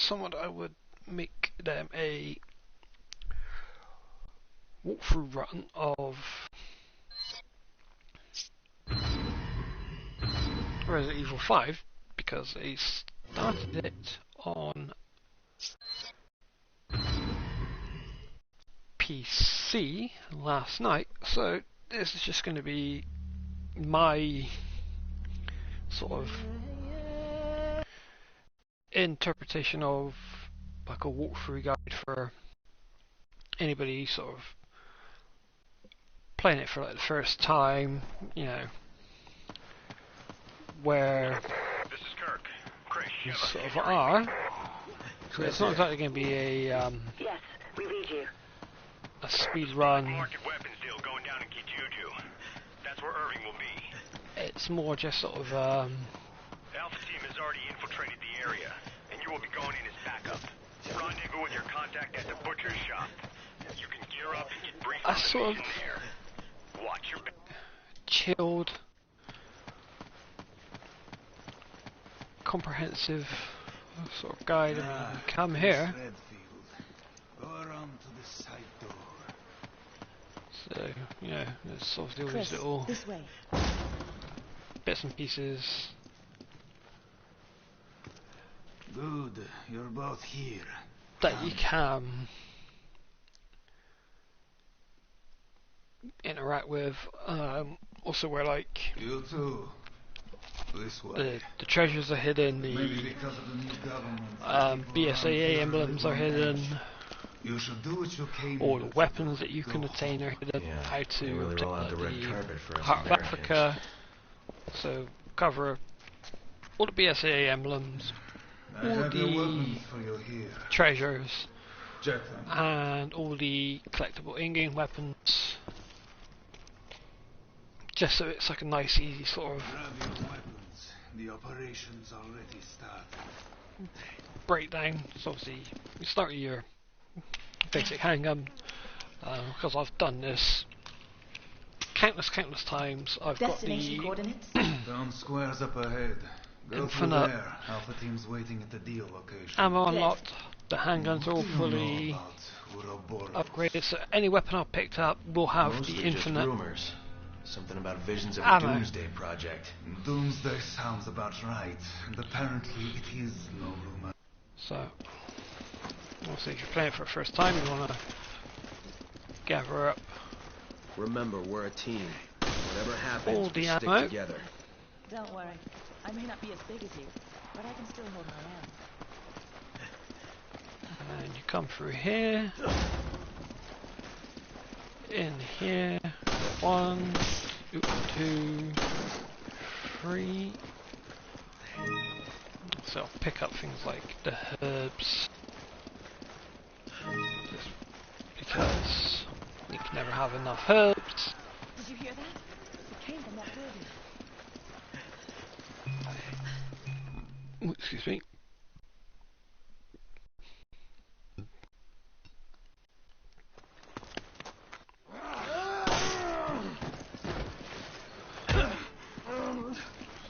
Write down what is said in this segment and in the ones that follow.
someone I would make them a walkthrough run of Resident Evil 5 because they started it on PC last night, so this is just going to be my sort of interpretation of like a walkthrough guide for anybody sort of playing it for like the first time, you know, where This is Kirk. Chris, you Sheva, sort of can you are. read me? So it's not exactly going to be Yes, we read you. a speed run. Market weapons deal going down in Kijuju. That's where Irving will be. It's more just sort of Alpha team has already infiltrated the area, and you will be going in as backup. Rendezvous with your contact at the butcher's shop. You can gear up and get briefed a on the sort of mission there. Watch your back. chilled, comprehensive sort of guide. I mean, come here. Go around to the side door. So, you know, there's obviously all Chris, these little this way. bits and pieces. Good, you're both here. That you can interact with. Also where like You too. This way. the treasures are hidden, Maybe the because of the new government. people around BSAA here emblems live are on hidden, edge. You should do what you came all here the to weapons do. that you Go can attain are home. hidden, Yeah, how they to really obtain roll out the red carpet for us Heart of Americans. Africa. So cover all the BSAA emblems, I all have your the weapons for you here. treasures, Check them. and all the collectible in-game weapons, just so it's like a nice easy sort of Grab your weapons. The operation's already started. breakdown. So obviously you start with your basic handgun, because I've done this countless times. I've got Destination the coordinates? Town squares up ahead. Go Infinite. through there. Alpha team's waiting at the deal location. ammo unlocked, the handguns are all What do you know fully about Ouroboros? upgraded, so any weapon I've picked up will have Mostly the just infinite rumors. Something about visions of a ammo. doomsday project. Doomsday sounds about right, and apparently it is no rumor. So obviously if you're playing for the first time you want to gather up Remember, we're a team. Whatever all happens, the we stick ammo. together. Don't worry. I may not be as big as you, but I can still hold my own. And you come through here, in here, 1, 2, 3. So I'll pick up things like the herbs, just because you can never have enough herbs. Did you hear that? It came from that building. Ooh, excuse me.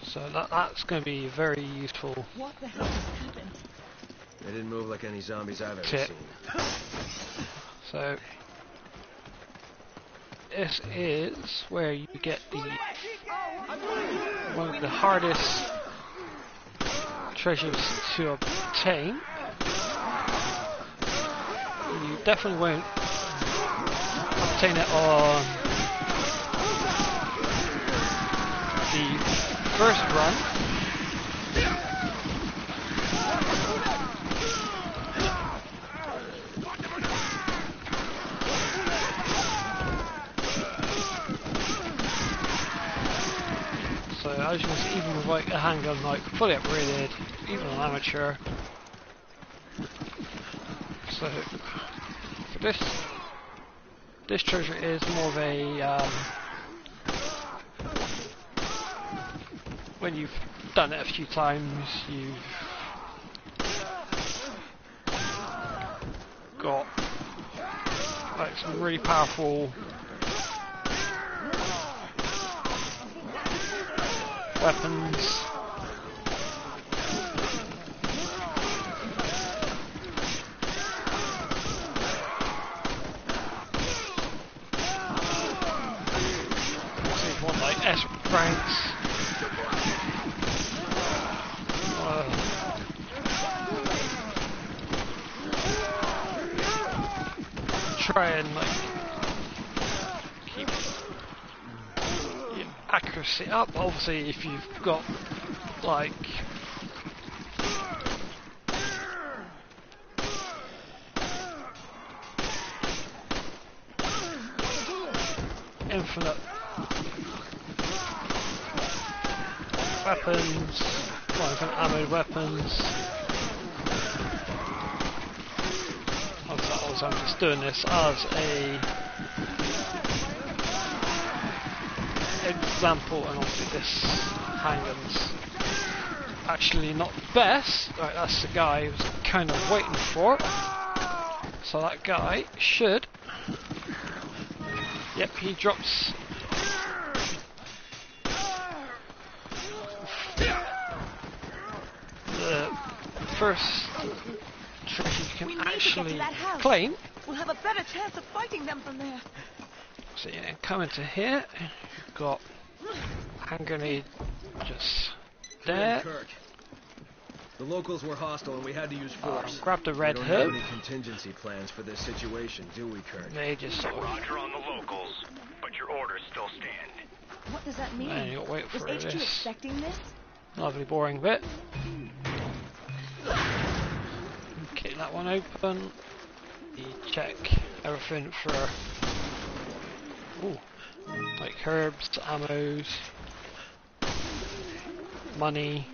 So that's going to be very useful. What the hell just happened? They didn't move like any zombies I've ever Tip. seen. So this is where you get the one of the hardest treasures to obtain. You definitely won't obtain it on the first run. So as you can see, even with like a handgun like fully upgraded, even an amateur. So this treasure is more of a when you've done it a few times, you've got like some really powerful weapons. Franks. Try and like keep your accuracy up. Obviously, if you've got like infinite weapons, well, infinite ammo weapons. I'm just doing this as a example, and obviously this handgun's actually not the best. Right, that's the guy I was kind of waiting for. So that guy should. Yep, he drops. The first trick you can actually claim. We'll have a better chance of fighting them from there. So yeah, come into here. You've got hand grenade just there. Kirk. The locals were hostile and we had to use force. Grab the red we don't hood. have any contingency plans for this situation, do we, Kirk? They just sort of. Roger on the locals, but your orders still stand. What does that mean? And you'll wait Was for HQ this expecting this? lovely boring bit. Kick that one open. You check everything for like herbs, ammos, money.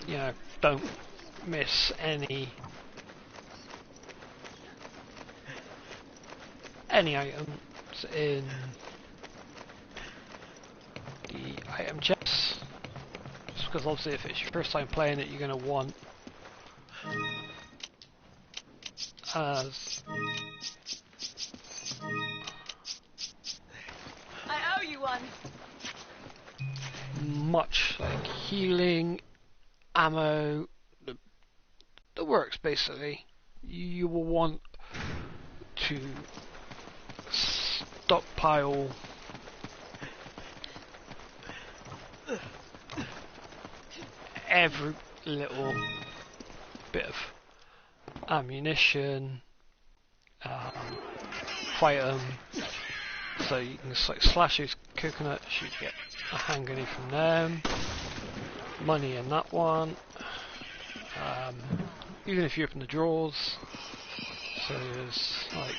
You know, don't miss any items in the item chest. Just because obviously if it's your first time playing it, you're going to want as I owe you one. much like healing, ammo, the works basically. You will want to stockpile every little bit of ammunition, fighter, so you can just like slash these coconuts, you get a hand grenade from them, money in that one, even if you open the drawers, so there's like,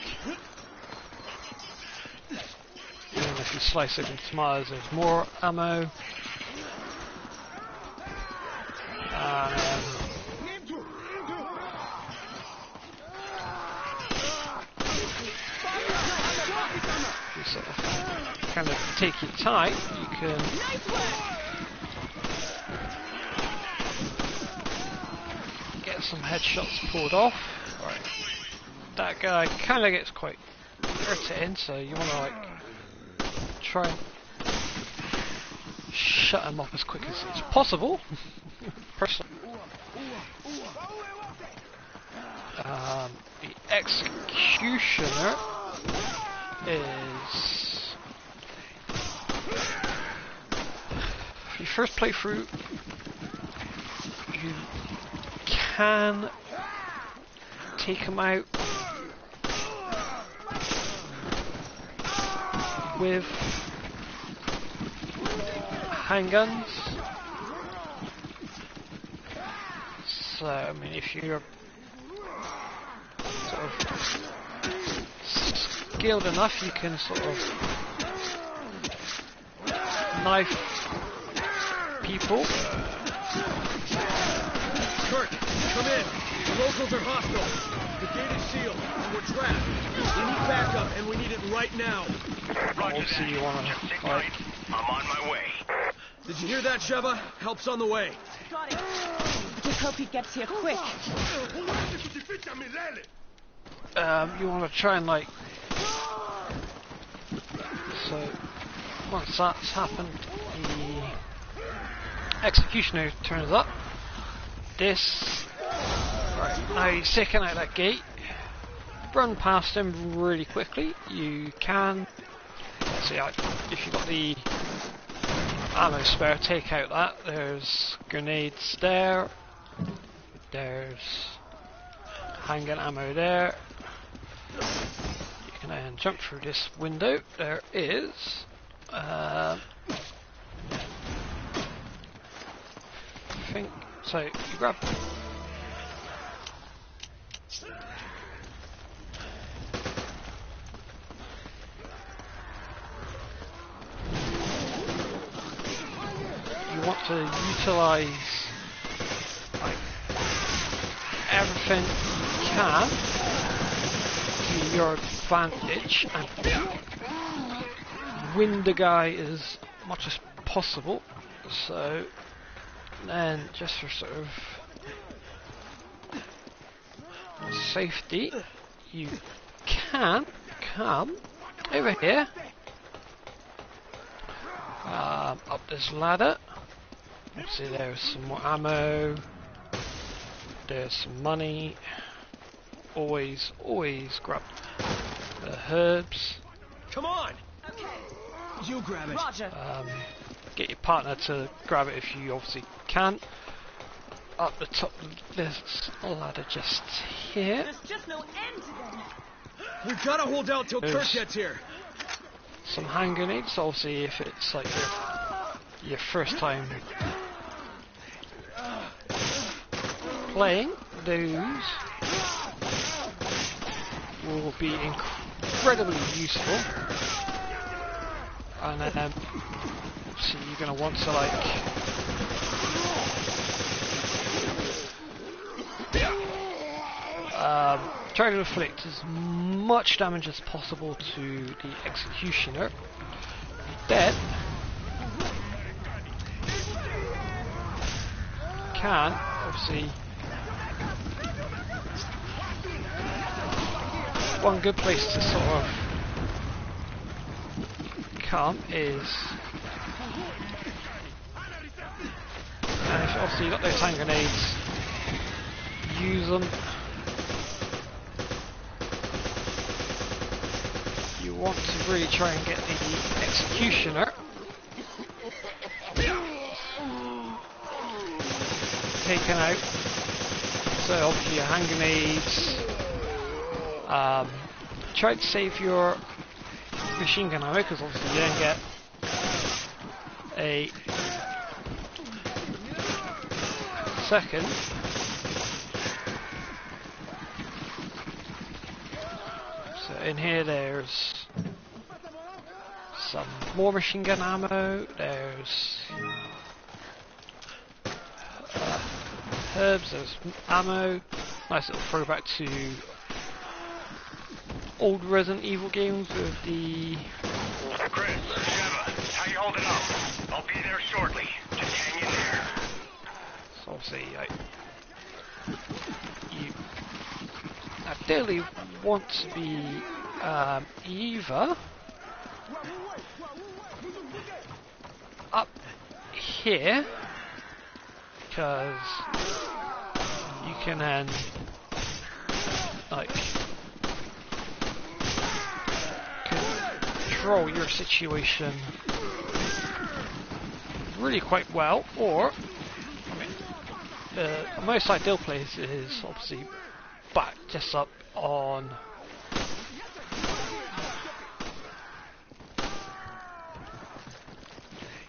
even if you slice open tomatoes there's more ammo. You sort of kind of take your time, you can get some headshots pulled off. Right. That guy kind of gets quite irritating, so you want to like try and shut him up as quick as it's possible. Personally. The executioner is your first playthrough. You can take him out with handguns. So, I mean, if you're sort of skilled enough, you can sort of knife people. Kirk, come in. The locals are hostile. The gate is sealed. We're trapped. We need backup, and we need it right now. Roger Obviously that. you wanna, Just sit like- tight. I'm on my way. Did you hear that, Sheva? Help's on the way. Got it. Just hope he gets here quick. You want to try and like, so once that's happened, the executioner turns up. Now he's taken out that gate. Run past him really quickly. You can see if you've got the ammo spare, take out that. There's grenades there. There's handgun ammo there. You can then jump through this window. There is I think so. You grab. You want to utilize like everything you can to your advantage and win the guy as much as possible. So then, just for sort of safety, you can come over here, up this ladder. See, there's some more ammo, there's some money. Always grab the herbs. Come on! You grab it. Roger. Get your partner to grab it if you obviously can. Up the top of this ladder just here. There's just no end to them. We've got to hold out till Kirk There's gets here. some hand grenades. Obviously, if it's like your first time playing, those will be incredibly useful. And then, so you're going to want to like try to inflict as much damage as possible to the executioner. Then can obviously one good place to sort of come is, and if obviously you've got those hand grenades, use them. You want to really try and get the executioner taken out. So obviously your hand grenades, try to save your machine gun ammo, because obviously you then get a second. So in here there's some more machine gun ammo, there's herbs, there's ammo, nice little throwback to old Resident Evil games with the... Chris, Sheva, how you holding up? I'll be there shortly. Just hang in there. So obviously, you ideally want to be either up here, because you can then like control your situation really quite well, or I mean, the most ideal place is obviously back just up on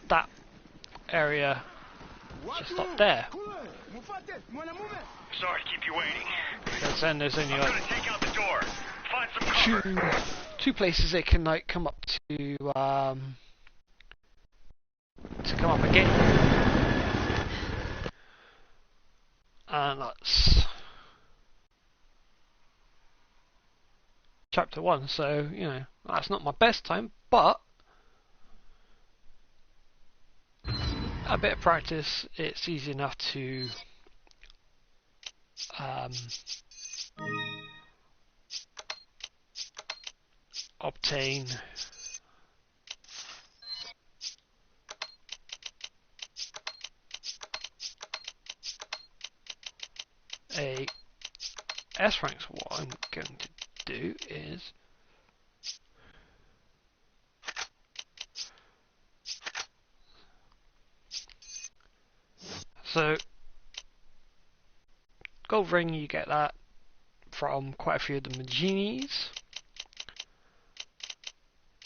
that area, just up there. Sorry to keep you waiting. Because then there's only I'm like gonna take out the door. Find some cover. two places they can like come up to come up again, and that's chapter 1. So you know that's not my best time, but a bit of practice, it's easy enough to obtain a S rank. So what I'm going to do is So, gold ring, you get that from quite a few of the Maginis.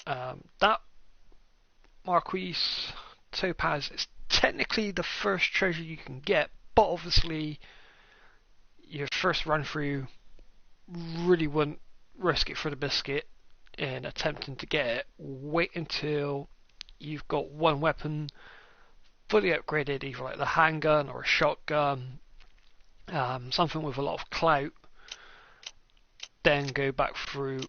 That Marquis Topaz is technically the first treasure you can get, but obviously your first run through really wouldn't risk it for the biscuit in attempting to get it. Wait until you've got one weapon fully upgraded, either like the handgun or a shotgun, something with a lot of clout, then go back through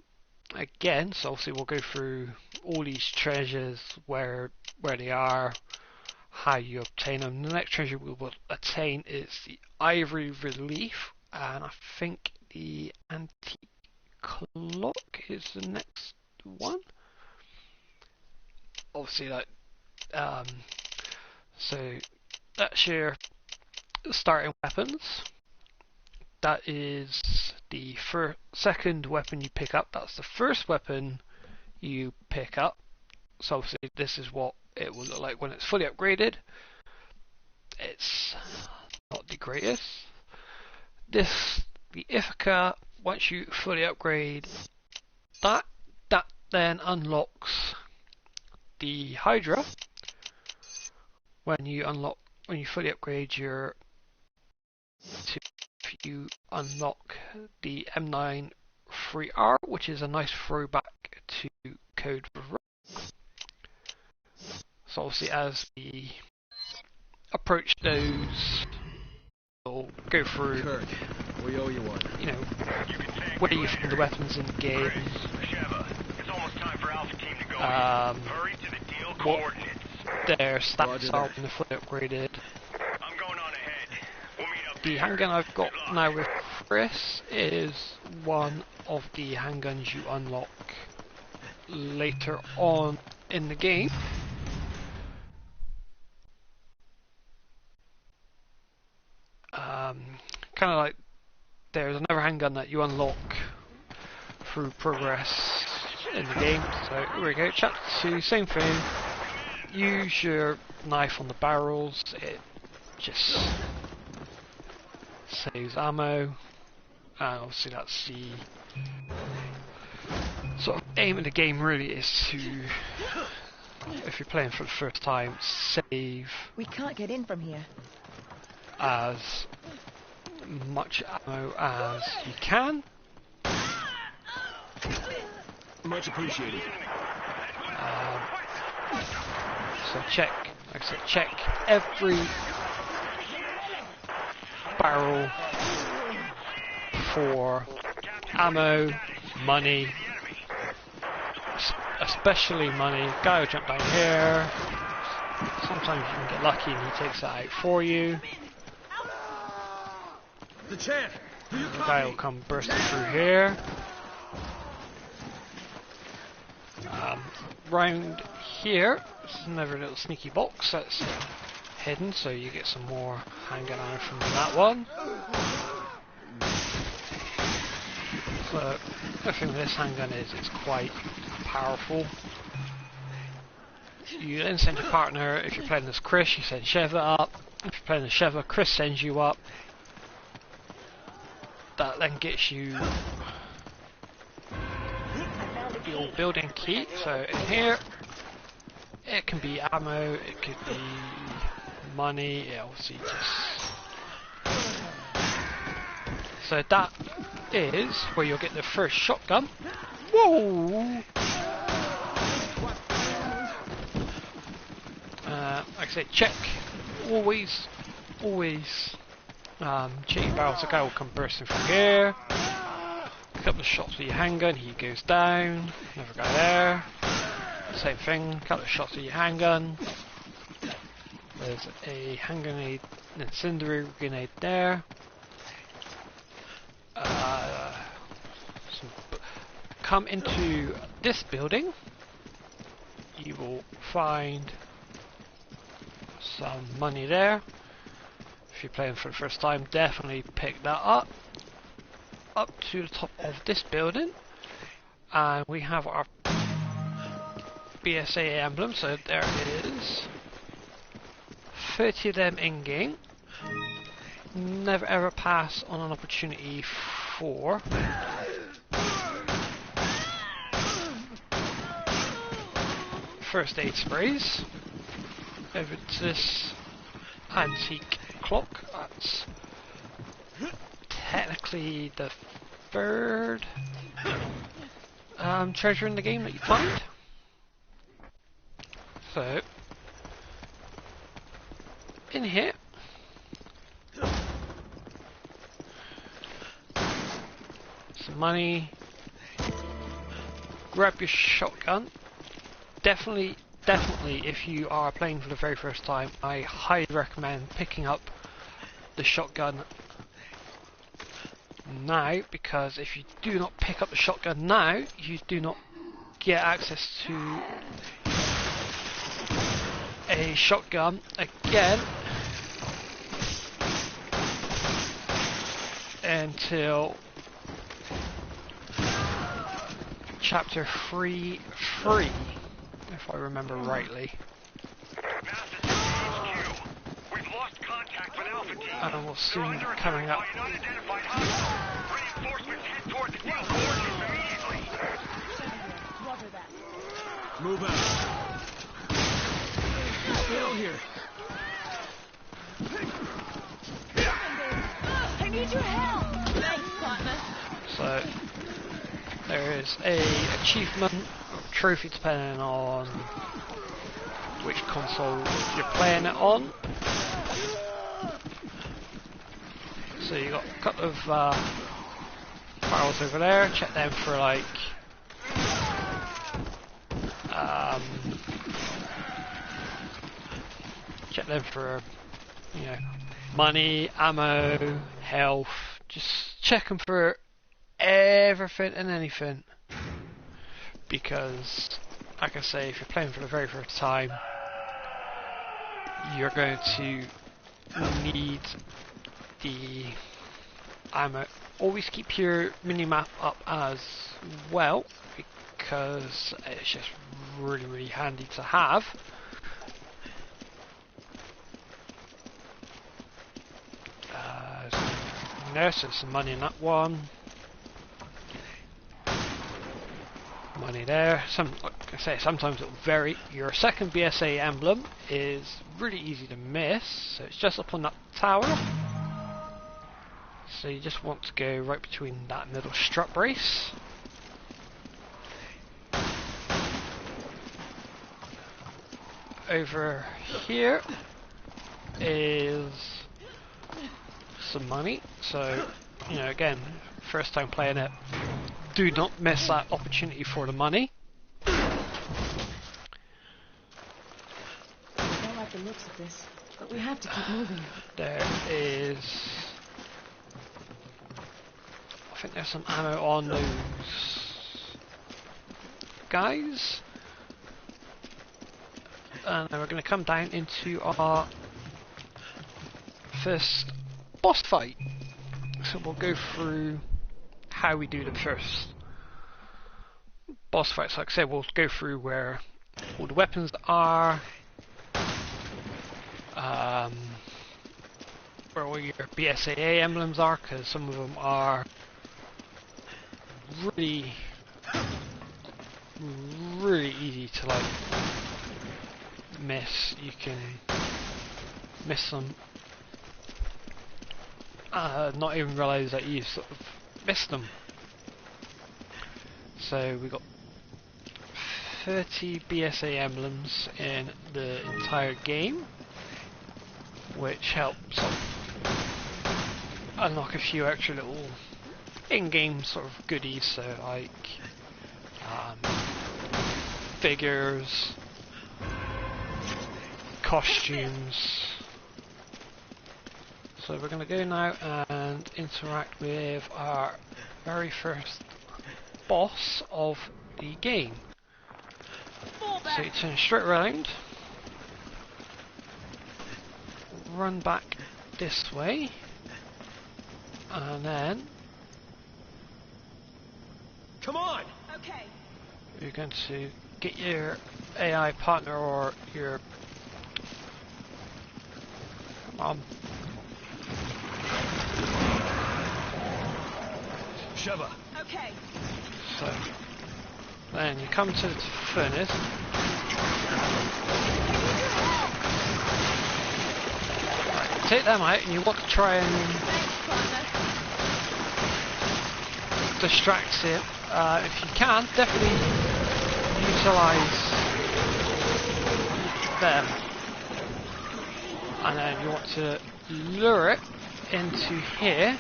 again. So obviously we'll go through all these treasures, where they are, how you obtain them. The next treasure we will attain is the Ivory Relief, and I think the Antique Clock is the next one. Obviously so that's your starting weapons. That is the second weapon you pick up. That's the first weapon you pick up. So obviously this is what it will look like when it's fully upgraded. It's not the greatest. The Ithaca, once you fully upgrade that then unlocks the Hydra. When you fully upgrade you unlock the M9 3R, which is a nice throwback to Code Veronica. So obviously as we approach those, we'll go through, Kirk, we owe you one. you know, where you find the weapons in the game, Sheva, it's almost time for Alpha Team to go in. Hurry to the deal what coordinates. their stats Roger are that. when they're fully upgraded. I'm going on ahead. We'll meet up The there. handgun I've got Good luck. now with Chris is one of the handguns you unlock later on in the game. Kind of like there's another handgun that you unlock through progress in the game. So here we go, chapter 2, same thing. Use your knife on the barrels, it just saves ammo, and obviously that's the sort of aim of the game. Really is to, if you're playing for the first time, save We can't get in from here. as much ammo as you can. Much appreciated. So check every barrel for ammo, money, especially money. Guy will jump down here. Sometimes you can get lucky and he takes it out for you. The champ! Do you The guy will come bursting through here. Round here, this is another little sneaky box that's hidden, so you get some more handgun ammo from that one. So, the thing with this handgun is it's quite powerful. You then send your partner. If you're playing as Chris, you send Sheva up. If you're playing as Sheva, Chris sends you up. That then gets you your building key. So in here, it can be ammo, it could be money, it obviously just... So that is where you'll get the first shotgun. Whoa! Like I said, check, always check your barrels. The guy will come bursting through here. A couple of shots with your handgun, he goes down. Another guy there. Same thing, a couple of shots with your handgun. There's a hand grenade, an incendiary grenade there. Come into this building. You will find some money there. If you're playing for the first time, definitely pick that up. Up to the top of this building, and we have our BSA emblem. So there it is. 30 of them in game. never ever pass on an opportunity for first aid sprays. Over to this antique clock. That's technically the third treasure in the game that you find. So, in here, some money, grab your shotgun. Definitely, if you are playing for the very first time, I highly recommend picking up the shotgun now, because if you do not pick up the shotgun now, you do not get access to a shotgun again until chapter 3, if I remember rightly. Masters HQ. We've lost contact with Alpha Team. And we'll soon be coming up. By an unidentified hostile. Reinforcements head toward the new coordinates immediately. Roger that. Move out. Stay out here. I need your help! Thanks, partner. So there is a achievement or trophy depending on which console you're playing it on. So you got a couple of barrels over there. Check them for like check them for, you know, money, ammo, health. Just check them for everything and anything, because like I say, if you're playing for the very first time, you're going to need the ammo. Always keep your mini-map up as well, because it's just really handy to have. There's some money in that one. Money there. Like I say, sometimes it'll vary. Your second BSA emblem is really easy to miss, so it's just up on that tower. So you just want to go right between that middle strut brace. Over here is some money, so, you know, again, first time playing it, do not miss that opportunity for the money. I don't like the looks of this, but we have to keep moving. There is, I think there's some ammo on those guys, and then we're going to come down into our first boss fight. So we'll go through how we do the first boss fights. Like I said, we'll go through where all the weapons are, where all your BSAA emblems are, because some of them are really easy to like miss. You can miss them, not even realise that you sort of missed them. So we got 30 BSA emblems in the entire game, which helps unlock a few extra little in-game sort of goodies, so like figures, costumes. So we're going to go now and interact with our very first boss of the game. So you turn straight around, run back this way, and then Come on! Okay. you're going to get your AI partner or your Sheva. Okay. So then you come to the furnace. Right, take them out, and you want to try and Thanks, Connor. distract it. If you can, definitely utilize them. And then you want to lure it into here.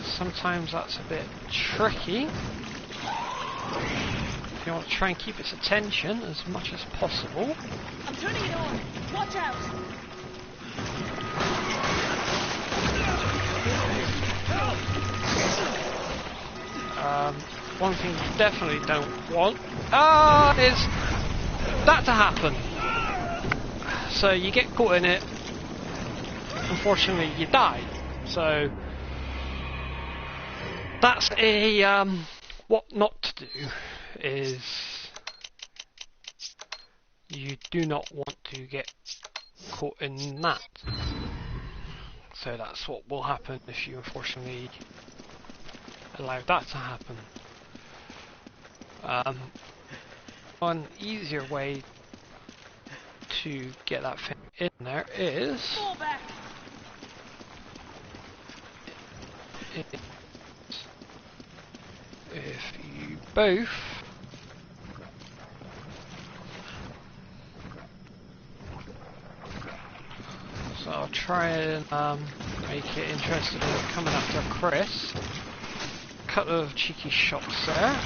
Sometimes that's a bit tricky. If you want to try and keep its attention as much as possible. I'm turning it on. Watch out. One thing you definitely don't want is that to happen. So you get caught in it. Unfortunately, you die. So that's a what not to do is you do not want to get caught in that. So that's what will happen if you unfortunately allow that to happen. One easier way to get that thing in there is Fall back. if you both so I'll try and make it interesting in coming after Chris. Couple of cheeky shots there.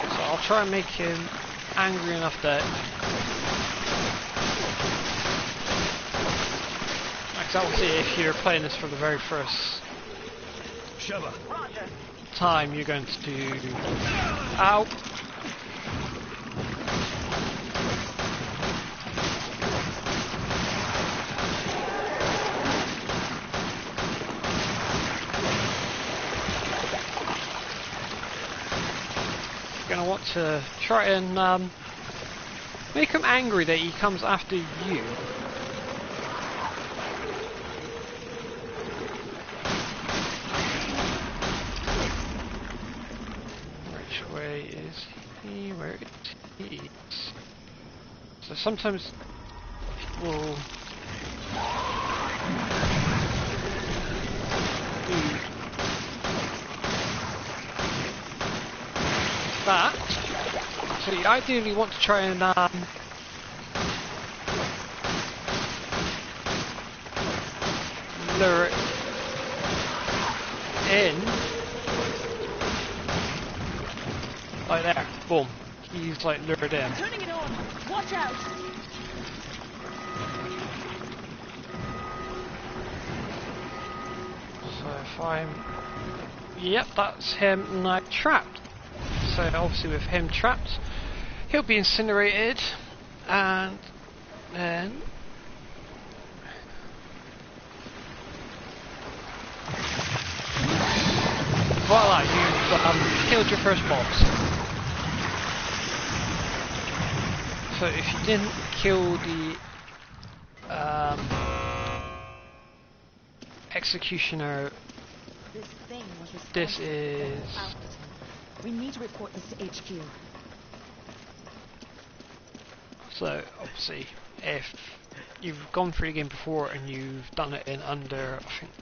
So I'll try and make him angry enough that obviously if you're playing this for the very first Sheva. time you're going to do ow. You're going to want to try and make him angry that he comes after you. Which way is he? Where is he? So sometimes we'll do that. So you ideally want to try and lure it in. Like there, boom. He's like lured in. Turning it on. Watch out. So if I'm... Yep, that's him now trapped. So obviously with him trapped, he'll be incinerated, and then... Voila, you've killed your first boss. So if you didn't kill the executioner, This thing was responsible this for is... Alphaton. We need to report this to HQ. So obviously, if you've gone through the game before and you've done it in under, I think,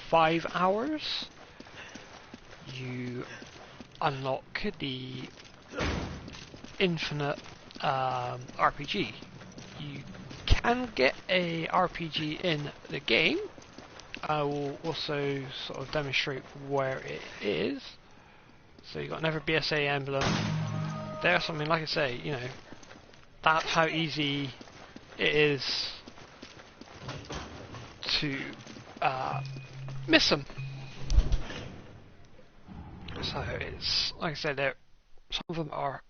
5 hours, you unlock the infinite RPG. You can get a RPG in the game. I will also sort of demonstrate where it is. So you've got another BSA emblem. There's something, like I say, you know, that's how easy it is to miss them. So it's, like I said, some of them are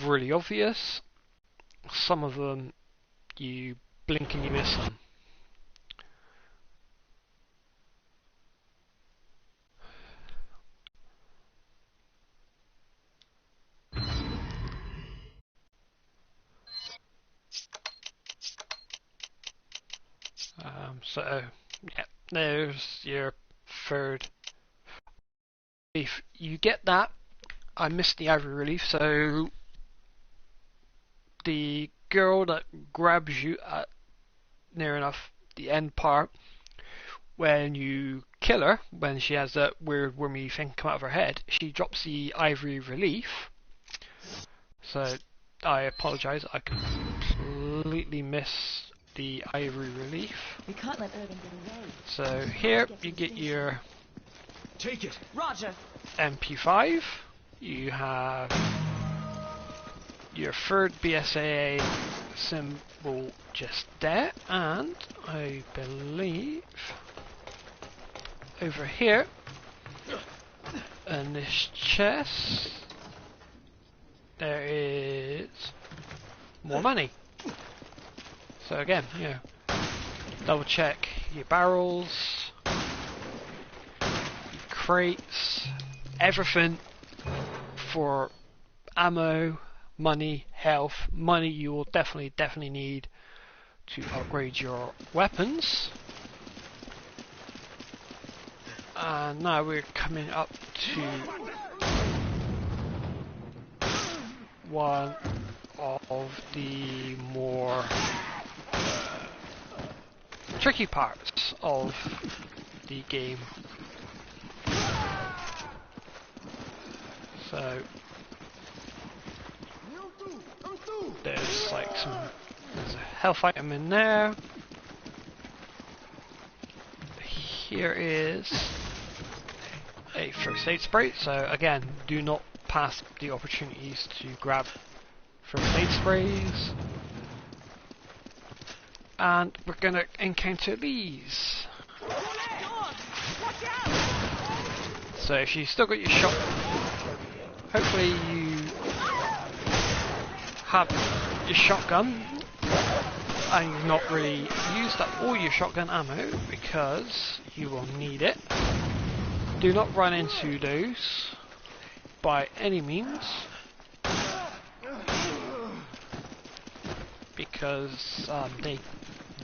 really obvious. Some of them you blink and you miss them. So yeah, there's your third relief. You get that. I missed the ivory relief, so the girl that grabs you at near enough the end part, when you kill her, when she has that weird wormy thing come out of her head, she drops the ivory relief. So I apologise, I completely missed the ivory relief. We can't let Irving get away. So here you get your Take it. Roger. MP5, you have your third BSAA symbol just there, and I believe over here in this chest there is more money. So again, double check your barrels, your crates, everything for ammo, money, health. Money you will definitely need to upgrade your weapons. And now we're coming up to one of the more tricky parts of the game. So there's like there's a health item in there. Here is a first aid spray, so again, do not pass the opportunities to grab first aid sprays. And we're gonna encounter these. So if you still got your shot, hopefully you have your shotgun and you've not really used up all your shotgun ammo, because you will need it. Do not run into those by any means, because they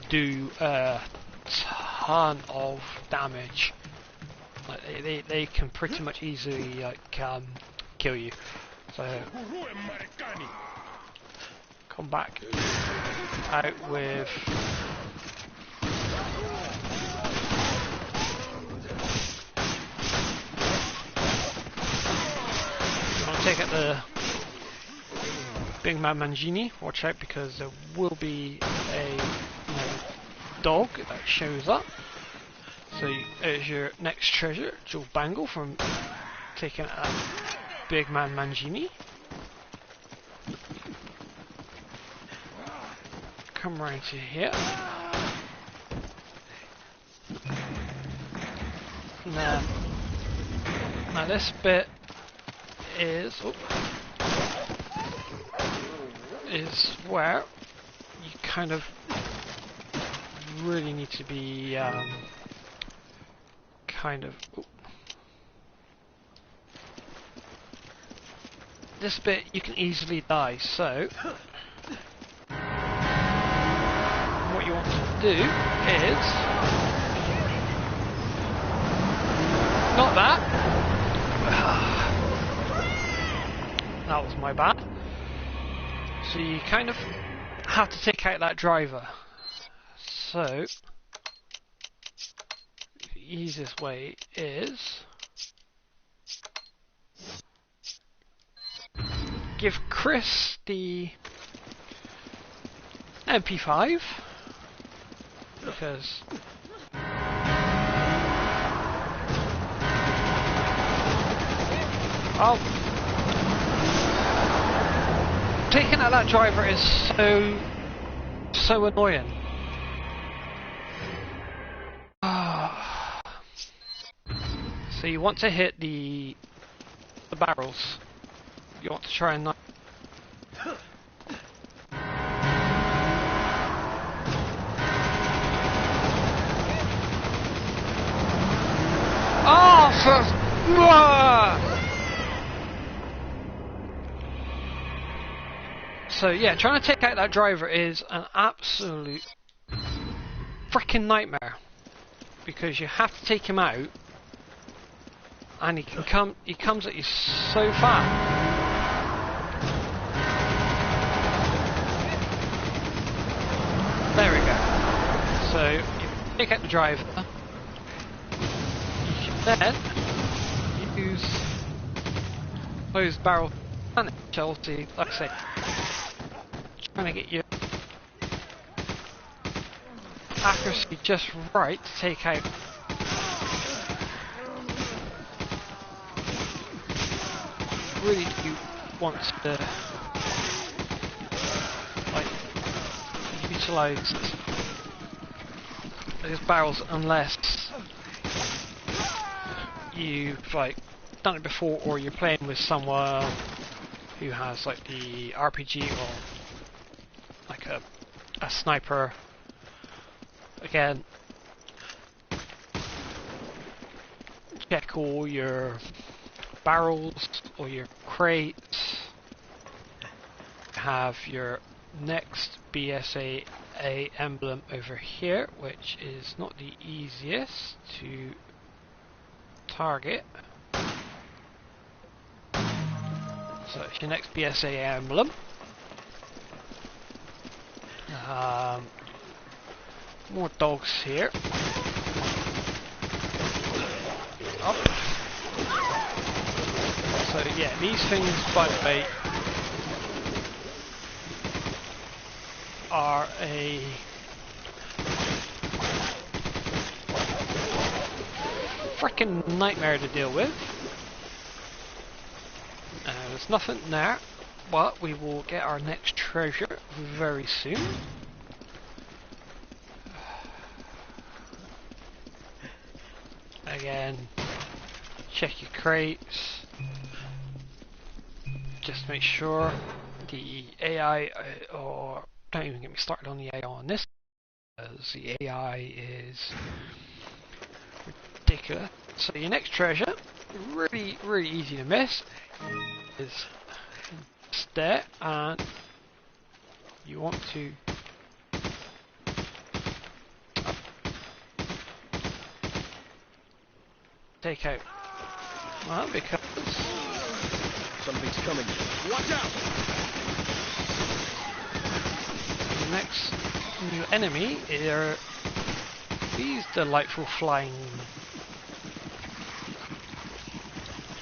do a ton of damage. Like they can pretty much easily kill you. So come back out with take out the Big Man Mangini. Watch out, because there will be a dog that shows up. So there's your next treasure, Joe Bangle, from taking out Big Man Mangini. Come round to here. Now this bit is where you kind of really need to be this bit you can easily die, so what you want to do is not that. That was my bad. So you kind of have to take out that driver. So the easiest way is give Chris the MP5, because taking out that driver is so annoying. So you want to hit the barrels. You want to try and So yeah, trying to take out that driver is an absolute freaking nightmare because you have to take him out, and he comes at you so fast. There we go. So you pick out the driver. You can then use those barrel Chelsea, like I say, trying to get your accuracy just right to take out really do want to like utilize those barrels unless you've like done it before or you're playing with someone who has like the RPG or like a sniper. Again, check all your barrels or your crates. Have your next BSAA emblem over here, which is not the easiest to target. So it's your next BSAA emblem. More dogs here. Up. So yeah, these things, by the way, are a freaking nightmare to deal with. There's nothing there, but we will get our next treasure very soon. Again, check your crates. Just make sure the AI, or don't even get me started on the AI on this, because the AI is ridiculous. So your next treasure, really easy to miss, is there, and you want to take out, well, because something's coming. Watch out! The next new enemy are these delightful flying.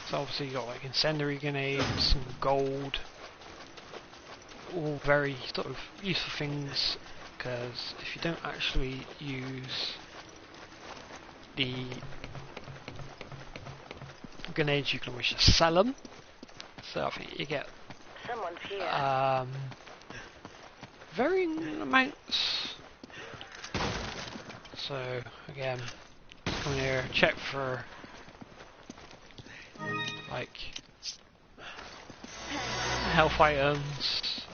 So obviously you got like incendiary grenades, some gold, all very sort of useful things, because if you don't actually use the grenades, you can always just sell them. So I think you get varying amounts. So again, come here, check for like health items,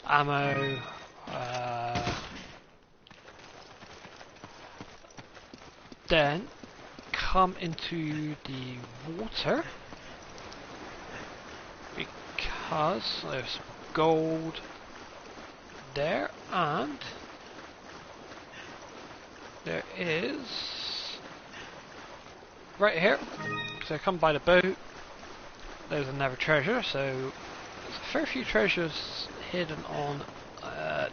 ammo, then come into the water because there's gold there, and there is right here. So come by the boat, there's another treasure, so there's a fair few treasures hidden on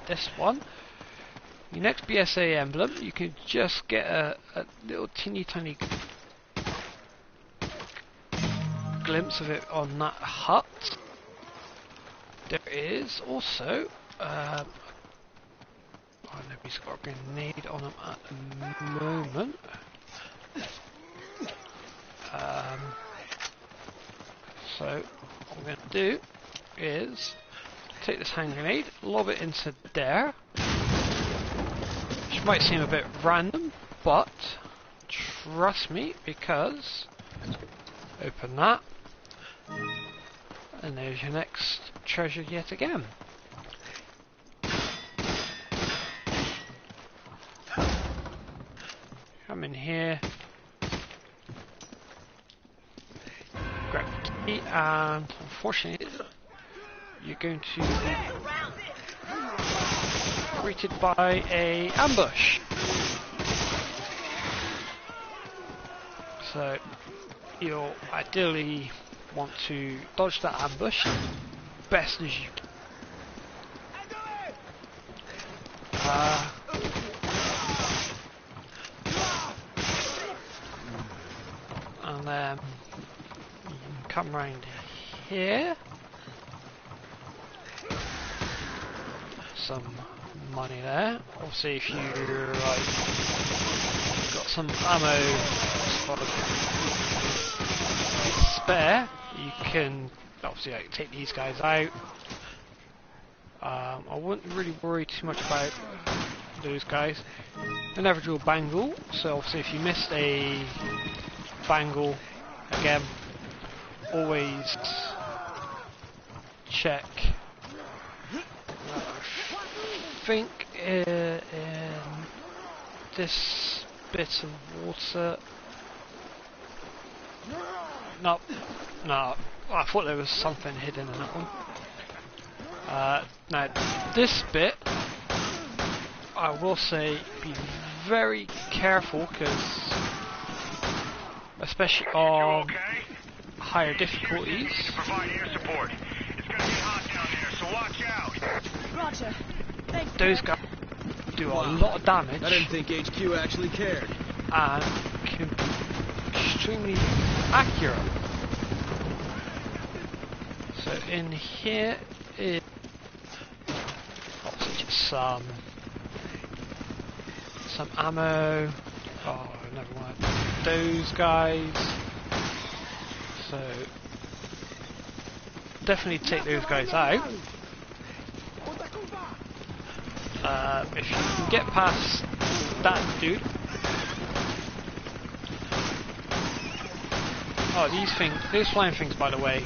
this one. Your next BSA emblem, you can just get a little teeny tiny glimpse of it on that hut. There is also oh, nobody's got a grenade on them at the moment. So what we're going to do is take this hand grenade, lob it into there, which might seem a bit random, but trust me, because open that, and there's your next treasure yet again. Come in here, grab the key, and unfortunately you're going to greeted by a ambush. So you'll ideally want to dodge that ambush best as you can. And then you can come round here. Some money there. Obviously, if you're like got some ammo sort of spare, you can obviously like take these guys out. I wouldn't really worry too much about those guys. They never drew a bangle, so obviously if you missed a bangle, again, always check. I think in this bit of water. No, I thought there was something hidden in that one. Now this bit, I will say, be very careful because, especially on higher difficulties, Provide air support. It's gonna get hot down there, so watch out. Roger. Thanks, those Derek. guys do a lot of damage I didn't think HQ actually cared. and can be extremely accurate. So in here is obviously just some ammo. Oh, never mind. Those guys. So definitely take those guys out. If you can get past that dude. Oh, these flying things, by the way,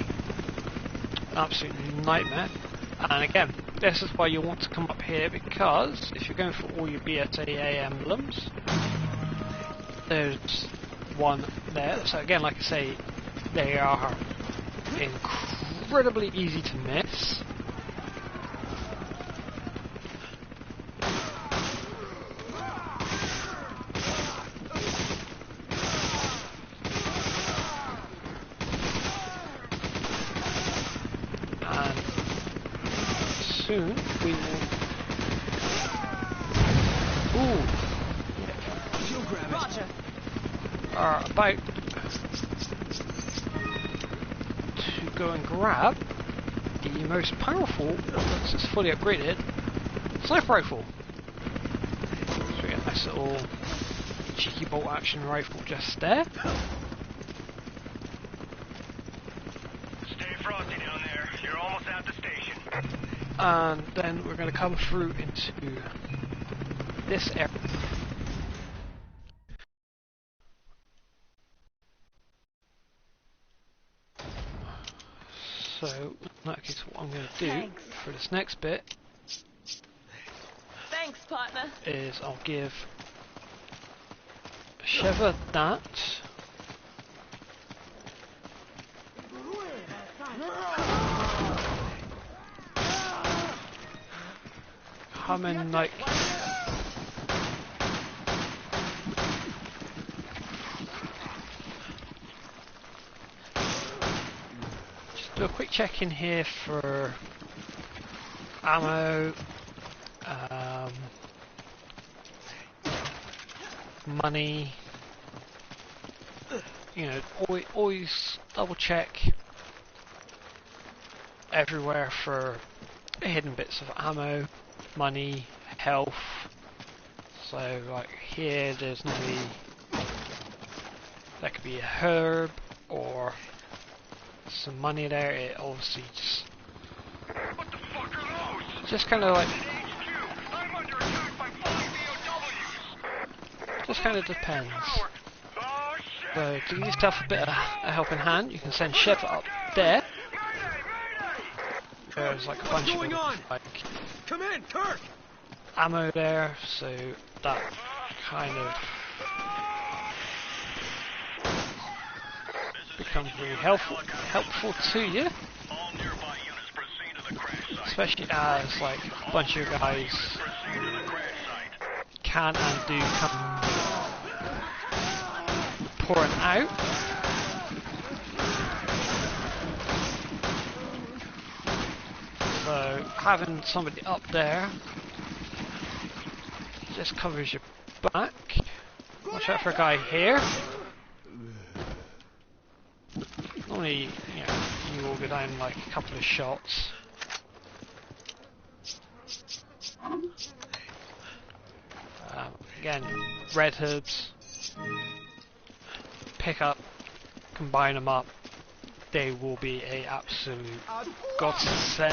absolute nightmare. And again, this is why you want to come up here, because if you're going for all your BSAA emblems, there's one there. So again, like I say, they are incredibly easy to miss. Soon we will. Ooh. Roger. Are about to go and grab the most powerful, once it's fully upgraded, sniper rifle. So we get a nice little cheeky bolt action rifle just there. Stay frosty down there. You're almost at the station. And then we're going to come through into this area. So, in that case, what I'm going to do Thanks. for this next bit Thanks, partner. is I'll give Sheva that. Come in like just do a quick check in here for ammo, money. You know, always double check everywhere for hidden bits of ammo, money, health. So like here there's normally, that could be a herb or some money there. It obviously What the fuck are those? just kind of like, HQ, I'm under attack by flying BOWs. just kind of depends. Oh shit! So to give yourself a bit of a helping hand, you can send Sheva up there. There's like a bunch of going on? like Come in, Kirk! ammo there, so that kind of becomes really helpful to you, All nearby units proceed to the crash site. especially as like a bunch of guys can and do come pouring out. So having somebody up there just covers your back. Watch out for a guy here. Normally, you will go down like a couple of shots. Again, red herbs. Pick up, combine them up. They will be a absolute godsend.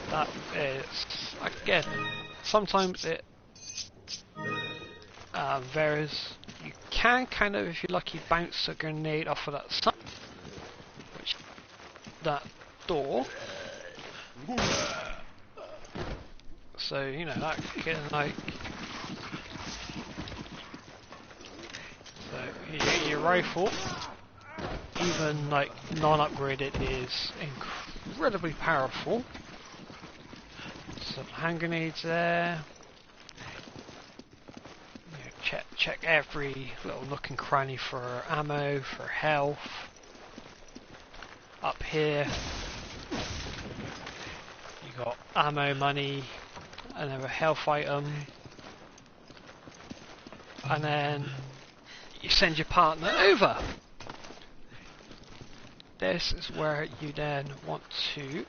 That is, again, sometimes it varies. You can kind of, if you're lucky, bounce a grenade off of that side, which that door. So that can like. So your rifle, even like non-upgraded, is incredibly powerful. Some hand grenades there. Check every little nook and cranny for ammo, for health. Up here, you got ammo, money, another health item, and then you send your partner over. This is where you then want to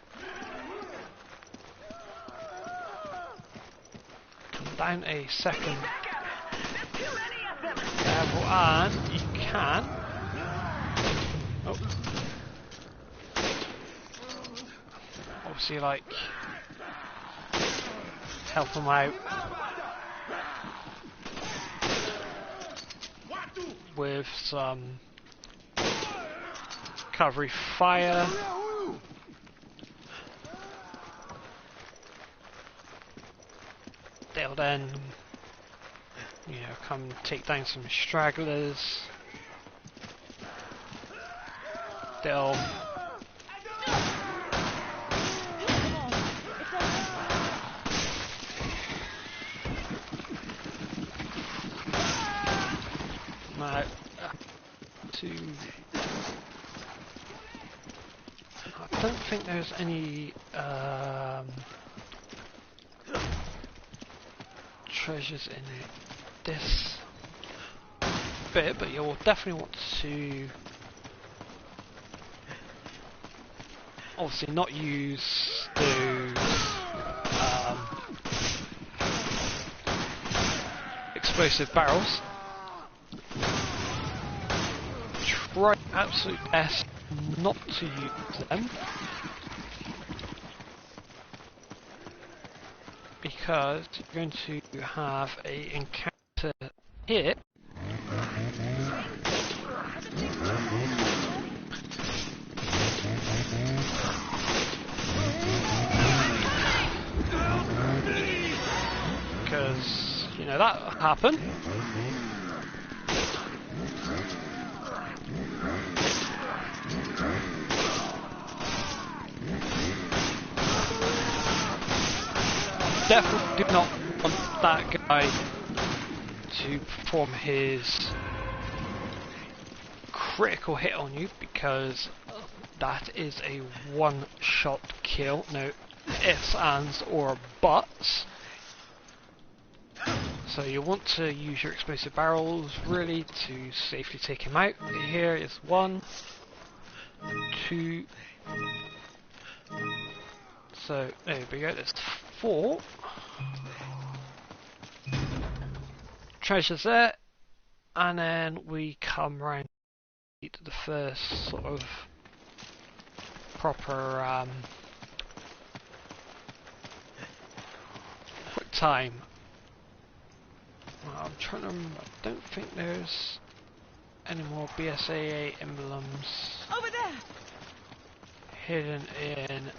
come down a second level, and you can obviously like help them out with some recovery fire. They'll then come take down some stragglers. They'll I don't think there's any treasures in this bit, but you'll definitely want to obviously not use those explosive barrels. Try absolute best not to use them, because you're going to have a encounter here. Because that happened. Definitely do not want that guy to perform his critical hit on you, because that is a one-shot kill. No ifs, ands, or buts. So you want to use your explosive barrels really to safely take him out. Here is 1, 2. So there we go. There's 4 treasures there, and then we come round to the first sort of proper quick time. I'm trying to remember. I don't think there's any more BSAA emblems Over there. hidden in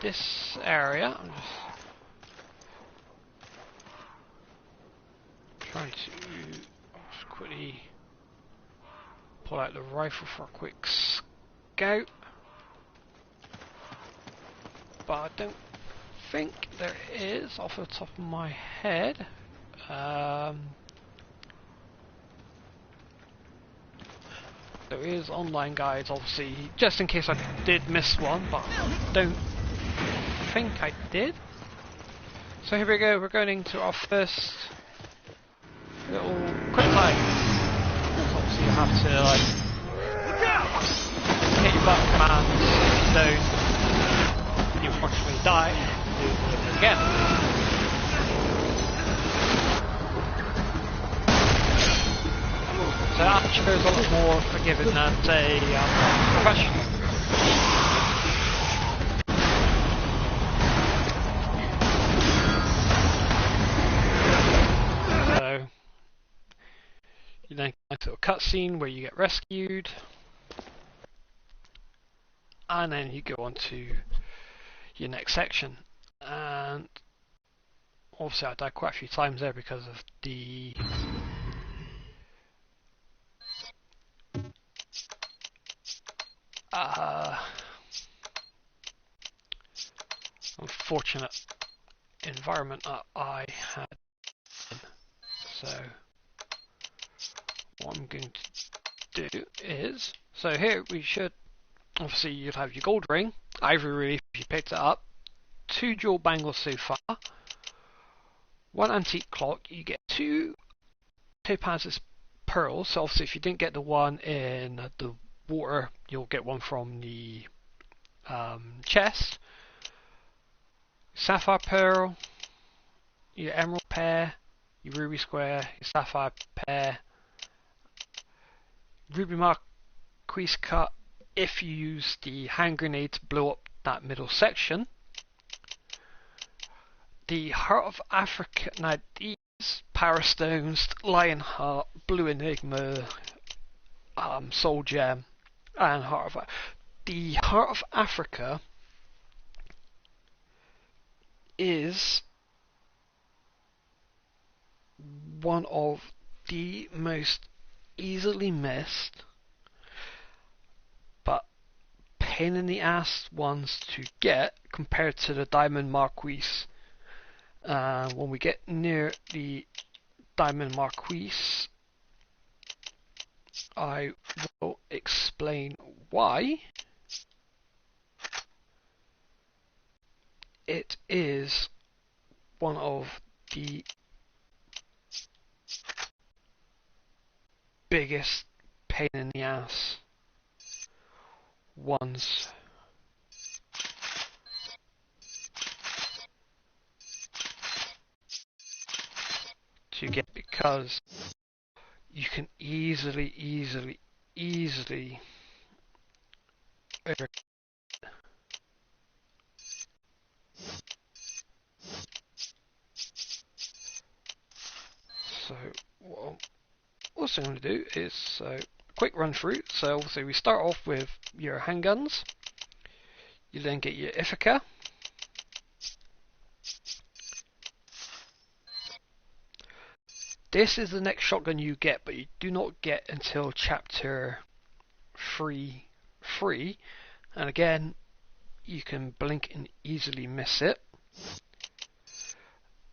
this area. I'm just trying to just quickly pull out the rifle for a quick scout. but I don't think there is off the top of my head. There is online guides, obviously, just in case I did miss one, but I don't think I did. So here we go, we're going into our first little quick time. So obviously you have to like hit your button commands, if you don't, you unfortunately die and do it over again. So Aperture is a lot more forgiving than say Professional. So you then get a little cutscene where you get rescued, and then you go on to your next section. And obviously I died quite a few times there because of the unfortunate environment that I had. So what I'm going to do is, so here we should, obviously you'd have your gold ring, ivory relief if you picked it up, 2 jewel bangles so far, 1 antique clock, you get 2 topazes pearls, so obviously if you didn't get the one in the water, you'll get one from the chest, sapphire pearl, your emerald pair, your ruby square, your sapphire pair, ruby marquise cut if you use the hand grenade to blow up that middle section. The Heart of Africa, now these Power Stones, Lionheart, Blue Enigma, Soul Gem, and the Heart of Africa is one of the most easily missed but pain in the ass ones to get compared to the Diamond Marquise. When we get near the Diamond Marquise, I will explain why. It is one of the biggest pain in the ass ones to get, because you can easily over. So what I'm also going to do is quick run through. So obviously we start off with your handguns. You then get your Ithaca. This is the next shotgun you get, but you do not get until chapter 3. And again, you can blink and easily miss it.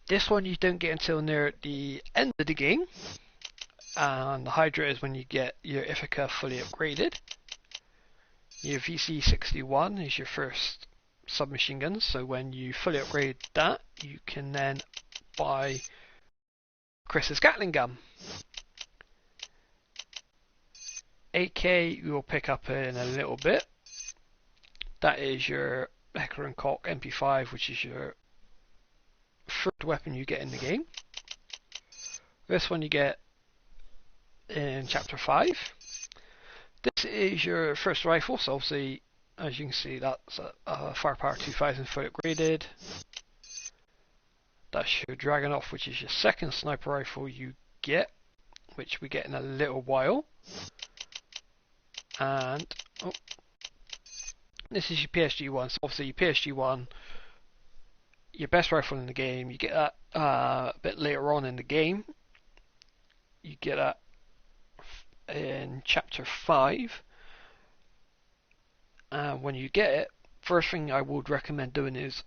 This one you don't get until near the end of the game. And the Hydra is when you get your Ithaca fully upgraded. Your VC61 is your first submachine gun, so when you fully upgrade that, you can then buy Chris's Gatling gun. AK you will pick up in a little bit. That is your Heckler and Koch MP5, which is your third weapon you get in the game. This one you get in chapter 5. This is your first rifle, so obviously as you can see that's a Firepower 2000 fully upgraded. That's your Dragunov, which is your second sniper rifle you get, which we get in a little while. And this is your PSG-1, so obviously your PSG-1, your best rifle in the game, you get that a bit later on in the game. You get that in chapter 5. And when you get it, first thing I would recommend doing is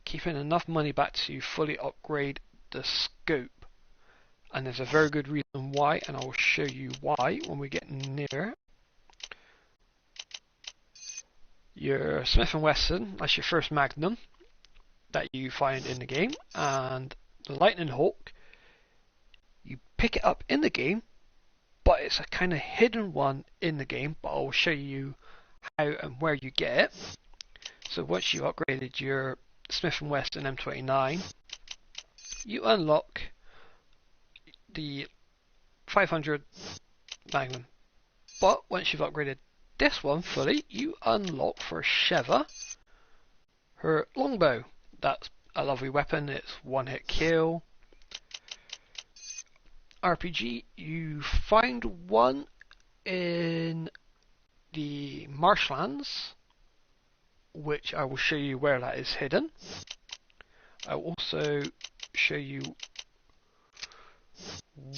keeping enough money back to fully upgrade the scope. And there's a very good reason why, and I will show you why when we get near. Your Smith & Wesson, that's your first Magnum that you find in the game, and the Lightning Hawk, you pick it up in the game, but it's a kind of hidden one in the game, but I'll show you how and where you get it. So once you upgraded your Smith & Wesson M29, you unlock the 500 Magnum, but once you've upgraded this one fully, you unlock for Sheva her longbow. That's a lovely weapon, it's one hit kill. RPG, you find one in the marshlands, which I will show you where that is hidden. I will also show you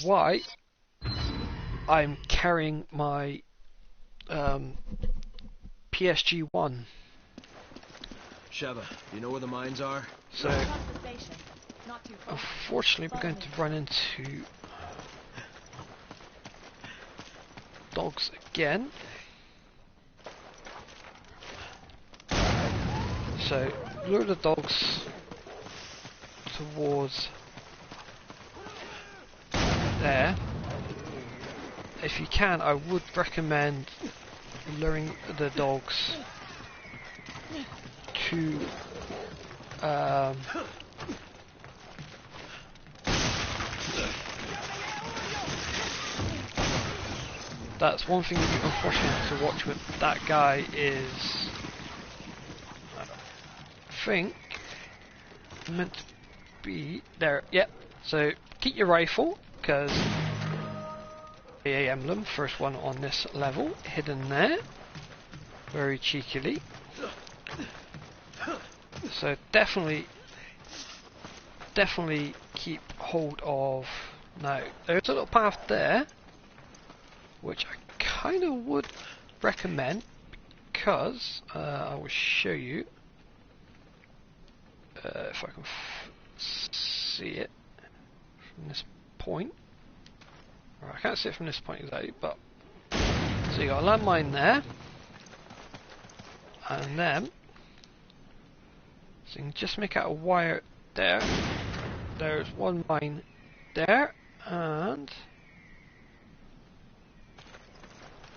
why I'm carrying my PSG-1. Sheva, you know where the mines are? So, unfortunately, we're going to run into dogs again. So, lure the dogs towards there. If you can, I would recommend luring the dogs to that's one thing you unfortunately have to watch with that guy is I think meant to be there. Yep. So keep your rifle because AA emblem, first one on this level, hidden there, very cheekily. So definitely keep hold of. Now there's a little path there, which I kind of would recommend because I will show you if I can see it from this point. I can't see it from this point exactly, but so you got a landmine there, and then so you can just make out a wire there. There's one mine there, and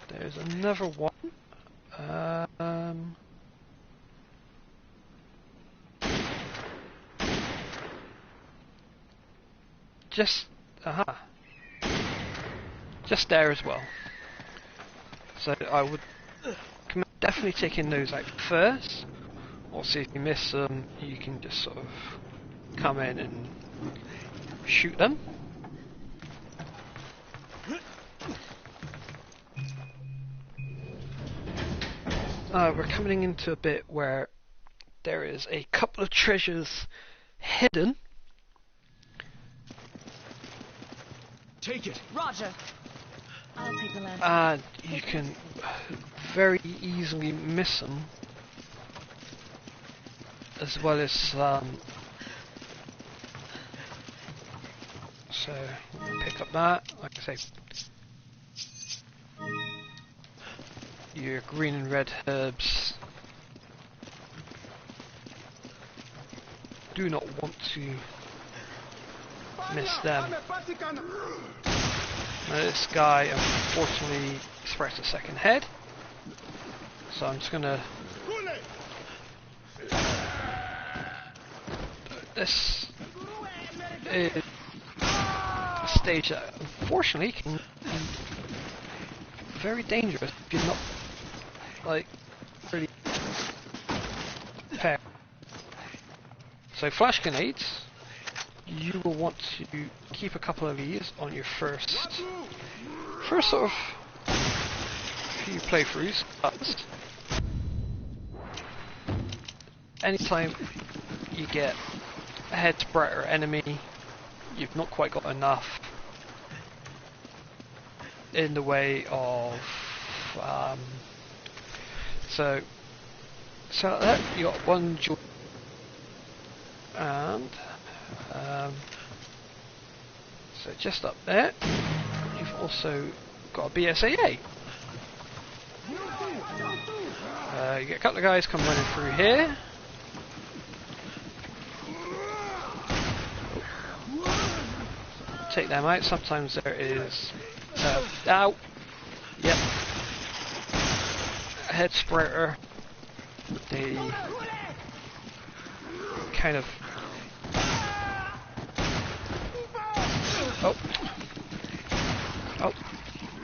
there's another one. Just there as well. So I would definitely taking those out first. Or see if you miss them, you can just sort of come in and shoot them. We're coming into a bit where there is a couple of treasures hidden. Take it. Roger. I'll take the lantern. And you can very easily miss them, as well as so we'll pick up that. Like I say, your green and red herbs. Do not want to miss them. Now this guy unfortunately expressed a second head, so I'm just gonna. This is a stage that unfortunately can be very dangerous if you're not like really prepared. So flash grenades, you will want to keep a couple of these on your first sort of few playthroughs. But anytime you get a head spread or enemy, you've not quite got enough in the way of so So there, you got one jewel, and so just up there, you've also got a BSAA. You get a couple of guys come running through here. Take them out. Sometimes there is ow. Yep. A head sprouter. They kind of oh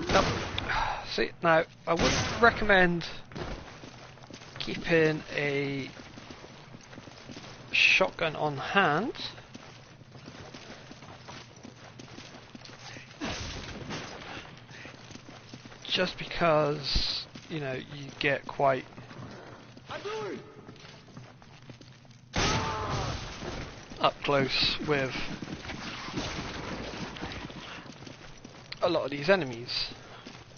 no. See, now I would recommend keeping a shotgun on hand. Just because, you know, you get quite up close with a lot of these enemies.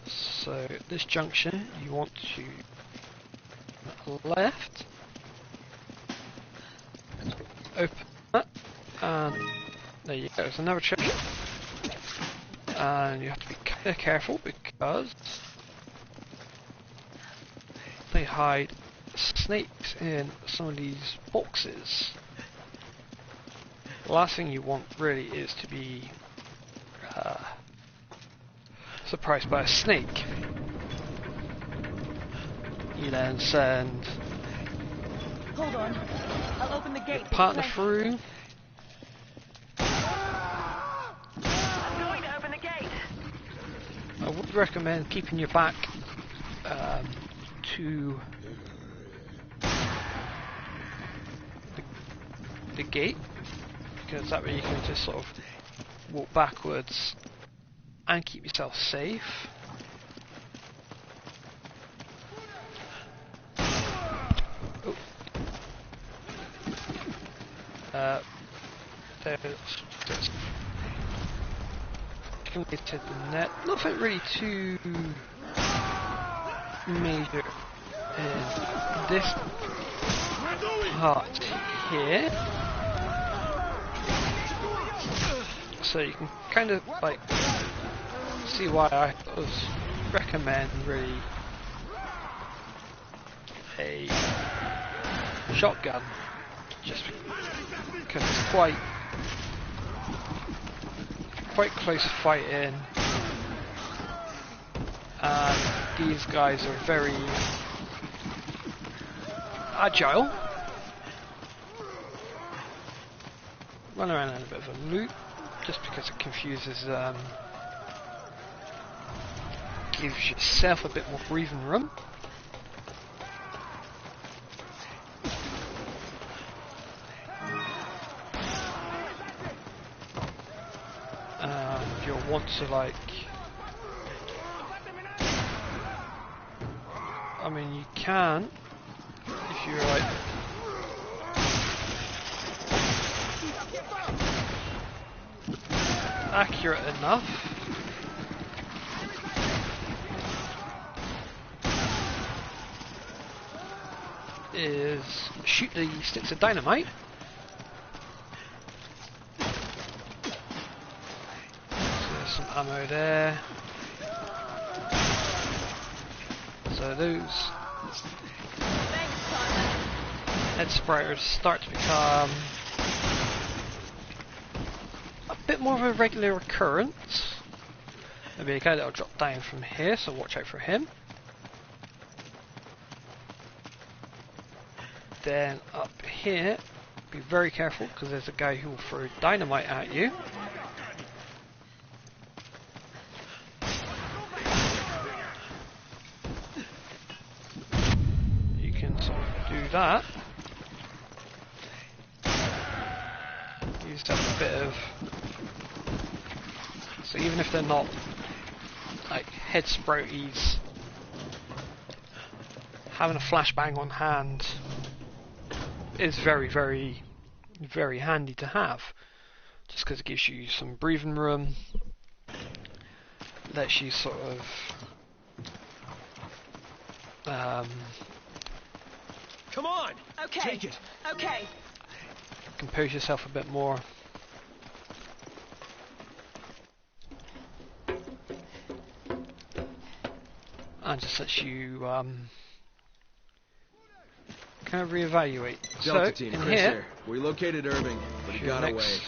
So at this junction you want to left, open that, and there you go, there's another treasure. And you have to be kind of careful because they hide snakes in some of these boxes. The last thing you want really is to be surprised by a snake. You then send Hold on. I'll open the gate. your partner through. I'm going to open the gate. I would recommend keeping your back to the gate, because that way you can just sort of walk backwards and keep yourself safe. There's completed the net. Nothing really too major in this part here. So you can kind of like see why I recommend really a shotgun, just because it's quite close fighting, and these guys are very agile. Run around in a bit of a loop, just because it confuses, gives yourself a bit more breathing room. And you'll want to, like, I mean, you can, if you're like accurate enough, is shoot the sticks of dynamite. So there's some ammo there. So those head sprouters start to become a bit more of a regular occurrence. Maybe a guy that'll drop down from here, so watch out for him. Then up here, be very careful because there's a guy who will throw dynamite at you. You can sort of do that. Use that a bit of, so even if they're not like head sprouties, having a flashbang on hand is very, very, very handy to have, just because it gives you some breathing room, lets you sort of Come on! Okay. Take it! Okay. Compose yourself a bit more. And just lets you kind of reevaluate. Delta So team, in Chris here, We located Irving, but he your got next away.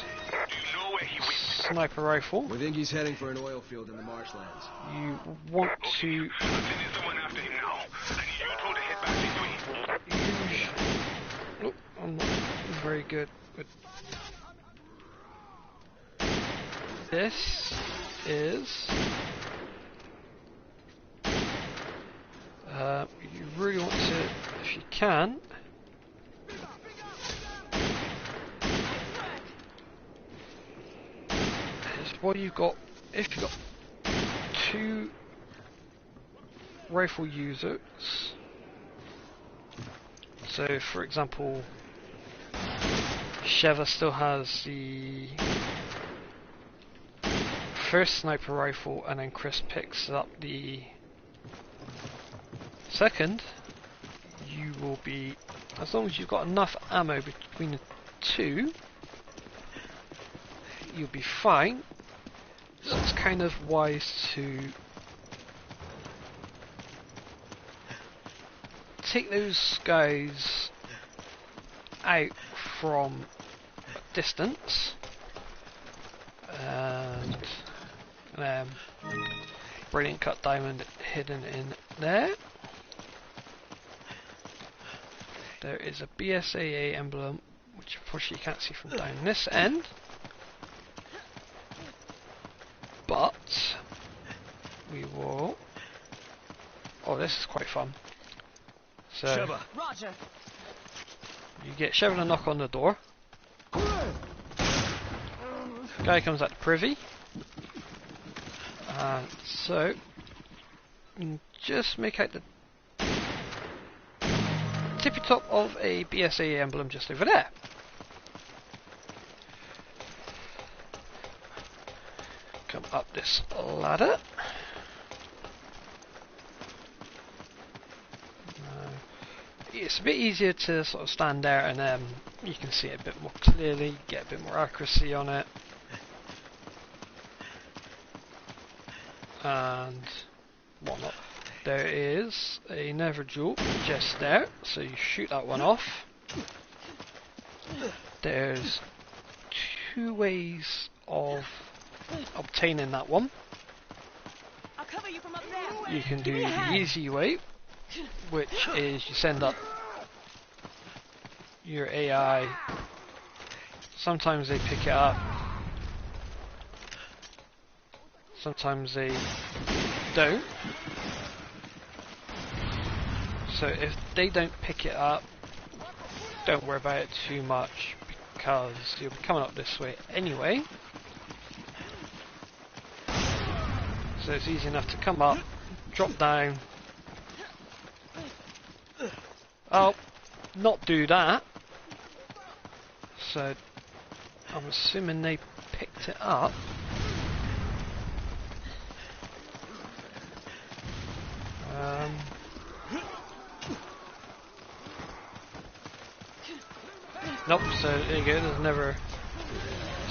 Do you know where he went? sniper rifle. We think he's heading for an oil field in the marshlands. You want to I'm sending someone after him now. I need you told to head back this way. use. Oh, I'm not very good with this. Is you really want to, if you can, is what you've got. If you've got 2 rifle users, so for example, Sheva still has the first sniper rifle, and then Chris picks up the second, you will be, as long as you've got enough ammo between the 2, you'll be fine. So it's kind of wise to take those guys out from a distance, and brilliant cut diamond hidden in there. There is a BSAA emblem, which unfortunately you can't see from down this end, but we will. Oh, this is quite fun. So Sheva! Roger. you get Sheva to knock on the door. Guy comes out the privy. So you can just make out the tippy top of a BSA emblem just over there. Come up this ladder. It's a bit easier to sort of stand there, and you can see it a bit more clearly, get a bit more accuracy on it. And whatnot. There is a nether jewel just there, so you shoot that one off. There's 2 ways of obtaining that one. I'll cover you from up there. You can Give do me a the hand. easy way, which is you send up your AI. Sometimes they pick it up, sometimes they don't. So if they don't pick it up, don't worry about it too much, because you'll be coming up this way anyway. So it's easy enough to come up, drop down. Oh, not do that. So I'm assuming they picked it up. Nope, so there you go, there's never...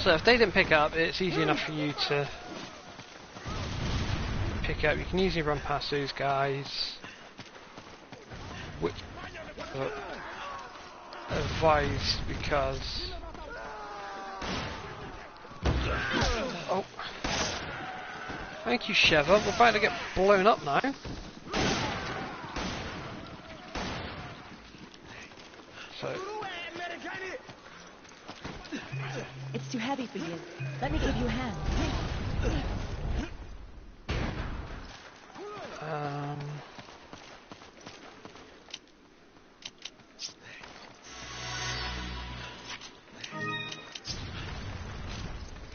So if they didn't pick it up, it's easy enough for you to pick it up. You can easily run past those guys, which advised because... Oh. Thank you, Sheva. We're about to get blown up now. So... It's too heavy for you. Let me give you a hand.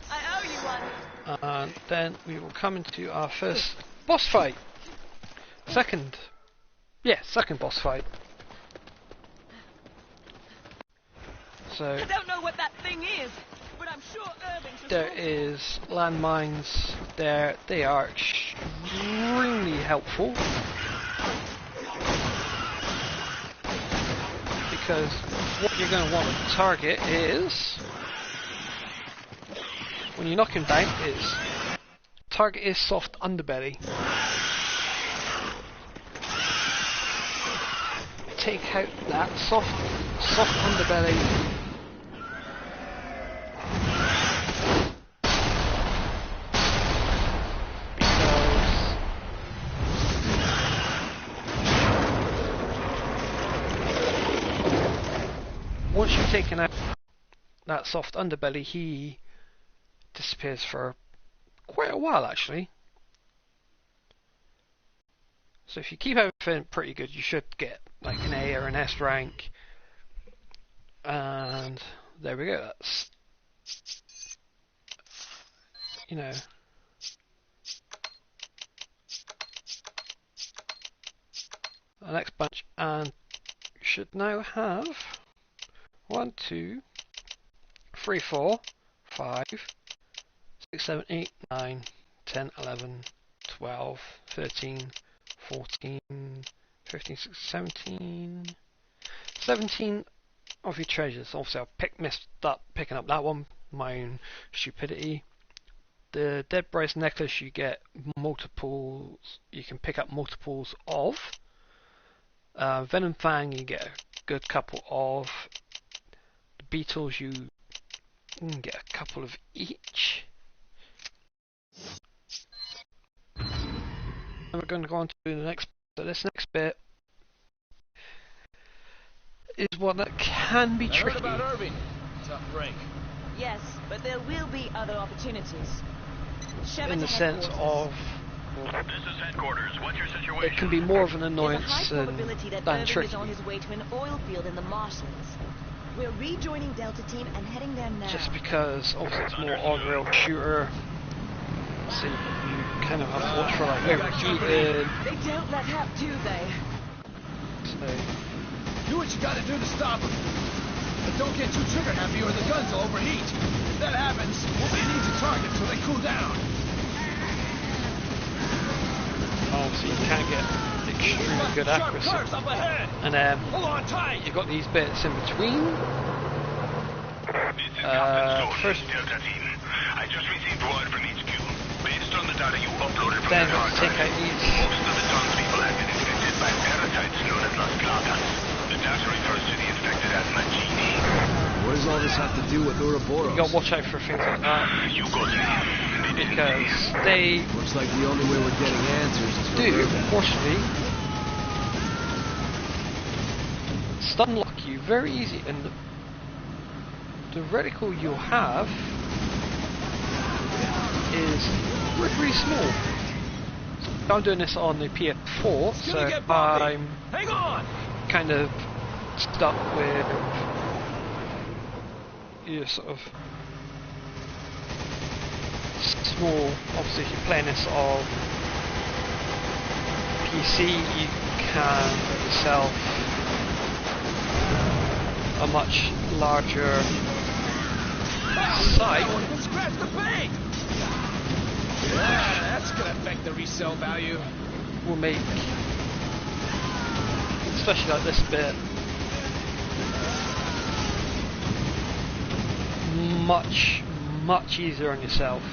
I owe you one. And then we will come into our first boss fight. Second boss fight. So I don't know what that thing is, but I'm sure Irving should there know. is landmines there. They are extremely helpful. because what you're going to want to target is, when you knock him down, is target his soft underbelly. Take out that soft underbelly. Because once you've taken out that soft underbelly, he disappears for quite a while actually. So if you keep everything pretty good, you should get like an A or an S rank. And there we go. That's, you know, the next bunch, and you should now have 1, 2, 3, 4, 5, 6, 7, 8, 9, 10, 11, 12, 13, 14, 15, 16, 17 of your treasures. Obviously I messed up picking up that one, my own stupidity. The Dead Bride's necklace, you get multiples, you can pick up multiples of. Venom Fang, you get a good couple of. The Beetles, you can get a couple of each. And we're going to go on to the next. So this next bit is one that can be tricky. I heard about Irving. Tough break. Yes, but there will be other opportunities. Shove In it the to sense headquarters. of This is headquarters. What's your situation? it can be more of an There's a annoyance high probability that than Irving tricky. is on his way to an oil field in the marshlands. We're rejoining Delta Team and heading there now. Just because obviously it's more on-rail shooter, so you kind of have to watch for like overheated. They don't let up, do they? So Do what you gotta do to stop them. But don't get too trigger happy or the guns will overheat. If that happens, we'll be an easy target till they cool down. obviously you can get extremely good Sharp accuracy. curves up ahead. And Hold on tight. you've got these bits in between. This is Captain Stone, First, Delta Team. I just received word from HQ. Based on the data you uploaded from then the hard take drive, out these. most of the townspeople have been infected by parasites known as Las Plagas. The data refers to the infected as Magini. What does all this have to do with Ouroboros? You gotta watch out for things like that You got me. They didn't because leave. they Looks like the only way we're getting answers is do, unfortunately, stun lock you very easy, and the reticle you'll have is really small. I'm doing this on the PS4, so I'm Hang on. kind of stuck with your sort of small. Obviously, if you're playing this on PC, you can put yourself a much larger site. Scratch the paint. Yeah, that's gonna affect the resale value. Will make, especially like this bit, much easier on yourself.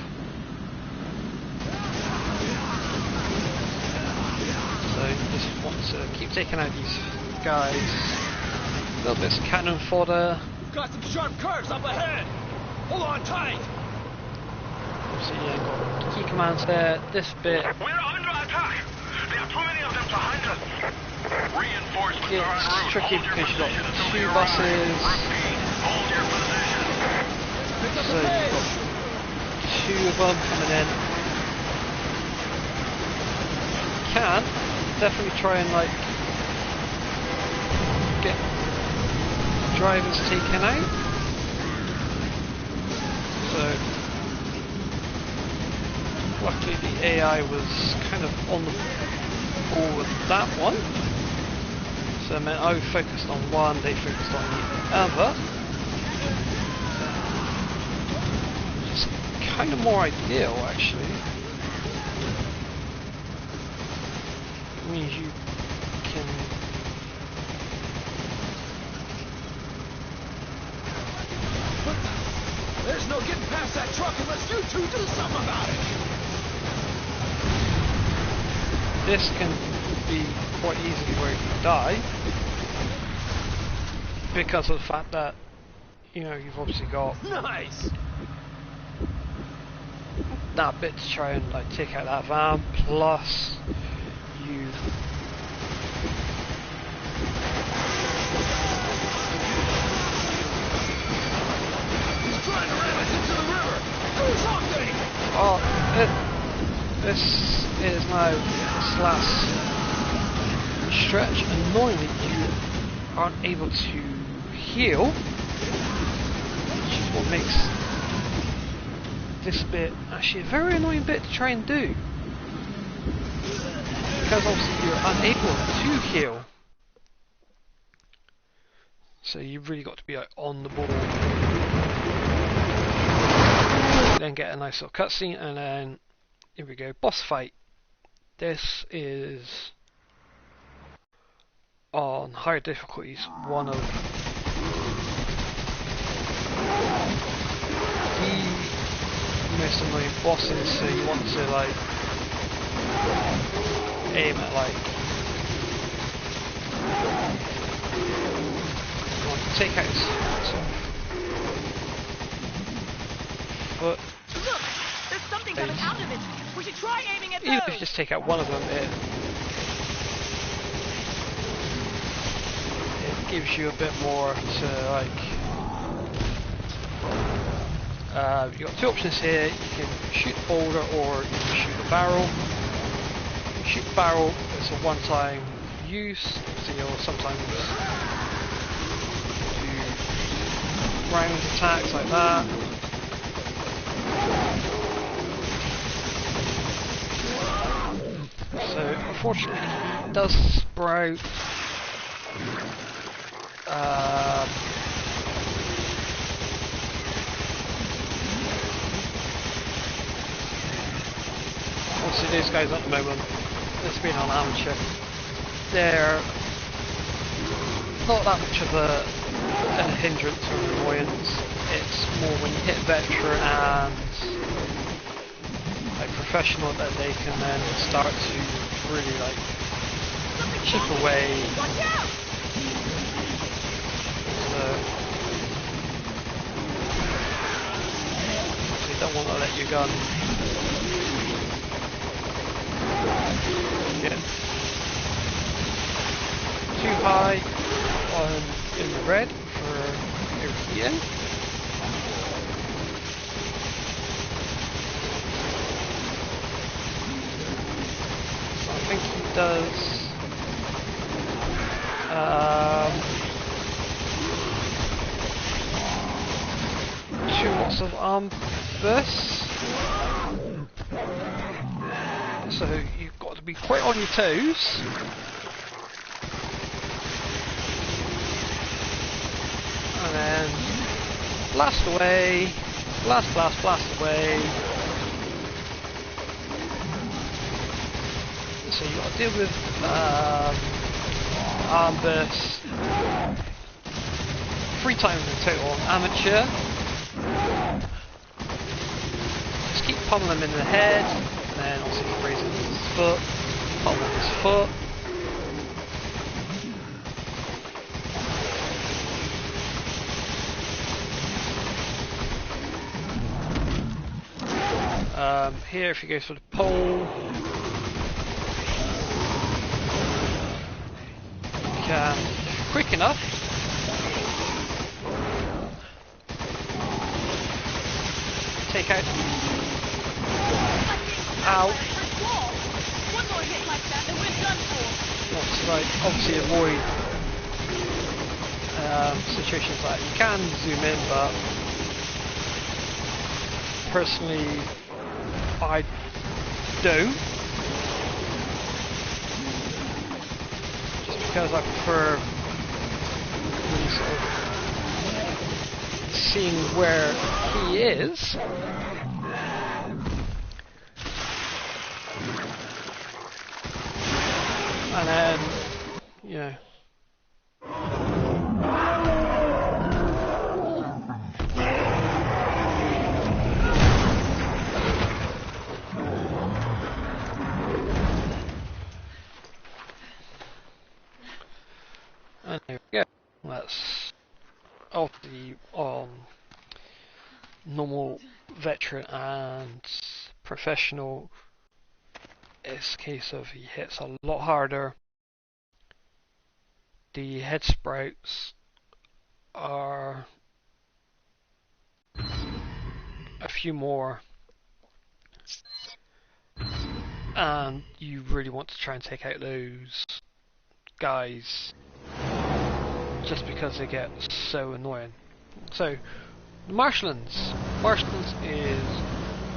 So you just want to keep taking out these guys. Little bits of cannon fodder. We've got some sharp curves up ahead. Hold on tight. So yeah, got key commands there. This bit We're under attack. There are too many of them to handle. Reinforcements are en gets route. tricky Hold your because you've got position until two we arrive. buses. Repeat, hold your position. Pick up So the you've pace. got two of them coming in. Can definitely try and like get drivers taken out. So luckily the AI was kind of on the ball with that one. So it meant I focused on one, they focused on the other. It's kind of more ideal actually. It means you can past that truck unless you two do something about it. This can be quite easily where you die because of the fact that, you know, you've obviously got Nice. that bit to try and like take out that van, plus you He's trying to ram us into the river. Do something. this is now this last stretch. Annoyingly, you aren't able to heal, which is what makes this bit actually a very annoying bit to try and do, because obviously you're unable to heal, so you've really got to be like on the ball. Then get a nice little cutscene, and then here we go, boss fight. This is on higher difficulties, one of the most annoying bosses, so you want to like aim at like, you want to take out his foot. Look, there's something coming out of it. We should try aiming at Even if you those. just take out one of them, it gives you a bit more to like. You've got two options here. You can shoot the boulder or you can shoot the barrel. You shoot the barrel, it's a one-time use, so you'll sometimes do round attacks like that. So unfortunately it does sprout obviously these guys at the moment, it's been on amateur, they're not that much of a hindrance or an annoyance. It's more when you hit veteran and like professional that they can then start to really like chip away. Watch out! So you don't want to let your gun get too high in the red for overheating. So I think he does 2 lots of arm bursts. So you've got to be quite on your toes. And then blast away, blast away. So you've got to deal with arm bursts 3 times in total on amateur. Just keep pummeling him in the head, and then also keep raising his foot, pummeling his foot. Here, if you go for the pole, you can, if you're quick enough, take out. Ow. One more hit like that and we're done for. Want to like obviously avoid situations like that. You can zoom in, but personally I don't, just because I prefer really sort of seeing where he is. And then, you know, And there we go. That's obviously on normal, veteran and professional. It's a case of he hits a lot harder. The head sprouts are a few more, and you really want to try and take out those guys just because they get so annoying. So, the marshlands. Marshlands is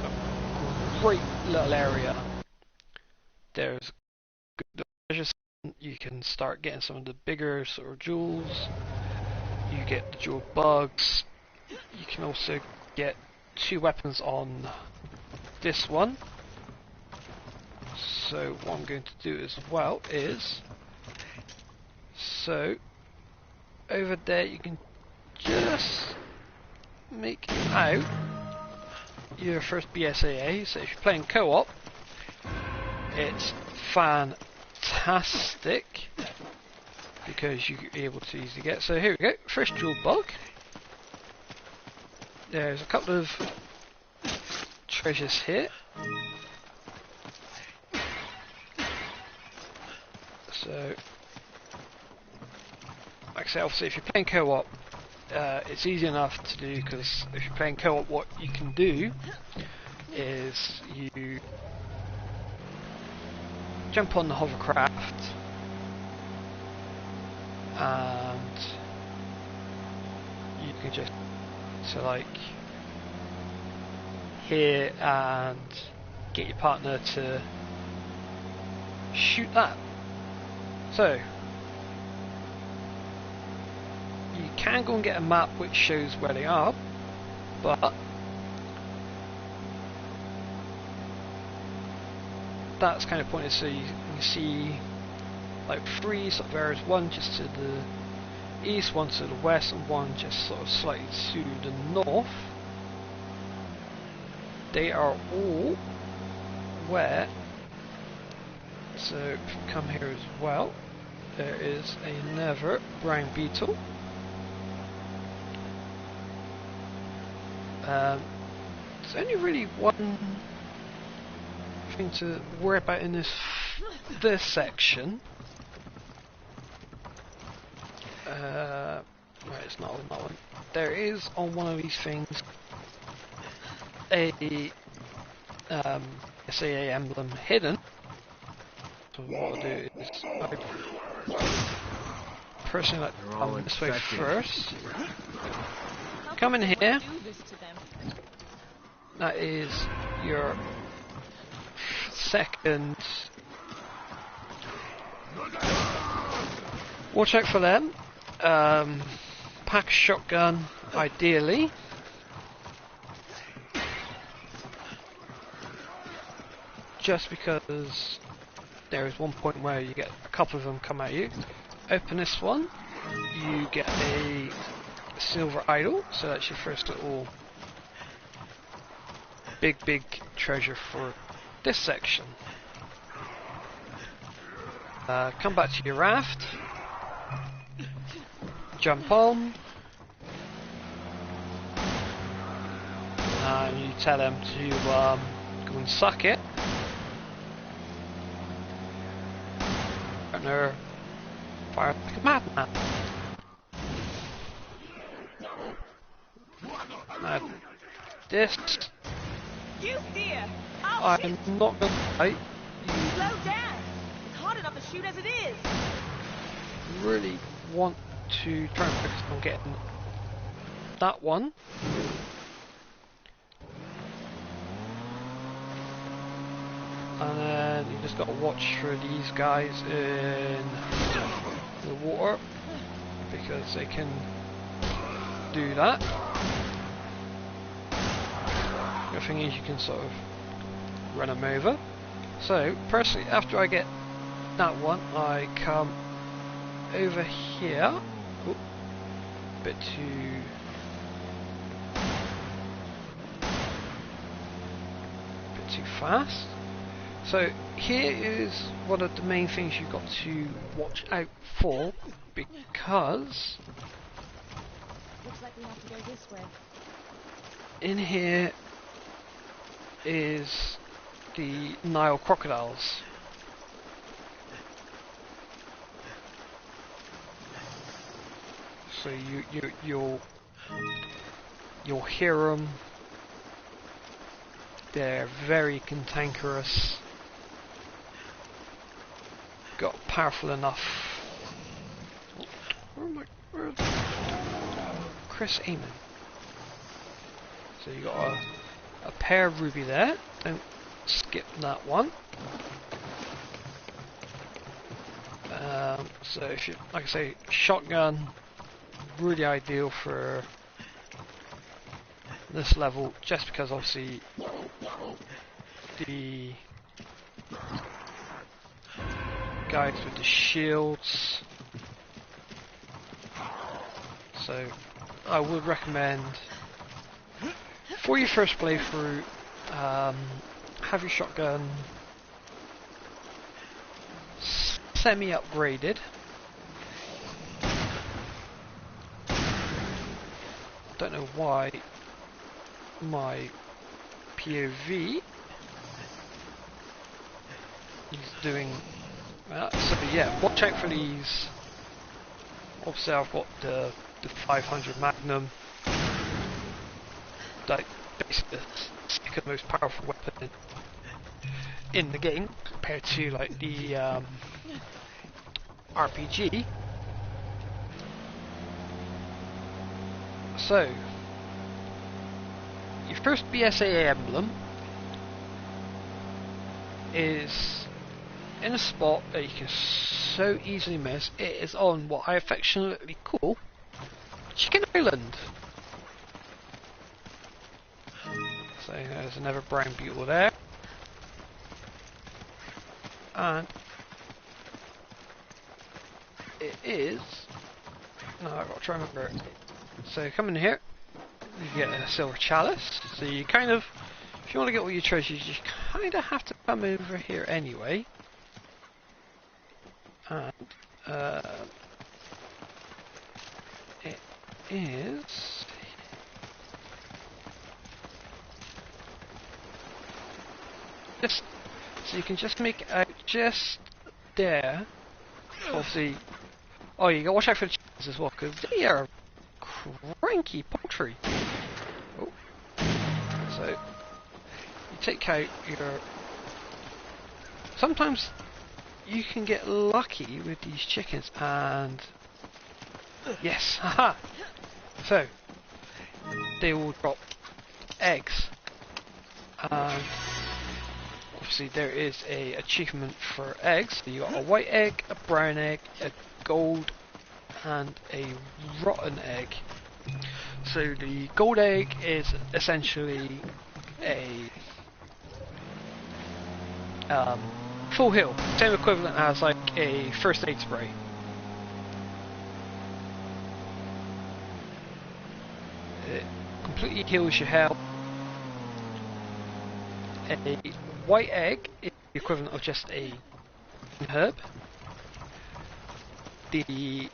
a great little area. There's good treasure. You can start getting some of the bigger sort of jewels. You get the jewel bugs. You can also get 2 weapons on this one. So what I'm going to do as well is, so over there you can just make out your first BSAA. So if you're playing co-op, it's fantastic because you're able to easily get. So here we go, first jewel bug. There's a couple of treasures here. So, like I say, obviously if you're playing co-op, it's easy enough to do, because if you're playing co-op, what you can do is you jump on the hovercraft and you can just like here and get your partner to shoot that. So you can go and get a map which shows where they are, but that's kind of pointless. So you can see like 3 sort of areas, one just to the east, one to the west, and one just sort of slightly to the north. They are all where, so if you come here as well, there is another brown beetle. There's only really one thing to worry about in this section. Right, it's not on that one. There is on one of these things a SAA emblem hidden. So what I'll do is I personally like to come this way first. Come in here. That is your second. Watch out for them. Pack a shotgun, ideally. Just because there is one point where you get a couple of them come at you. Open this one, you get a silver idol, so that's your first little big treasure for this section. Come back to your raft, jump on, and you tell them to go and suck it. Partner, fire like a madman. Now, this, You dear! Oh, I'm not going to fight. slow down! It's hard enough to shoot as it is! You really want to try and focus on getting that one. And then you just got to watch for these guys in the water, because they can do that. The thing is, you can sort of run them over. So personally, after I get that one, I come over here. Oop, bit too fast. So here is one of the main things you've got to watch out for, because Looks like we have to go this way. in here is the Nile crocodiles. So you'll hear them. They're very cantankerous. Got powerful enough. Where's Chris Amon? So you got a pair of ruby there. Don't skip that one. So if you, like I say, shotgun, really ideal for this level, just because obviously the guys with the shields. So I would recommend for your first playthrough, have your shotgun semi-upgraded. Don't know why my POV is doing that. So yeah, watch out for these. Obviously I've got the 500 Magnum, like basically the second most powerful weapon in the game compared to like the RPG. So your first BSAA emblem is in a spot that you can so easily miss. It is on what I affectionately call Chicken Island. So there's another brown beetle there. And it is... no, I've got to try and remember it. So come in here, you get a silver chalice. So you kind of, if you want to get all your treasures, you kind of have to come over here anyway. And it is just so you can just make it out just there. Obviously, oh, you got to watch out for the chickens as well, because they are cranky poultry. Oh. So you take out your. Sometimes you can get lucky with these chickens, and yes, haha. So they will drop eggs, and obviously there is a achievement for eggs. So you got a white egg, a brown egg, a gold, and a rotten egg. So the gold egg is essentially a full heal, same equivalent as like a first aid spray. It completely heals your health. A white egg is the equivalent of just a herb. The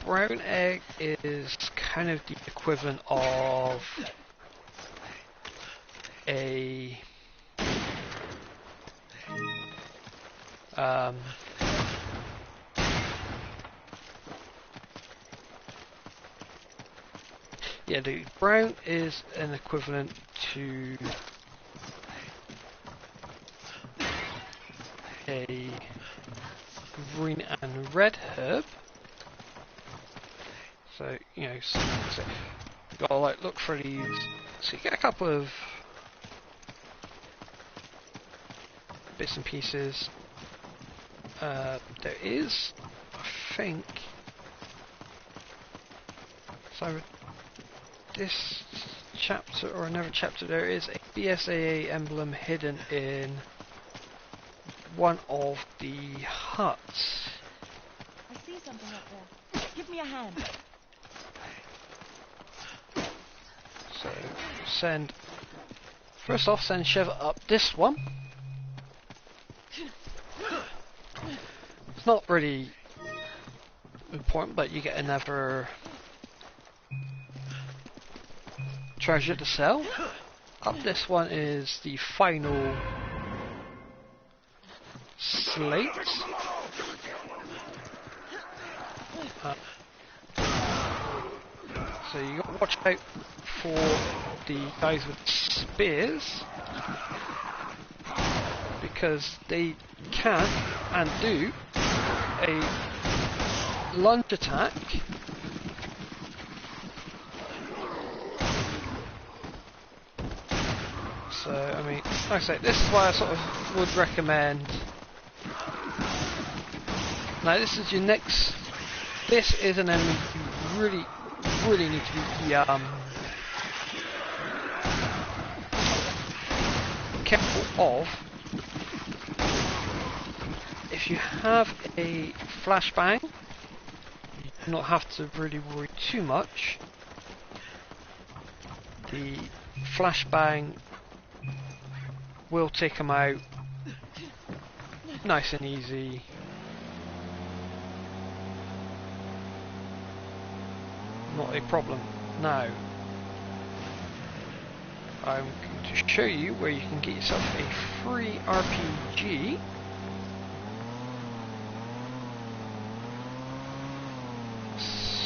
brown egg is kind of the equivalent of a yeah, the brown is an equivalent to a green and red herb. So, you know, so you gotta like look for these. So you get a couple of bits and pieces. There is, I think, so this chapter or another chapter, there is a BSAA emblem hidden in one of the huts. I see something up there. Give me a hand. So send, first off, send Sheva up this one. It's not really important, but you get another treasure to sell. This one is the final slate. So you got to watch out for the guys with spears, because they can and do a lunge attack. So, I mean, like I say, this is why I sort of would recommend. Now, this is your next. This is an enemy you really need to be careful of. If you have a flashbang, you do not have to really worry too much. The flashbang will take them out nice and easy. Not a problem. Now, I'm going to show you where you can get yourself a free RPG.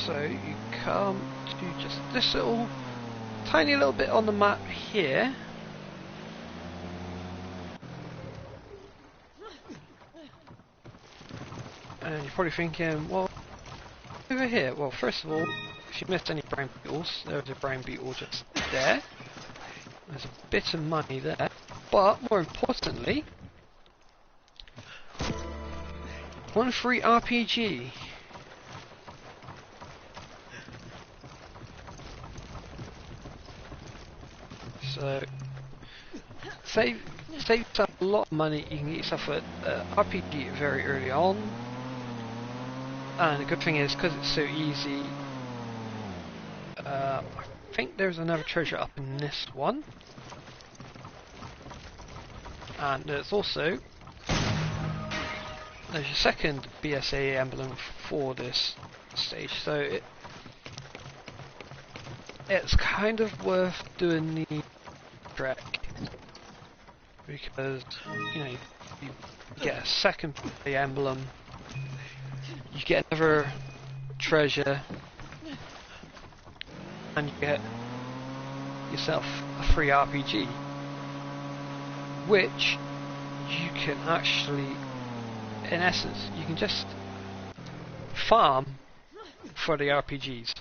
So you come to just this little, tiny little bit on the map here. And you're probably thinking, well, over here. Well, first of all, if you missed any brown beetles, there's a brown beetle just there. There's a bit of money there, but more importantly, one free RPG. So save yourself a lot of money. You can get yourself an RPG very early on, and the good thing is, because it's so easy, I think there's another treasure up in this one, and there's also your second BSA emblem for this stage. So it's kind of worth doing the trek, because you know you get a second BSA emblem, you get another treasure, and you get yourself a free RPG, which you can actually, in essence, you can just farm for the RPGs.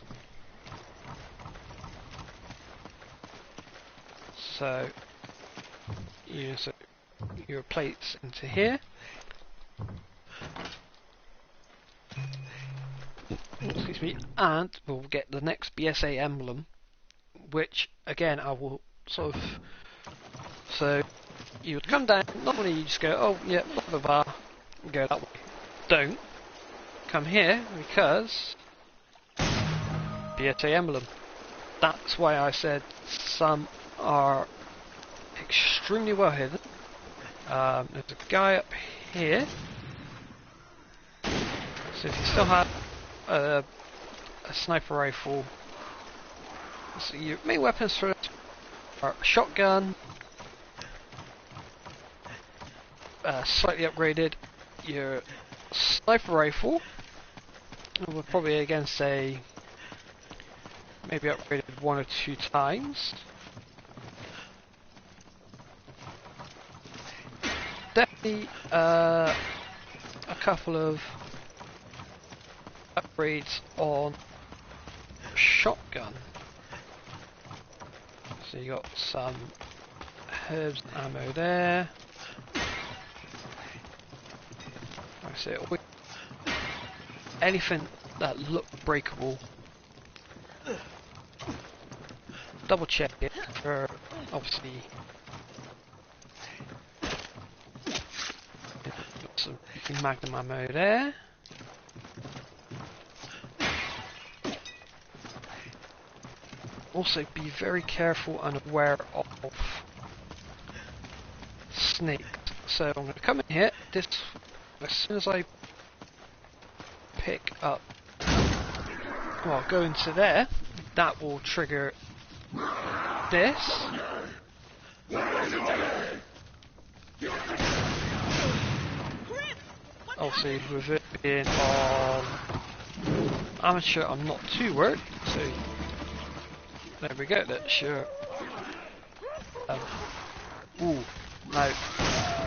So you insert your plates into here. Excuse me, and we'll get the next BSA emblem, which again I will sort of. So you would come down. Normally you just go, oh yeah, blah blah blah, and go that way. Don't come here, because BSA emblem. That's why I said some are extremely well hidden. There's a guy up here. So if you still have a sniper rifle, so your main weapons for it are a shotgun, slightly upgraded, your sniper rifle, I would probably again say maybe upgraded 1 or 2 times. Definitely a couple of upgrades on shotgun. So you got some herbs ammo there. Like I say, anything that looked breakable, double check it for obviously. Got some magnum ammo there. Also, be very careful and aware of snakes. So I'm going to come in here. This, as soon as I pick up, well, go into there, that will trigger this. Obviously, with it being on amateur, I'm not too worried, so there we go, that's sure. Ooh, now,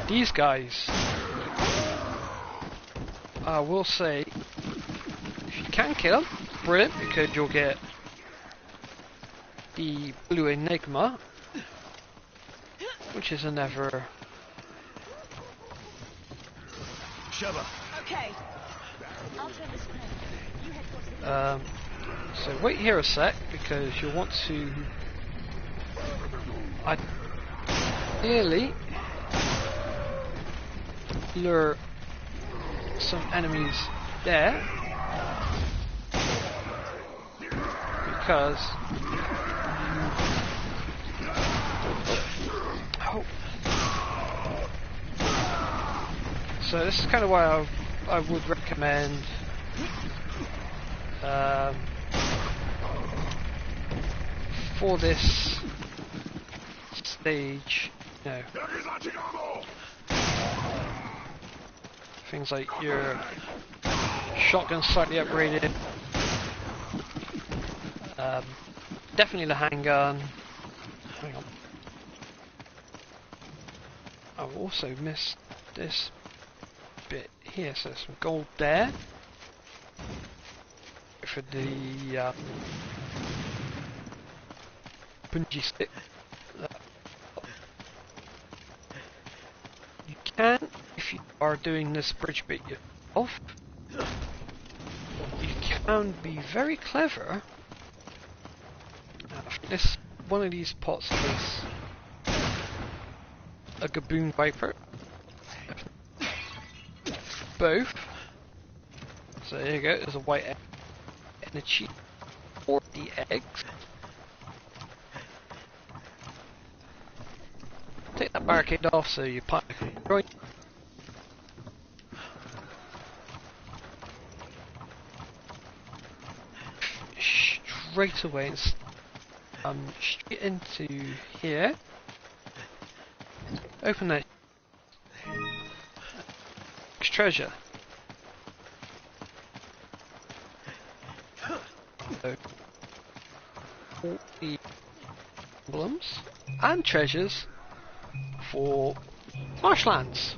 these guys, I will say, if you can kill them, brilliant, because you'll get the Blue Enigma, which is another... Sheva. Okay. I'll turn this crank. You head towards the So wait here a sec, because you'll want to ideally lure some enemies there, because so this is kind of why I would recommend for this stage, you know, things like your shotgun slightly upgraded, definitely the handgun. Hang on, I've also missed this bit here, so some gold there for the bungee stick. You can, if you are doing this bridge bit yourself, you can be very clever. This one of these pots is a Gaboon Viper. Both. So there you go, there's a white egg and a cheap 40 eggs. Take that barricade off so you pop right. Straight away, straight into here. Open that treasure. So, all the emblems and treasures for marshlands.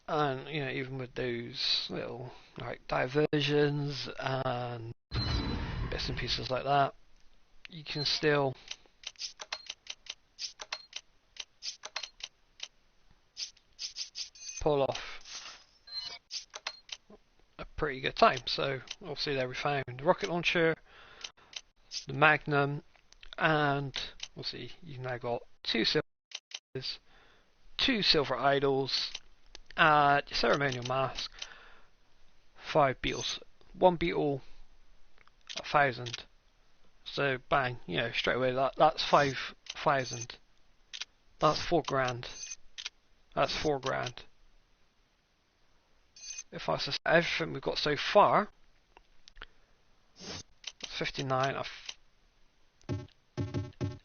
And you know, even with those little like diversions and bits and pieces like that, you can still pull off a pretty good time. So obviously there we found the rocket launcher, the Magnum, and obviously you've now got 2 silvers, 2 silver idols, ceremonial mask, 5 beetles. 1 beetle, 1,000. So bang, you know, straight away that's 5,000. That's 4 grand. That's 4 grand. If I suspect everything we've got so far, that's 59. I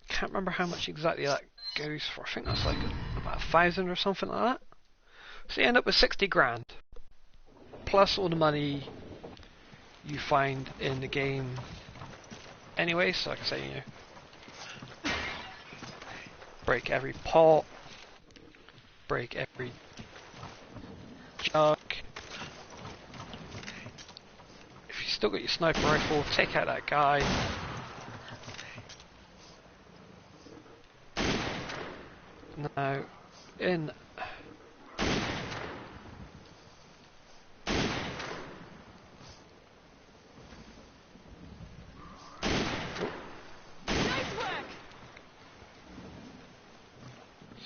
can't remember how much exactly that goes for. I think that's like about 1,000 or something like that. So you end up with 60 grand. Plus all the money you find in the game anyway, so like I say, you know, break every pot, break every jug. If you still got your sniper rifle, take out that guy. Now, in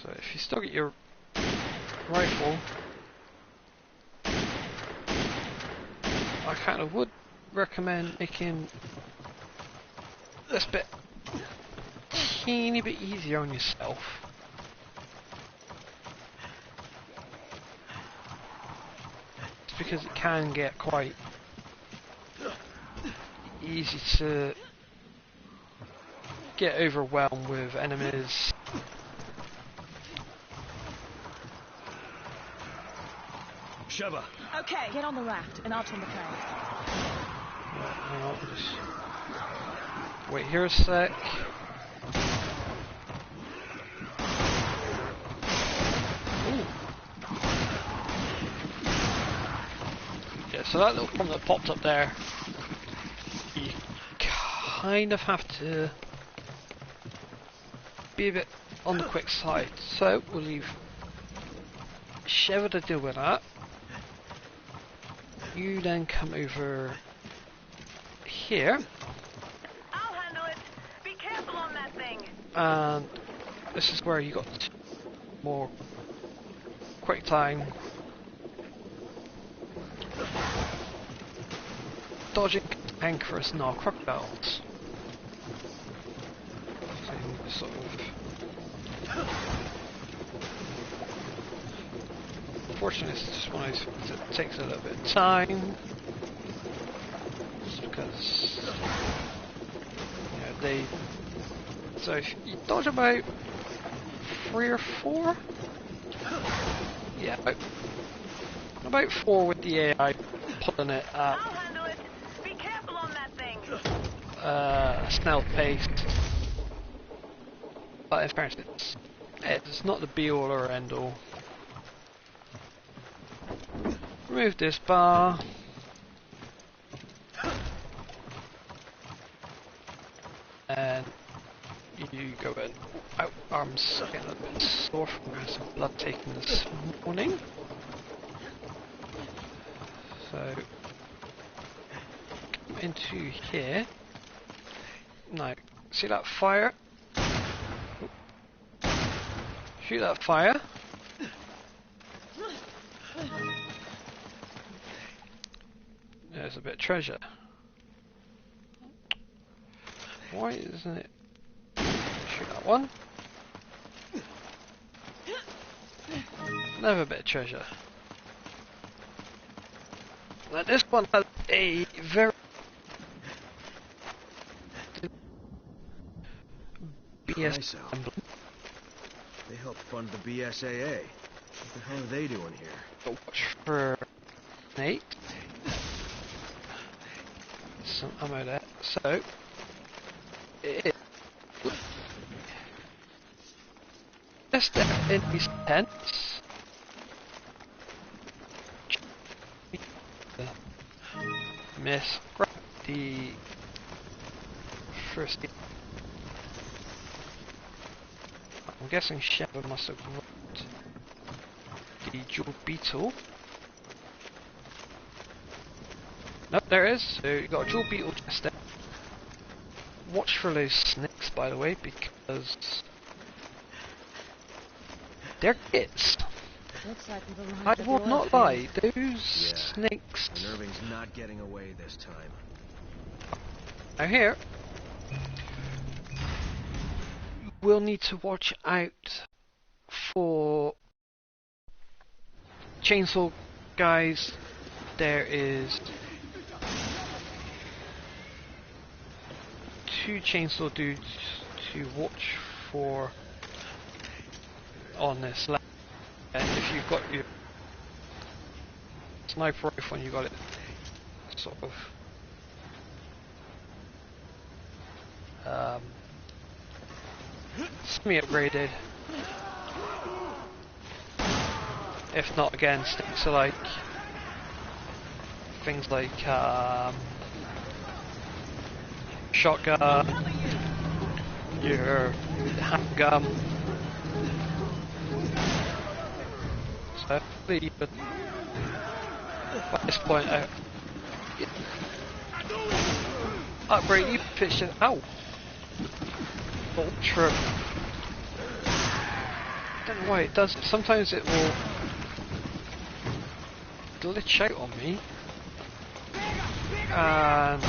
so if you still get your rifle, I kind of would recommend making this bit teeny bit easier on yourself. It's because it can get quite easy to get overwhelmed with enemies. Sheva. Okay. Get on the raft, and I'll turn the current. Hang on, just wait here a sec. Ooh. Yeah, so that little one that popped up there, you kind of have to be a bit on the quick side. So we'll leave Sheva to deal with that. You then come over here. I'll handle it. Be careful on that thing. And this is where you got more quick time. Dodging anchors, no crocodiles. So you sort of. Unfortunately, it's just one of those things that takes a little bit of time. Just because they. So if you dodge about 3 or 4, yeah, about 4 with the AI pulling it at I'll handle it. Be careful on that thing. snail pace. But in fairness, it's not the be all or end all. Remove this bar. And you go in. Out, arms getting a bit sore from some blood taken this morning. So, come into here. Now, see that fire? Shoot that fire. There's a bit of treasure. Why isn't it? Shoot that one. Another bit of treasure. Now this one has a very BS emblem. They help fund the BSAA. What the hell are they doing here? But watch for Nate. Some ammo there. So it just step in these tents. Miss. Grab the first. I'm guessing Sheva must have grabbed the jewel beetle. Nope, there it is. So you got a jewel beetle just there. Watch for those snakes, by the way, because they're hits. Looks like we've arrived I at the will oil not field. lie, those Yeah. snakes. And Irving's not getting away this time. Now here, we'll need to watch out for chainsaw guys. There is 2 chainsaw dudes to watch for on this land. And if you've got your sniper rifle and you got it sort of semi-upgraded. If not, again, stick to like things like shotgun, your handgun. So hopefully, but at this point, upgrade you pitch it. Ow! Ultra. I don't know why it does it. Sometimes it will glitch out on me. And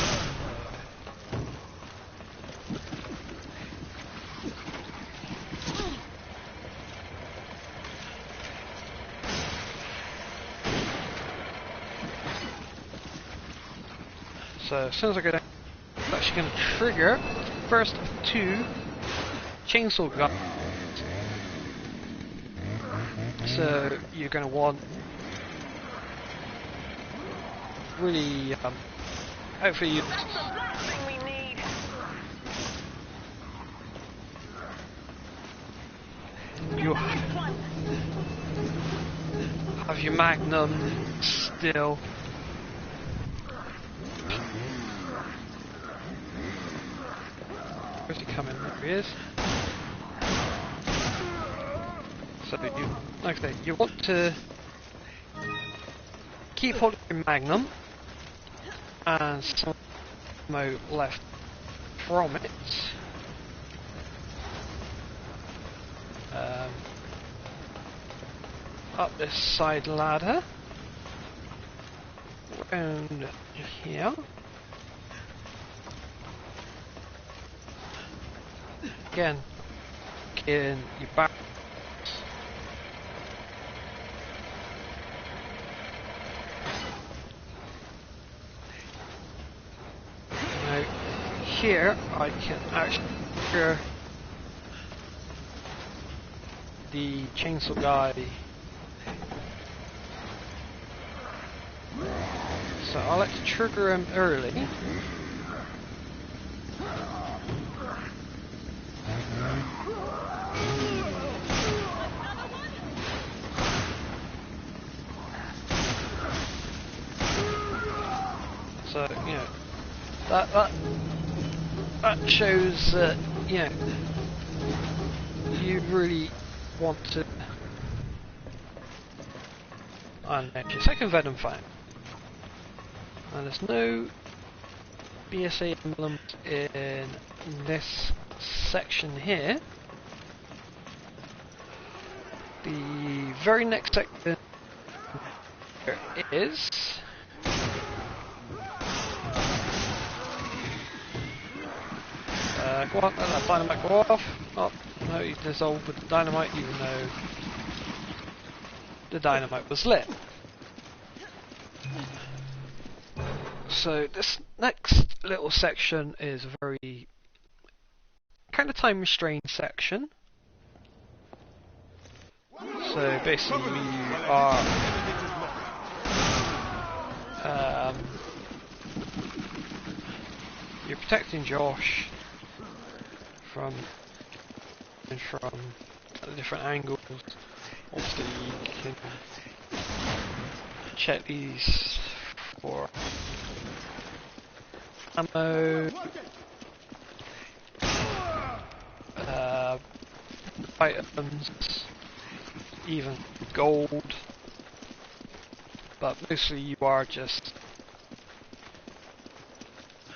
So as soon as I go down, it's actually going to trigger first of 2 chainsaw guns. So you're going to want really hopefully you That's the last thing we need. Next one. have your magnum still. Where's he coming? There he is. So you, like I say, you want to keep holding your magnum and some ammo left from it. Up this side ladder, round here. Again, in your back. Now, here I can actually hear the chainsaw guy. So I like to trigger him early. So, you know, that shows that, you know, you really want to. And there's your second Venom Fang. And there's no BSA emblems in this section here. The very next section there is go on, let that dynamite go off. Oh, no, he's dissolved with the dynamite even though the dynamite was lit. So this next little section is a very kind of time restrained section. So basically you are you're protecting Josh from different angles. Obviously you can check these for ammo, items, even gold, but mostly you are just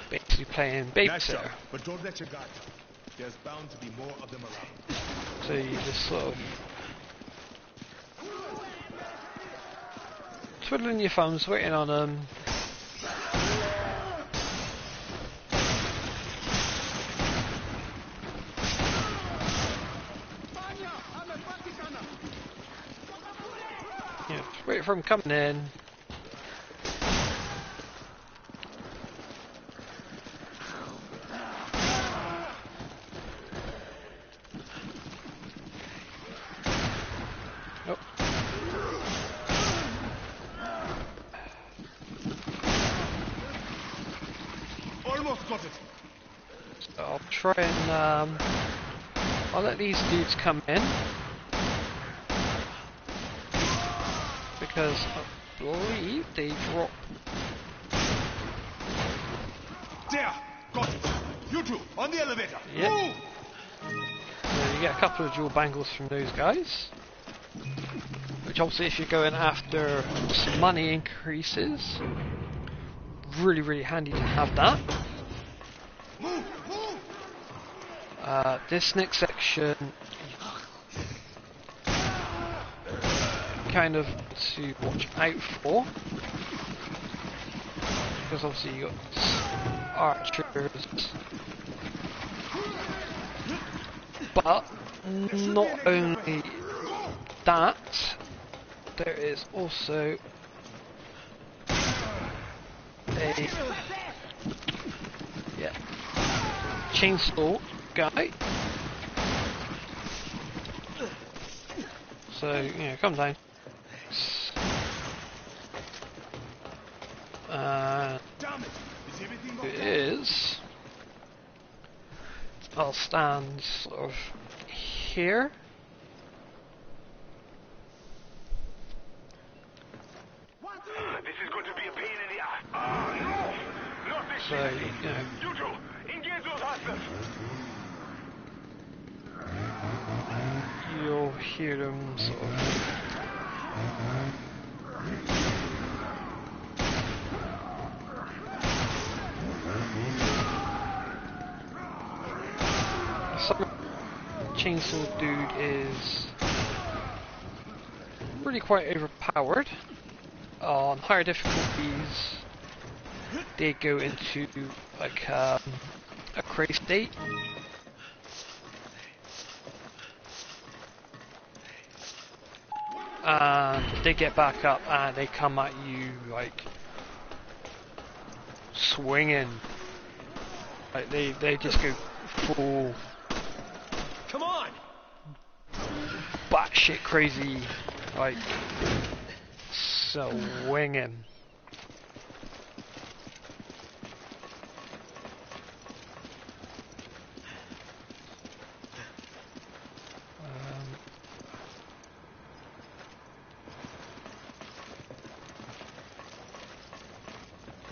basically playing babysitter. But don't let your guard down. There's bound to be more of them around. So you just sort of twiddling your thumbs, waiting on them. Yeah, just wait for them coming in. Oh. Almost got it. So I'll try and I'll let these dudes come in because I believe they drop. There! Got it! You two, on the elevator! Yep. Move! So you get a couple of dual bangles from those guys, which obviously if you're going after some money increases, really handy to have that. Move! Move! This next section kind of to watch out for, because obviously you got archers, but not only that, there is also a chainsaw guy. So, you know, come down. Damn it! Is everything It okay? is. I'll stand sort of here. This is going to be a pain in the ass. No! Not this So, easy. you know, You two, engage those hostiles. you'll hear them sort of. Some chainsaw dude is really quite overpowered. On higher difficulties, they go into like a crazy state. And they get back up and they come at you like swinging. Like they just go full Come on! batshit crazy, like swinging.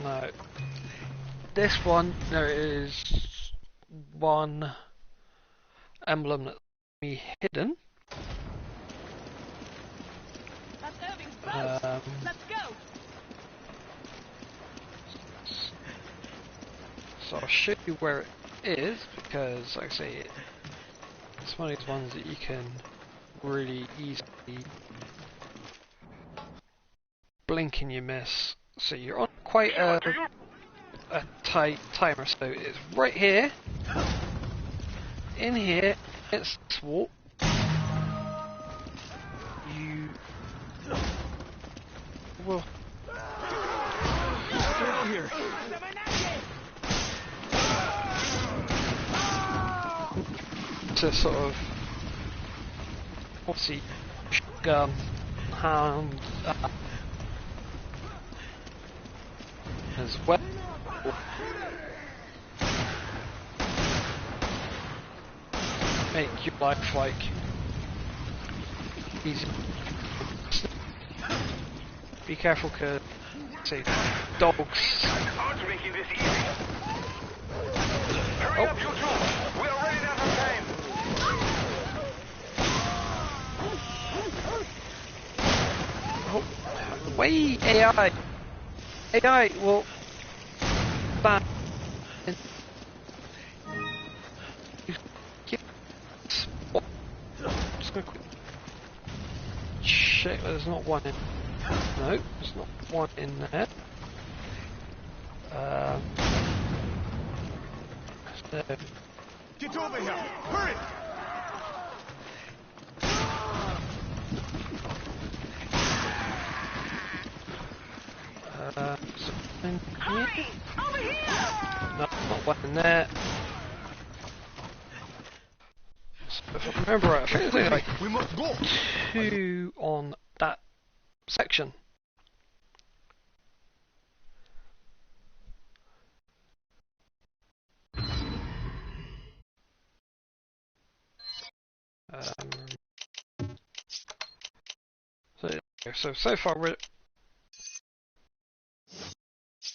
Now, this one, there is one emblem that's me hidden. That's Irving's boat. Let's go. So I'll show you where it is, because like I say, it's one of these ones that you can really easily blink and you miss. So you're on quite a tight timer, so it's right here, in here, it's swap. You will Get here! to sort of obviously gun, hand, as well. Make your life like easy. Be careful, cause say dogs. Aren't making this easy. Hurry up, you two. We are running out of time. Oh, wait, AI. AI will ban. Just gonna quick check. There's not one in. No, there's not one in there. So, Get over here! Hurry! something here. Hurry! Over here! No, not one in there. So if I remember right, I think there's only like We must go! 2 on that section. So far we're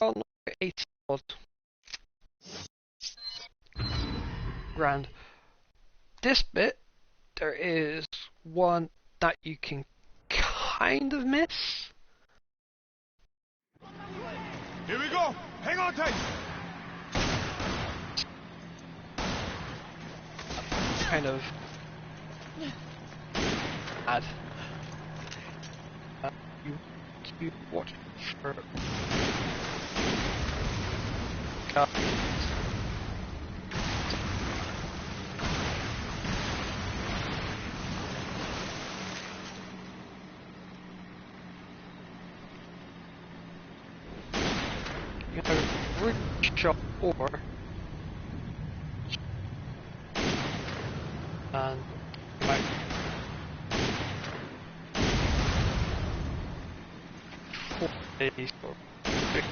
on 80 odd grand. This bit, there is one that you can kind of miss. Here we go! Hang on tight! Kind of bad. You watch for you know, root shot or a sort of big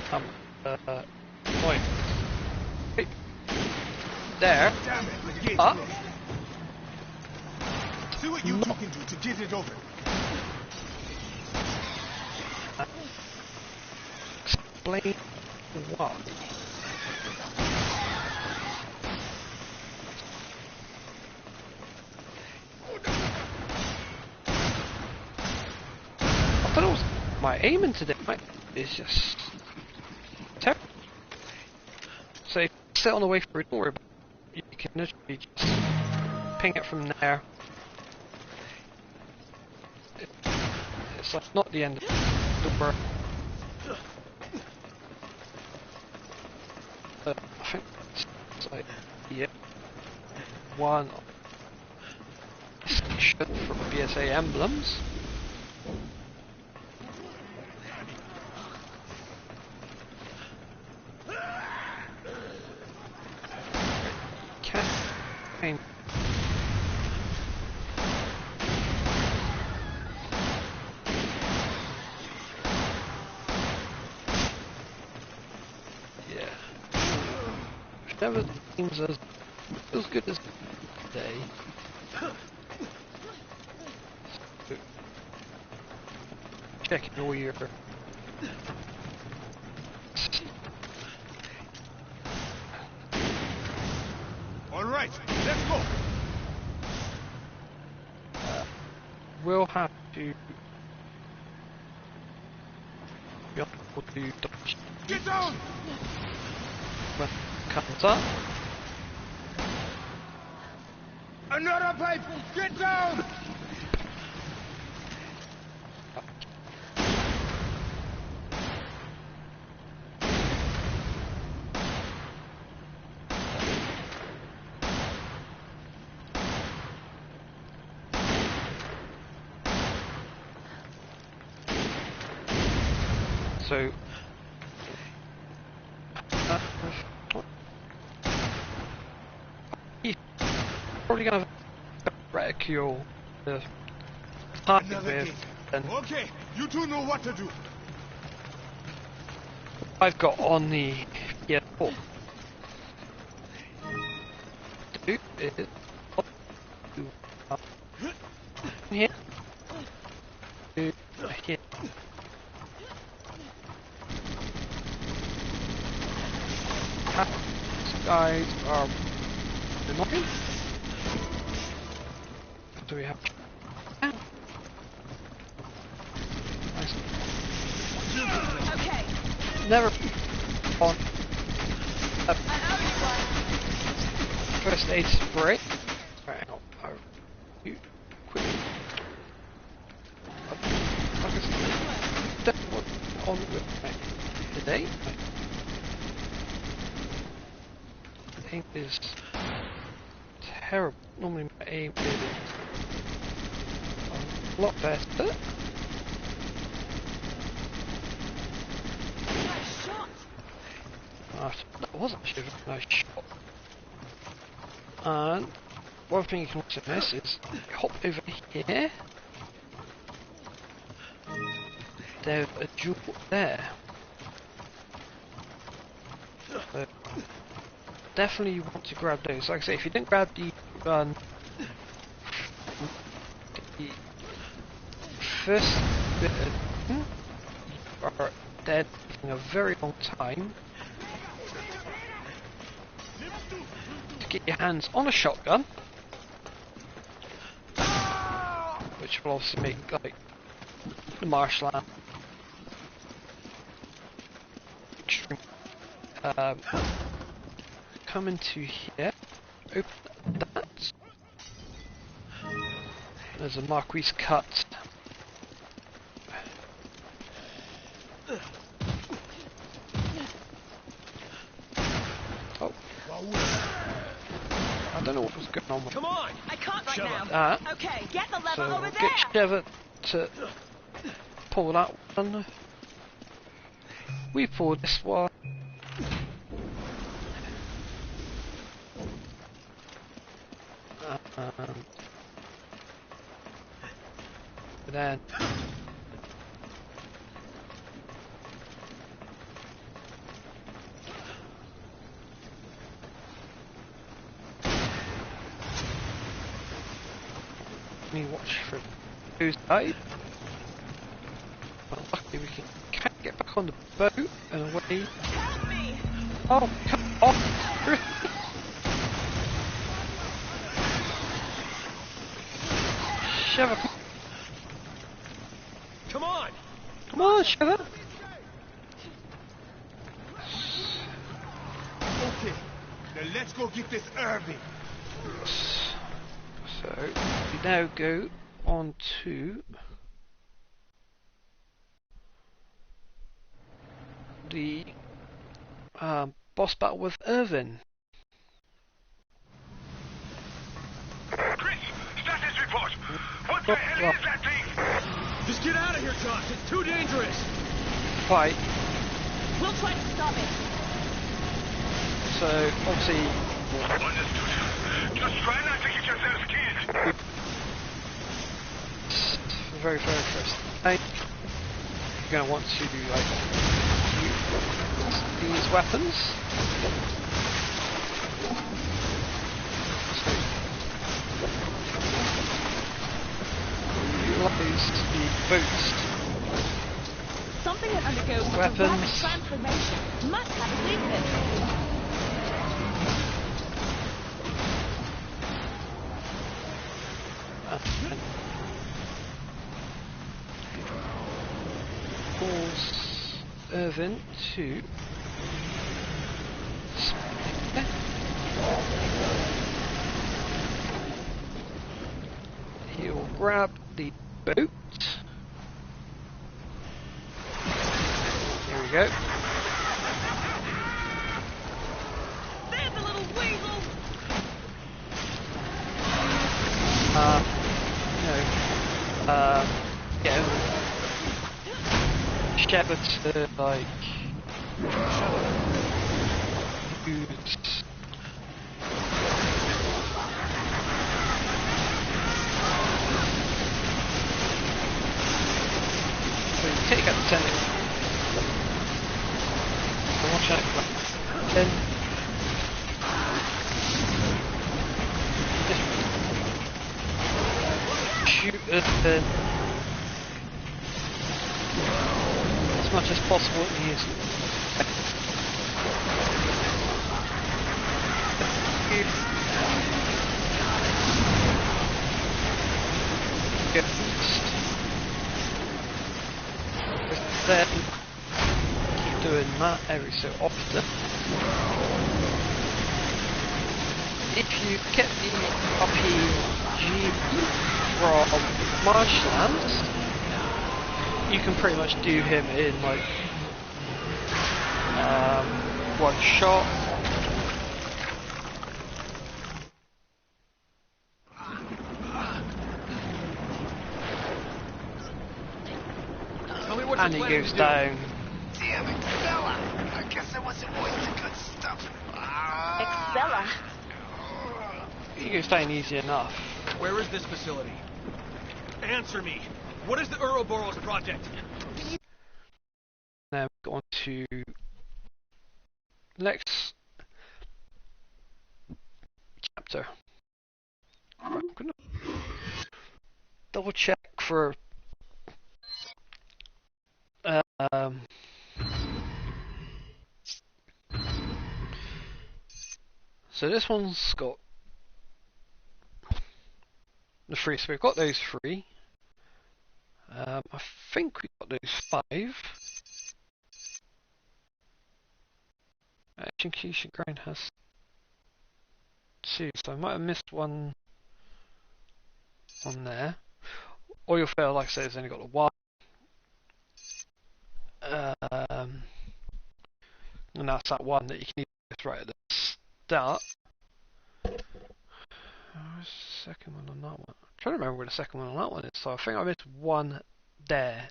point. Right there. Damn it, the gate's Ah. closed. See what you two can do to get it open. Explain what? I thought it was my aiming today. It's just terrible. So if you sit on the way through, don't worry about it. You can literally just ping it from there. It's like not the end of the world. I think it's like one station for BSA emblems. Can't. Never seems as good as today. So, checking all your All right, let's go. we'll have to be able to dodge Get down! when it comes up. Another pipe! Get down! So he's probably gonna wreck your target Another with, gate. and Okay, you two know what to do. I've got on the PS4. Do is here. Do here. These guys are annoying. Do we have? Nice. Okay, Never on I owe you one. first aid spray. Right, you quick. On with me today. Aim is terrible. Normally my aim is a lot better. Nice shot. That was actually a very nice shot. And one thing you can also miss is hop over here. There's a jewel there. So definitely you want to grab those. Like I say, if you didn't grab the gun, the first bit of, you are dead in a very long time. To get your hands on a shotgun, which will obviously make like the marshland extreme. Come into here, open that. There's a Marquis cut. Oh. I don't know what was going on with Come on! I can't right Shove now. that. Okay, get the lever So over we'll there. get Sheva to pull that one. We pull this one. Then watch for who's died. Well, luckily we can get back on the boat and away. Help me! Oh, come on! Shiver! Come on! Come on, Shiver! Okay, now let's go get this Irving. So, we now go on to the boss battle with Irvin. Chris, status report. What the hell is that thing? Just get out of here, Josh. It's too dangerous. Fight. We'll try to stop it. So, obviously, Understood. Just try not to get yourselves killed. the very first thing, you're going to want to like use these weapons. So, utilize the boost. Something that undergoes such a Weapons. rapid transformation must have a weakness. And cause Irvin to he'll grab the boat. Here we go. There's a little weasel! Yeah, Shepard to like use so you take out the tentacle. So watch out for that. Then shoot at the as much as possible at the easy. Get then keep doing that every so often. If you get the RPG from Marshlands, you can pretty much do him in like one shot. Tell me what And you're he planning goes to do. down. Damn it, Bella! I guess I wasn't always the good stuff. Excella. He goes down easy enough. Where is this facility? Answer me. What is the Ouroboros project? Now go on to next chapter. Right, I'm gonna double check for so this one's got the 3, so we've got those 3. I think we got those 5. Execution Grind has 2, so I might have missed one on there. Oil Fail, like I said, has only got the 1. And that's that one that you can use right at the start. Where's the second one on that one? I'm trying to remember where the second one on that one is, so I think I missed one there.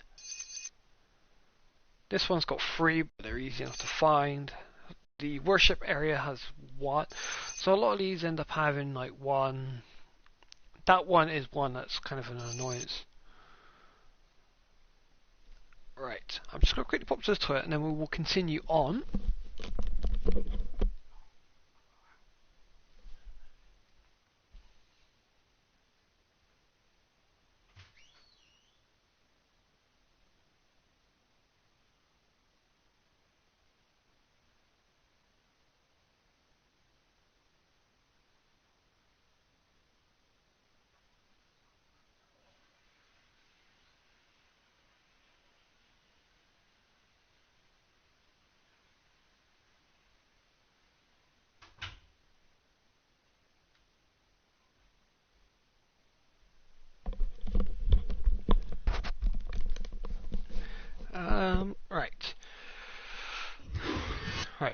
This one's got 3, but they're easy enough to find. The worship area has 1, so a lot of these end up having like 1. That one is one that's kind of an annoyance. Right, I'm just going to quickly pop to the toilet and then we will continue on.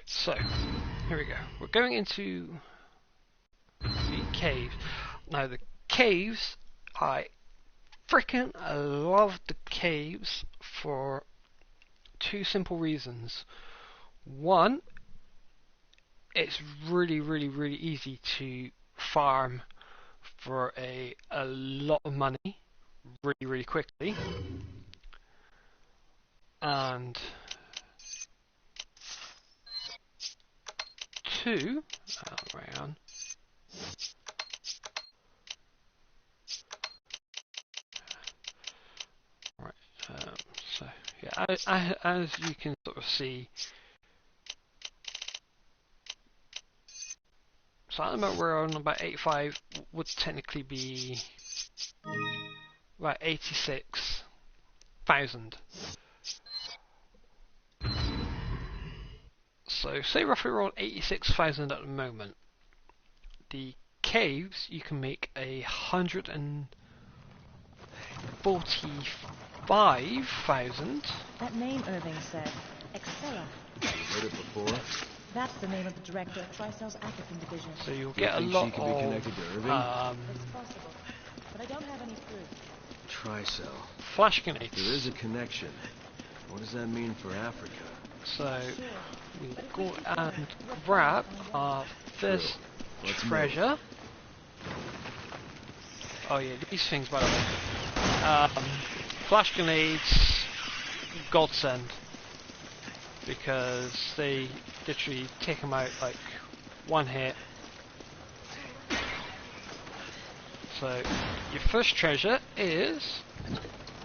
Right, so here we go. We're going into the caves. Now the caves, I freaking love the caves for two simple reasons. One, it's really easy to farm for a lot of money really quickly, and two, right on. Right, so yeah, as you can sort of see, so at the moment we're on about 85, would technically be about 86,000. So say roughly we're on 86,000 at the moment. The caves, you can make 145,000. That name Irving said, Excella. Heard it before? That's the name of the director of Tricell's Atherton division. So you'll get a think lot she could be connected to Irving? It's possible, but I don't have any proof. Tricell. Flash grenades. There is a connection. What does that mean for Africa? So we'll go and grab our first treasure. Oh yeah, these things, by the way. Flash grenades, godsend, because they literally take them out like one hit. So your first treasure is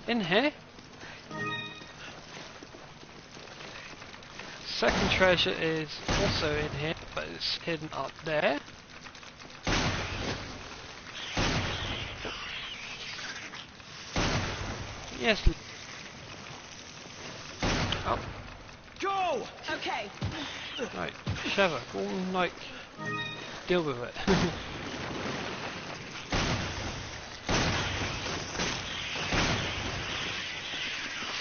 in here. Second treasure is also in here, but it's hidden up there. Yes. Up. Go! Okay. Right, Sheva, go and like deal with it.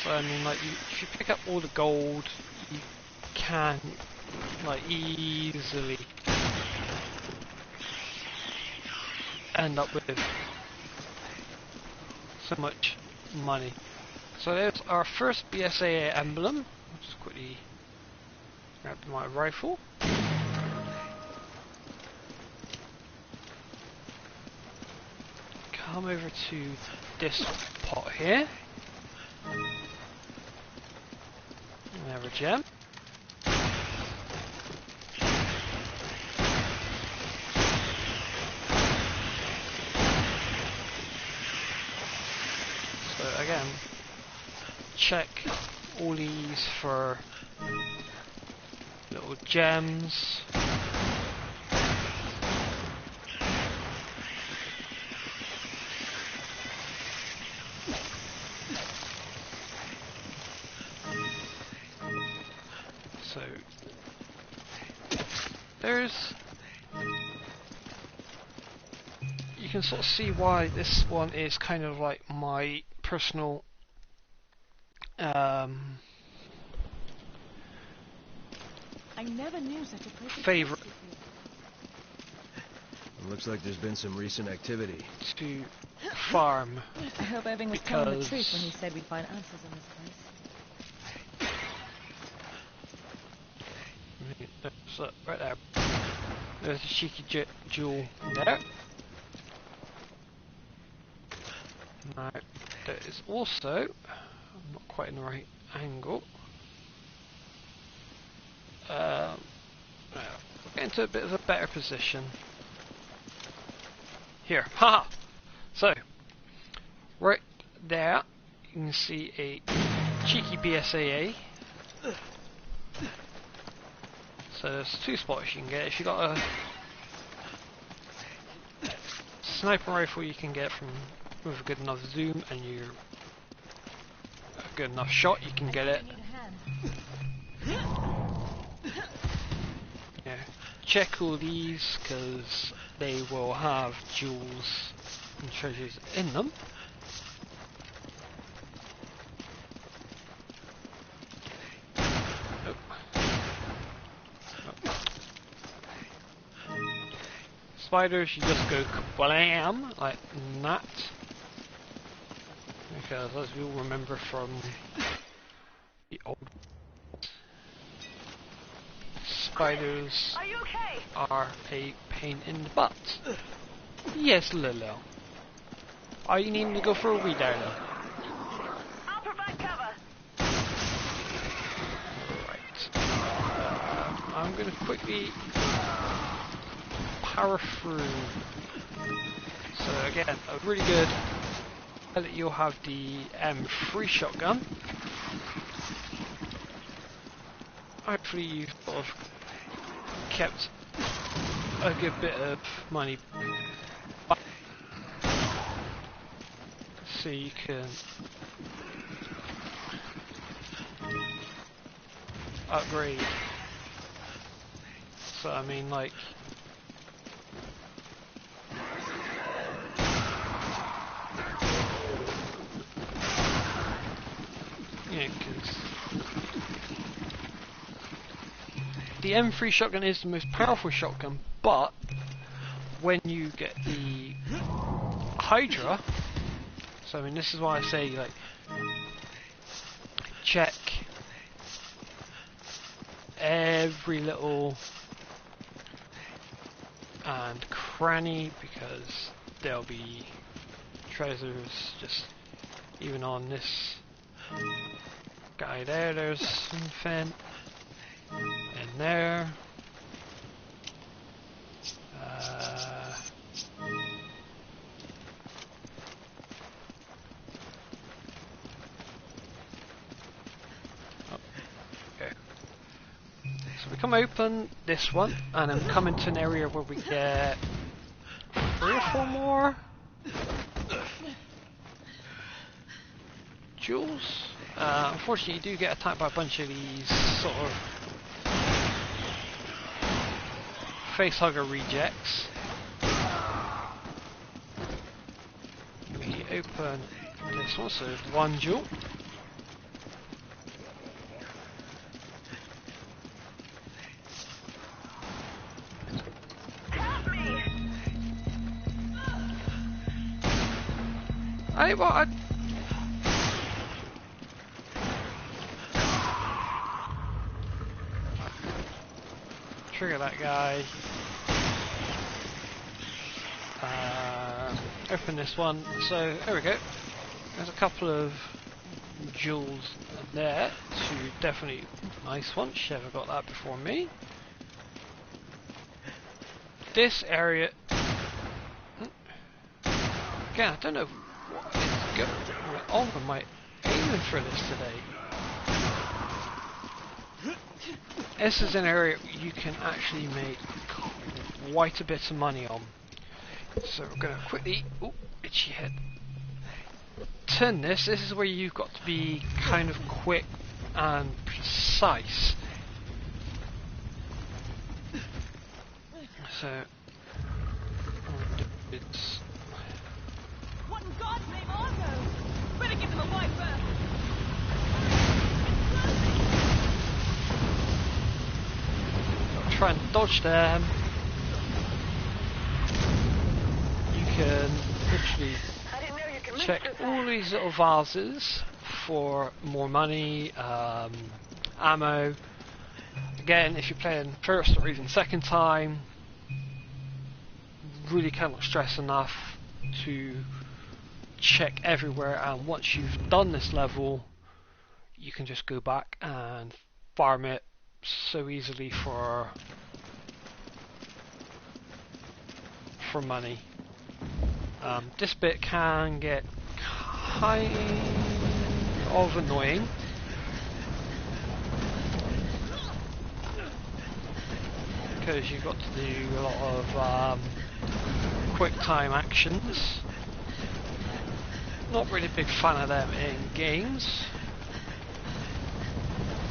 So I mean, like, if you pick up all the gold, you can like easily end up with so much money. So there's our first BSAA emblem. I'll just quickly grab my rifle. Come over to this pot here. We have a gem. So again, check all these for little gems. So there's, you can sort of see why this one is kind of like my personal I never knew such a place favorite existed. It looks like there's been some recent activity. to farm. I hope Irving was telling the Because- truth when he said we'd find answers in this place. So right there, there's a cheeky jewel there. Now there is also, I'm not quite in the right angle. Now we'll get into a bit of a better position. Here, haha. So right there, you can see a cheeky BSAA. So there's two spots you can get. If you got a sniper rifle, you can get from with a good enough zoom and you're a good enough shot, you can get it. Yeah. Check all these because they will have jewels and treasures in them. spiders, you just go blam like that. Because as we all remember from the old spiders Are you okay? are a pain in the butt. Yes, Lilo. Are you needing to go for a wee, darling? I'll provide cover. Right. I'm going to quickly power through. So again, a really good that you'll have the M3 shotgun. Hopefully you've sort of kept a good bit of money so you can upgrade. So I mean, like, yeah, because the M3 shotgun is the most powerful shotgun, but when you get the Hydra, so I mean, this is why I say, like, check every little and cranny, because there'll be treasures just even on this guy there. There's something in there. So we come open this one, and then come into an area where we get 3 or 4 more jewels. Unfortunately, you do get attacked by a bunch of these sort of facehugger rejects. We open this one, so 1 jewel. Hey, what? Trigger that guy. Open this one. So there we go. There's a couple of jewels there. 2 definitely nice ones. She've got that before me. This area. Again, I don't know what is going on with my aiming for this today. This is an area you can actually make quite a bit of money on. So we're going to quickly, oh, itchy head, turn this. This is where you've got to be kind of quick and precise. So it's What in God's name, Otto? Better give them a wipe first. try and dodge them. You can literally I didn't know you could check mix all these little vases for more money, ammo. Again, if you're playing first or even second time, really cannot stress enough to check everywhere, and once you've done this level you can just go back and farm it so easily for money. This bit can get kind of annoying because you've got to do a lot of quick time actions. Not really a big fan of them in games.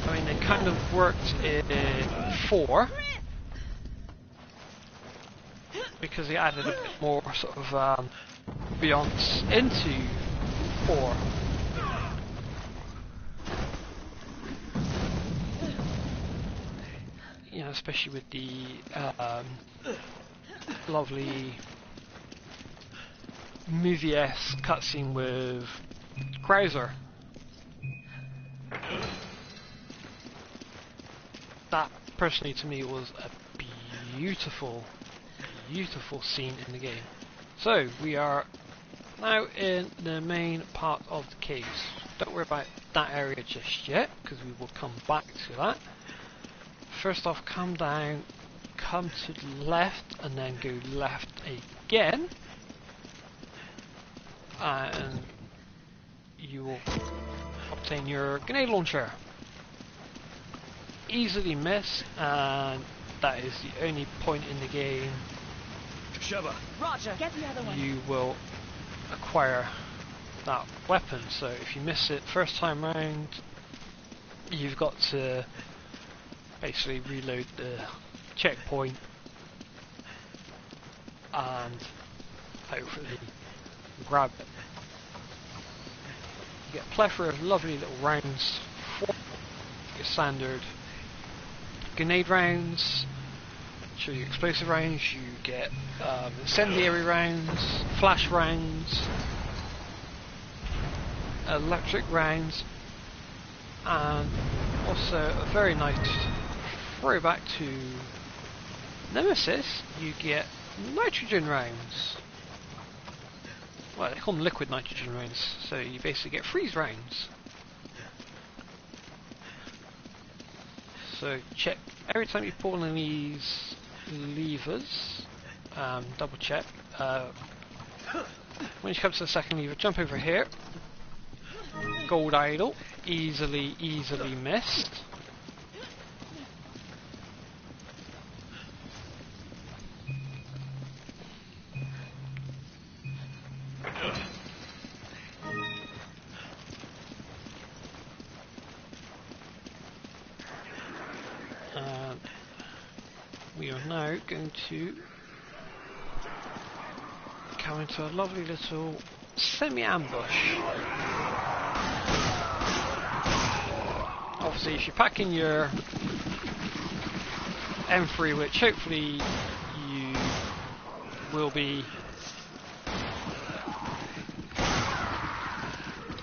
I mean, they kind of worked in 4 because they added a bit more sort of ambiance into 4. You know, especially with the lovely movie-esque cutscene with Krauser. That personally to me was a beautiful scene in the game. So we are now in the main part of the caves. Don't worry about that area just yet, because we will come back to that. First off, come down, come to the left, and then go left again, and you will obtain your grenade launcher. Easily missed, and that is the only point in the game Sheva. Roger, get the other one. you will acquire that weapon. So if you miss it first time round, you've got to basically reload the checkpoint and hopefully grab it. You get a plethora of lovely little rounds for your standard grenade rounds, so your explosive rounds, you get incendiary rounds, flash rounds, electric rounds, and also a very nice throwback to Nemesis, you get nitrogen rounds. Well, they call them liquid nitrogen rounds, so you basically get freeze rounds. So check every time you pull one of these levers, double check. When you come to the second lever, jump over here. Gold idol, easily missed. We are now going to come into a lovely little semi-ambush. Obviously, if you're packing your M3, which hopefully you will be,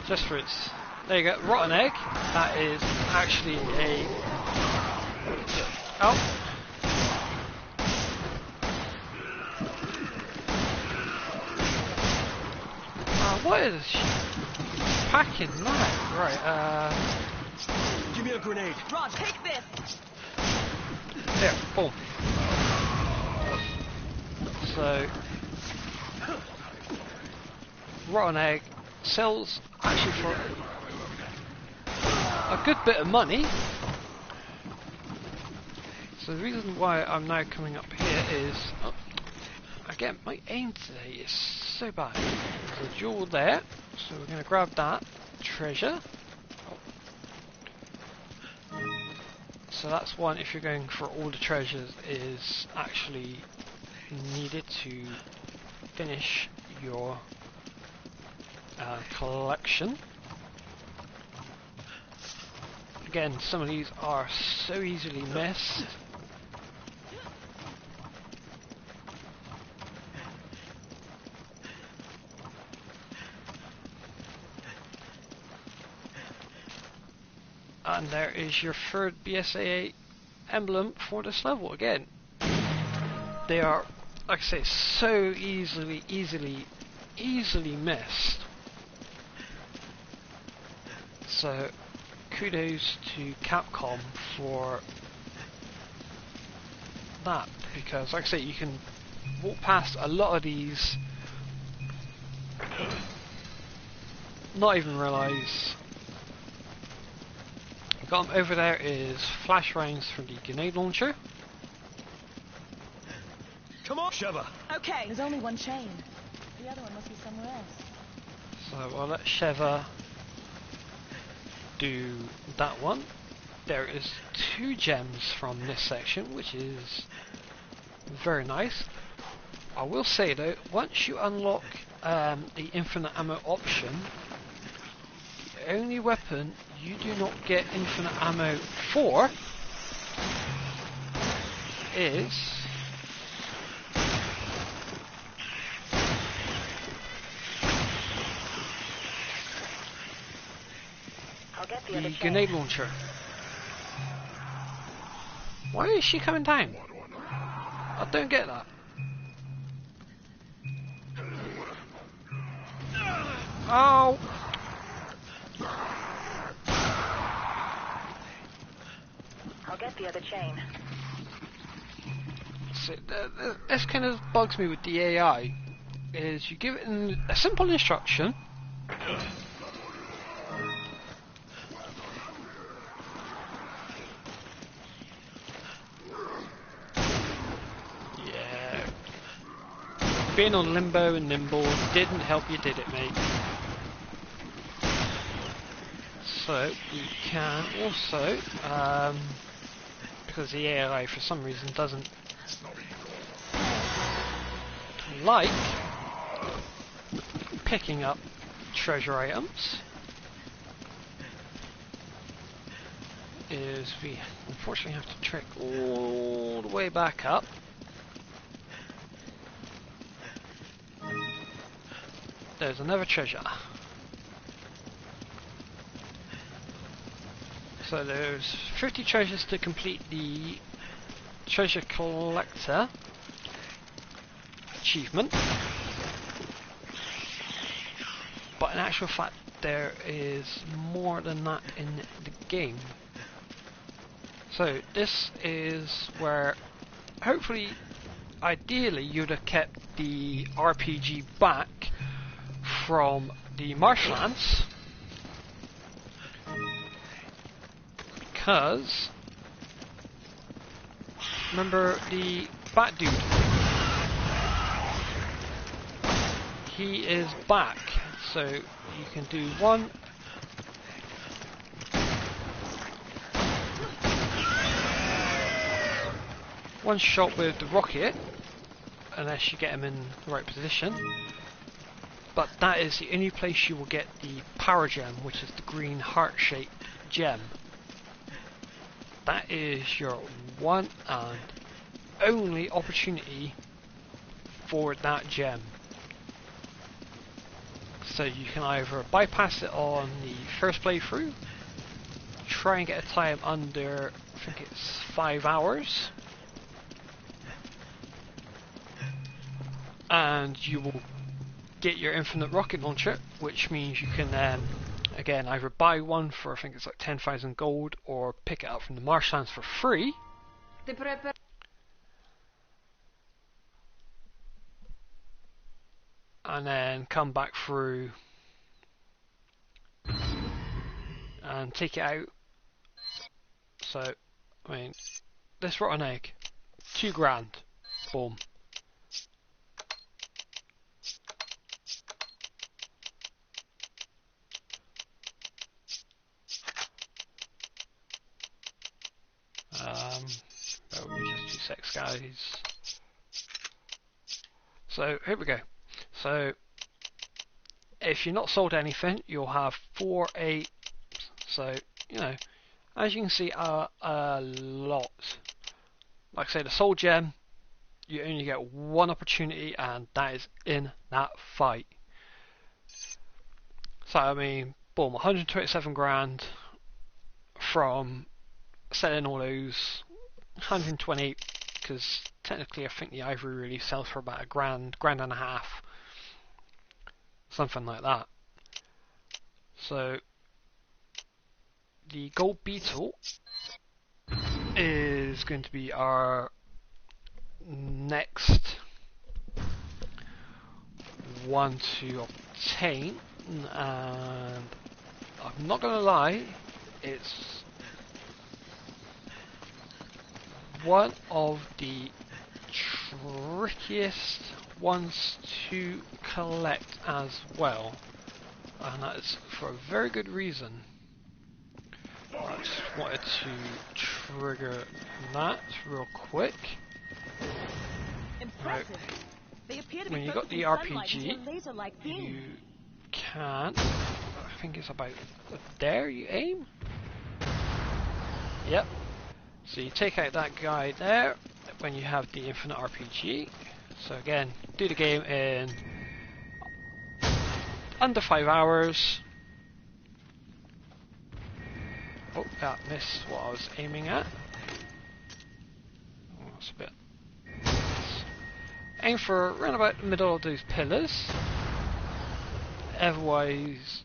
just for its, there you go, rotten egg. That is actually a, oh. What is she packing now? Right, Give me a grenade. Roger, take this. there, boom. So, rotten egg sells actually for a good bit of money. So the reason why I'm now coming up here is, again, my aim today is so bad. There's a jewel there, so we're going to grab that treasure. So that's one, if you're going for all the treasures, is actually needed to finish your collection. Again, some of these are so easily missed. And there is your third BSAA emblem for this level. Again, they are, like I say, so easily missed. So kudos to Capcom for that, because like I say, you can walk past a lot of these, not even realise. Got them. Over there is flash rounds from the grenade launcher. Come on, Sheva. Okay. There's only one chain. The other one must be somewhere else. So I'll let Sheva do that one. There is 2 gems from this section, which is very nice. I will say though, once you unlock the infinite ammo option, the only weapon you do not get infinite ammo for is the grenade launcher. Why is she coming down? I don't get that. Oh! I'll get the other chain. So, this kind of bugs me with the AI, is you give it a simple instruction, yeah, being on limbo and nimble didn't help you, did it, mate? So we can also, because the AI for some reason doesn't like picking up treasure items, is we unfortunately have to trek all the way back up. There's another treasure. So there's 50 treasures to complete the treasure collector achievement, but in actual fact there is more than that in the game. So this is where hopefully, ideally, you'd have kept the RPG back from the marshlands, because remember the Bat Dude? He is back, so you can do one shot with the rocket, unless you get him in the right position. But that is the only place you will get the power gem, which is the green heart-shaped gem. That is your one and only opportunity for that gem. So you can either bypass it on the first playthrough, try and get a time under, I think it's 5 hours, and you will get your infinite rocket launcher, which means you can again either buy one for, I think it's like 10,000 gold, or pick it up from the marshlands for free. And then come back through and take it out. So, I mean, this rotten egg, $2,000, boom. That would be just 2 secs, guys. So here we go. So if you're not sold anything, you'll have 4, 8. So you know, as you can see, a lot. Like I say, the soul gem, you only get one opportunity, and that is in that fight. So I mean, boom, 127 grand from selling all those. 120, because technically I think the ivory really sells for about £1,000, £1,500, something like that. So the gold beetle is going to be our next one to obtain, and I'm not gonna lie, it's one of the trickiest ones to collect as well, and that is for a very good reason. I just wanted to trigger that real quick. Impressive. They appear to be When you got the RPG, you can, I think it's about there you aim. Yep. So you take out that guy there when you have the infinite RPG. So again, do the game in under 5 hours. Oh, that missed what I was aiming at. Oh, that's a bit. Aim for around about the middle of those pillars. Otherwise,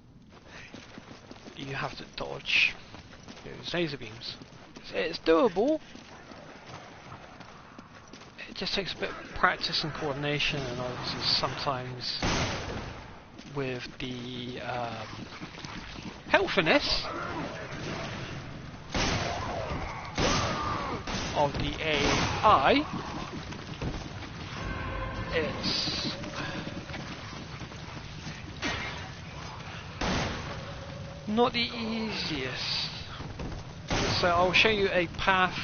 you have to dodge those laser beams. It's doable. It just takes a bit of practice and coordination, and obviously sometimes with the helpfulness of the AI, it's not the easiest. So I'll show you a path.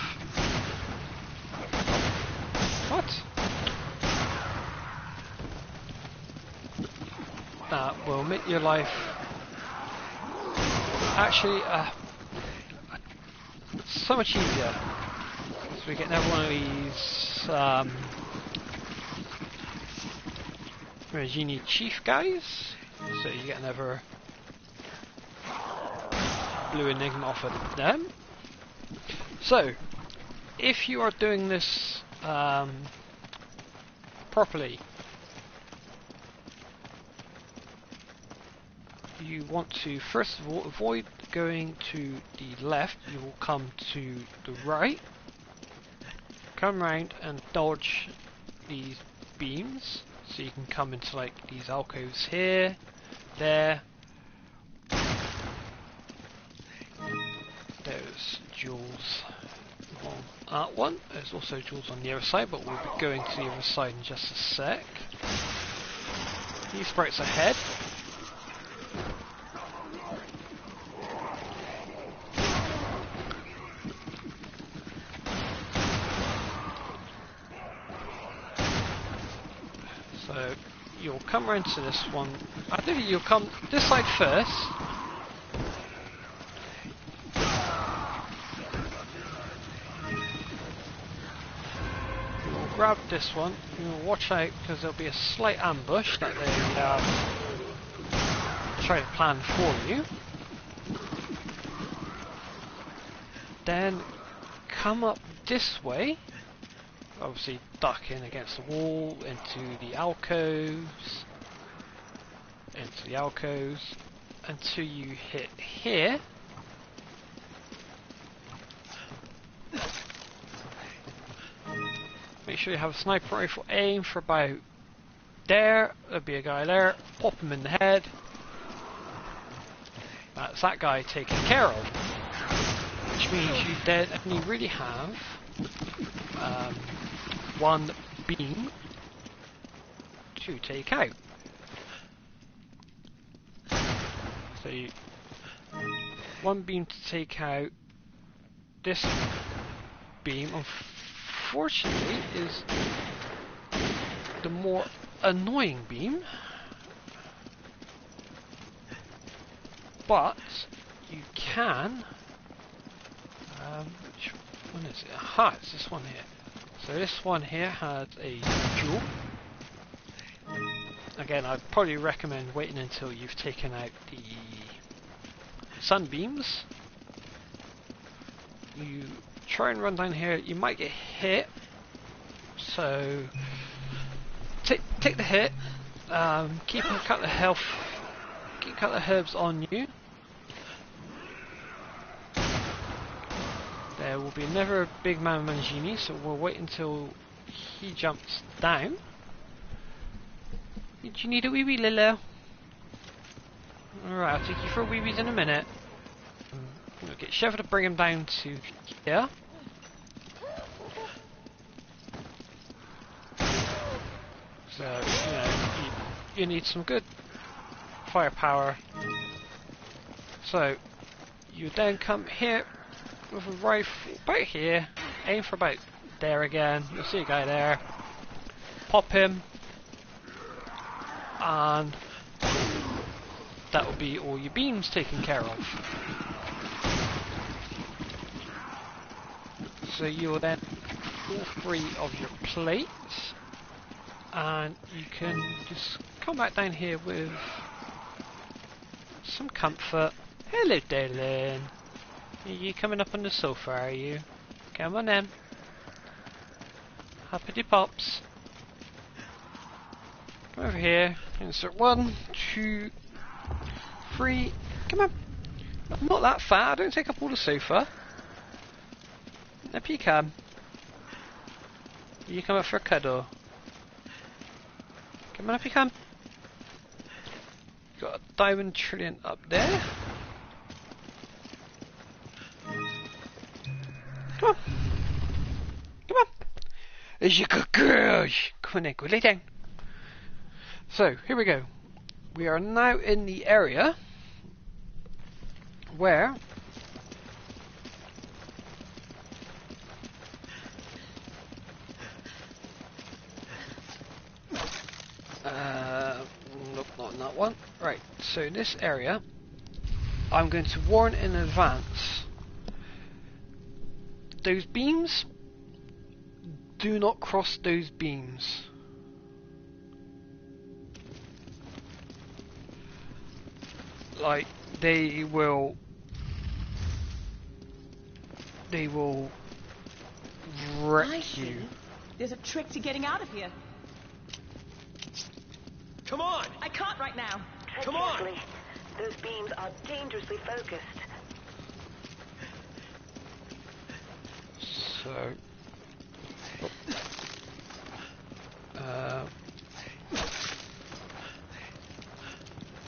What? That will make your life actually so much easier. So we get another one of these Regini Chief guys. So you get another blue enigma off of them. So if you are doing this properly, you want to first of all avoid going to the left. You will come to the right, come round and dodge these beams, so you can come into like these alcoves here, there. There's jewels on that one. There's also jewels on the other side, but we'll be going to the other side in just a sec. These sprites ahead. So you'll come round to this one. I think you'll come this side first. Grab this one. You'll watch out because there'll be a slight ambush that they try to plan for you. Then come up this way. Obviously duck in against the wall, into the alcoves, until you hit here. Make sure you have a sniper rifle aim for about there. There'll be a guy there. Pop him in the head. That's that guy taken care of. Which means you then only really have one beam to take out. So you, one beam to take out. This beam, unfortunately, is the more annoying beam, but you can which one is it? Aha, it's this one here. So this one here has a jewel. Again, I'd probably recommend waiting until you've taken out the sunbeams. You try and run down here, you might get hit, so take the hit, keep a couple of health, keep a couple of herbs on you. There will be another big man Mangini, so we'll wait until he jumps down. Do you need a wee Lilo? Alright, I'll take you for a wee in a minute. We'll get Sheva to bring him down to here. So, you know, you need some good firepower. So, you then come here with a rifle about here, aim for about there again. You'll see a guy there. Pop him, and that will be all your beams taken care of. So you will then all three of your plates, and you can just come back down here with some comfort. Hello, darling. Are you coming up on the sofa, are you? Come on then. Happy pops. Come over here. Insert 1, 2, 3. Come on. I'm not that fat. I don't take up all the sofa. Up you come. You come up for a cuddle. Come on, up you come. Got a diamond trillion up there. Come on. Come on. There's your good girl. Come on then, go lay down. So, here we go. We are now in the area where nope, not in that one. Right, so in this area I'm going to warn in advance. Those beams, do not cross those beams. Like, they will wreck you. There's a trick to getting out of here. Come on! I can't right now. Come on! Carefully. Those beams are dangerously focused. So,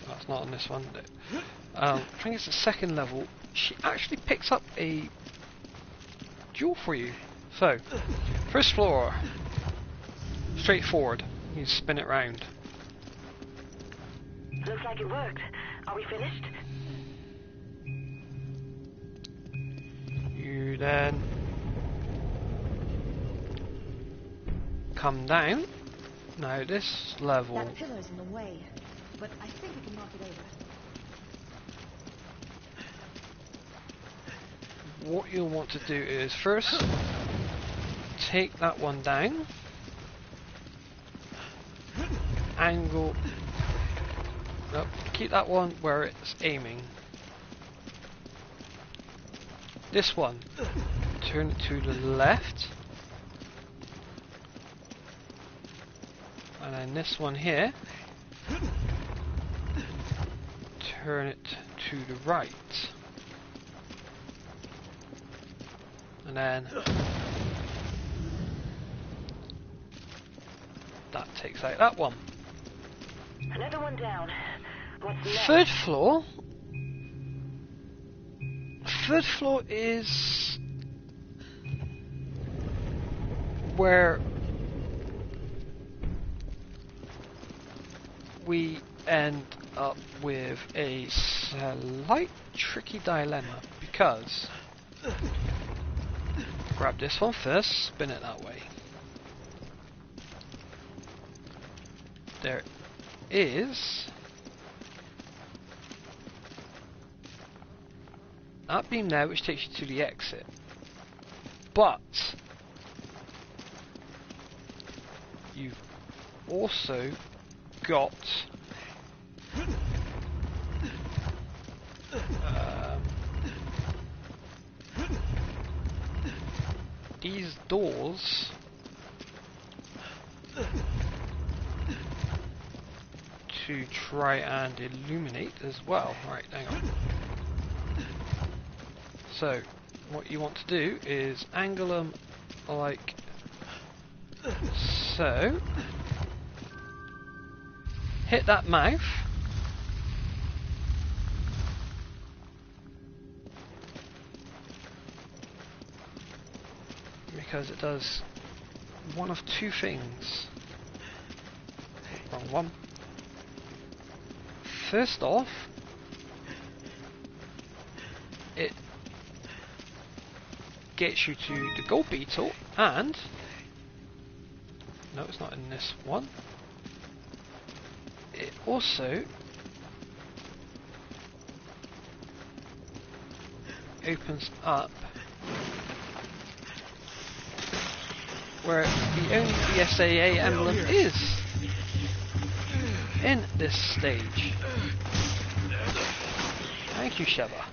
that's not on this one. I think it's the second level. She actually picks up a jewel for you. So, first floor, straightforward. You spin it round. Looks like it worked. Are we finished? You then come down. Now this level. That pillar's in the way, but I think we can knock it over. What you'll want to do is first take that one down, angle, nope, keep that one where it's aiming. This one, turn it to the left, and then this one here, turn it to the right. And then that takes out that one. Another one down. What's next? Third floor. Third floor is where we end up with a slight tricky dilemma, because grab this one first, spin it that way. There is that beam there which takes you to the exit, but you've also got these doors to try and illuminate as well. Right, hang on. So, what you want to do is angle them like so. Hit that mouth. Because it does one of two things. Wrong one. First off, it gets you to the gold beetle, and no, it's not in this one. It also opens up where the only BSAA emblem is in this stage. Thank you, Sheva.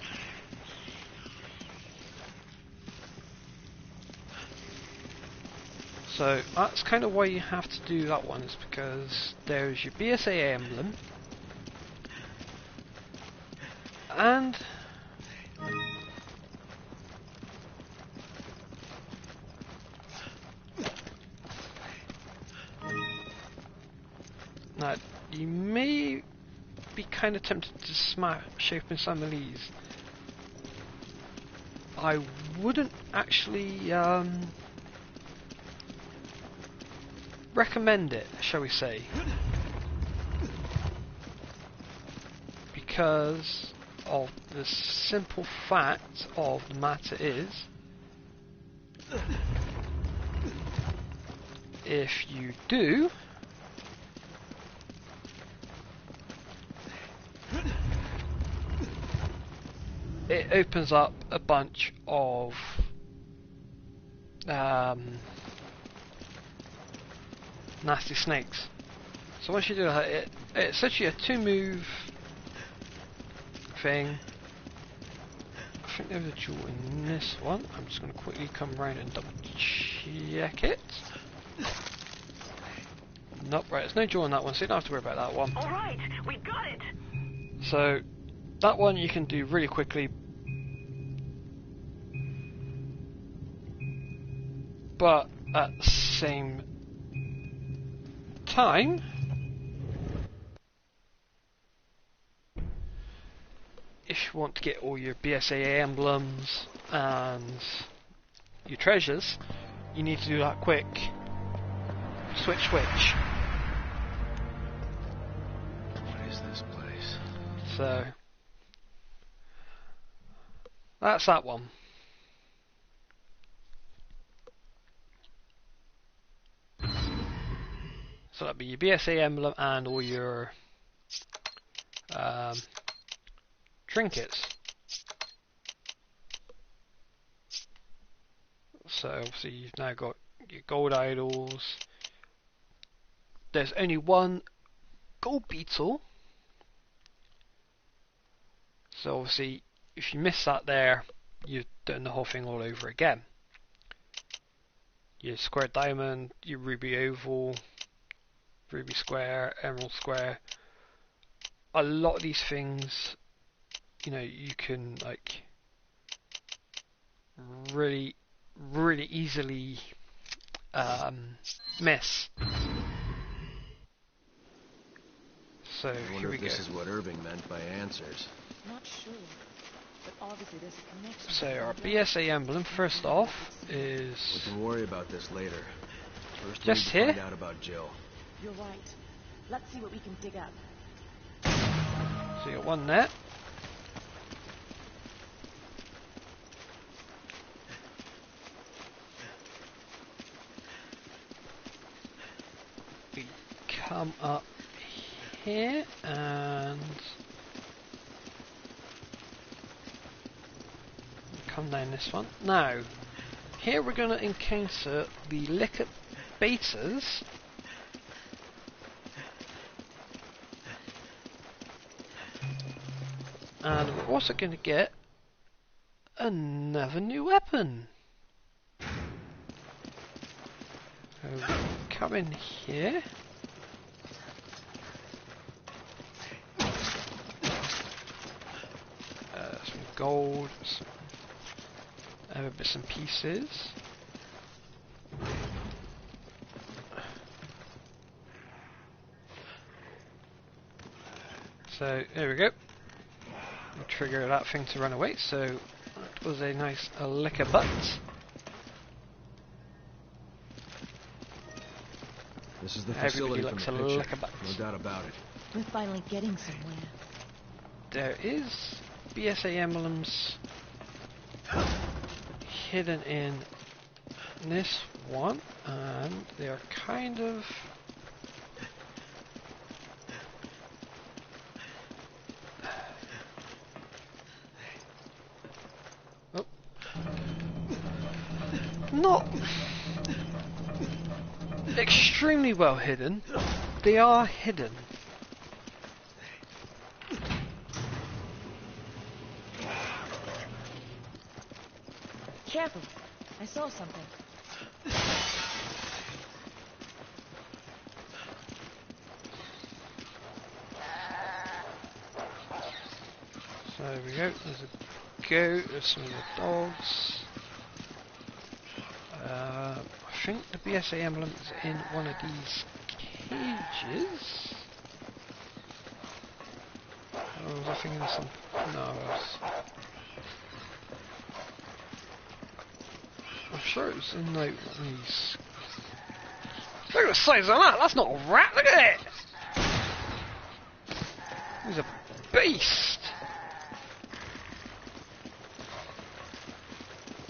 So that's kind of why you have to do that one, is because there's your BSAA emblem, and now you may be kind of tempted to smash open some of these. I wouldn't actually recommend it, shall we say, because of the simple fact of the matter is, if you do, it opens up a bunch of nasty snakes. So once you do that, it's actually a 2-move thing. I think there's a jewel in this one. I'm just going to quickly come around and double check it. Nope, right, there's no jewel in that one, so you don't have to worry about that one. Alright, we got it! So that one you can do really quickly, but at the same time, if you want to get all your BSAA emblems and your treasures, you need to do that quick. Switch. What is this place? So that's that one. So that'd be your BSA emblem and all your trinkets. So obviously you've now got your gold idols. There's only one gold beetle. So obviously if you miss that there, you've done the whole thing all over again. Your square diamond, your ruby oval, ruby square, emerald square. A lot of these things, you know, you can like really easily miss. So I here wonder we if go. this is what Irving meant by answers. Not sure, but obviously there's a connection. So our BSA emblem, first off, We is can worry about this later. First, we just need to here. find out about Jill. You're right. Let's see what we can dig up. So you got one there. We come up here and come down this one. Now, here we're going to encounter the Licker betas. And we're also going to get another new weapon. So come in here. Some gold, some other bits and pieces. So there we go. We'll trigger that thing to run away. So that was a nice licker butt. This is the Everybody facility from looks the a picture. licker butt. No doubt about it. We're finally getting somewhere. There is BSA emblems hidden in this one, and they are kind of not extremely well hidden. They are hidden. Careful. I saw something. we go. There's a goat. There's some of the dogs. I think the BSA emblem is in one of these cages. Oh, was I thinking of some? No, I was. I'm sure it was in like one of these. Look at the size of that! That's not a rat, look at it! He's a beast!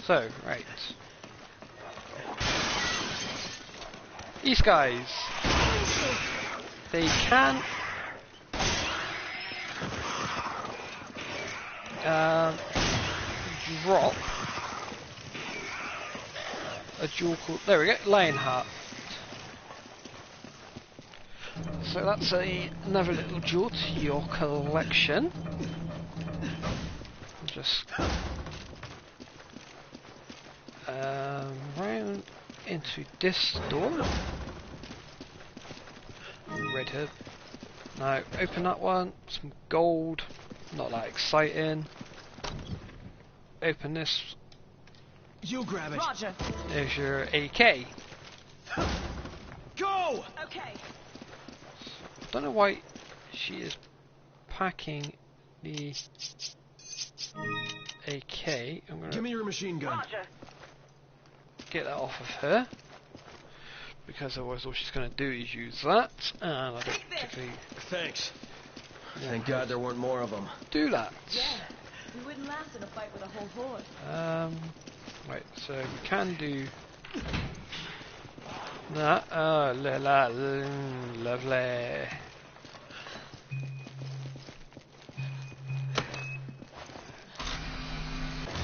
So, right. These guys, they can drop a jewel called, there we go, Lionheart. So that's another little jewel to your collection. Just round into this door. Red hood. Now open that one. Some gold. Not that exciting. Open this. You grab it. Roger. There's your AK. Go! Okay. Don't know why she is packing the AK. I'm gonna Give me your machine gun. Roger. get that off of her, because otherwise all she's going to do is use that, and I don't particularly Thanks. Thank God there weren't more of them. do that. Yeah, we wouldn't last in a fight with a whole horde. Right, so we can do that. Oh, lovely.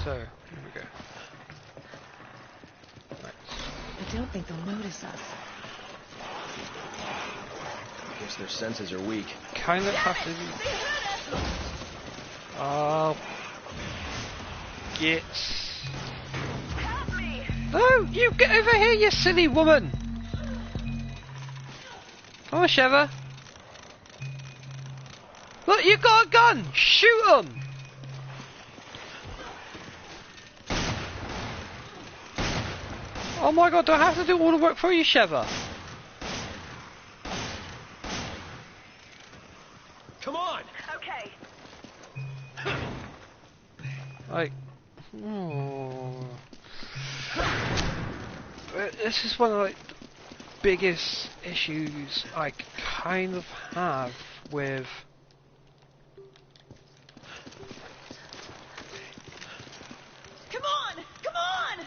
So, here we go. Right. I don't think they'll notice us. Guess their senses are weak. Kind of have to do... Oh. Get... No, you get over here, you silly woman! Come on, Sheva. Look, you got a gun! Shoot 'em! Oh my god, do I have to do all the work for you, Sheva? Come on! Okay. Like... Oh. This is one of like the biggest issues I kind of have with Come on! Come on!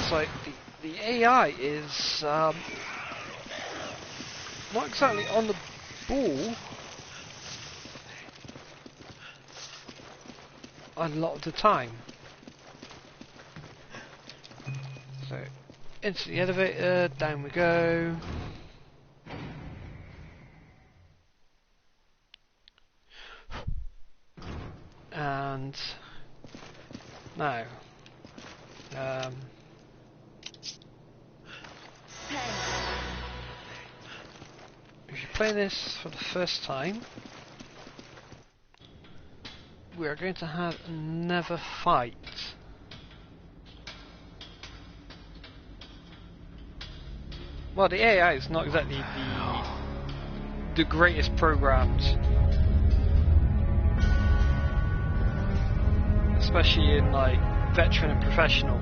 it's like the AI is not exactly on the ball a lot of the time. So into the elevator, down we go. And now if you're playing this for the first time, we are going to have another fight. Well, the AI is not exactly the greatest programmed, especially in like veteran and professional.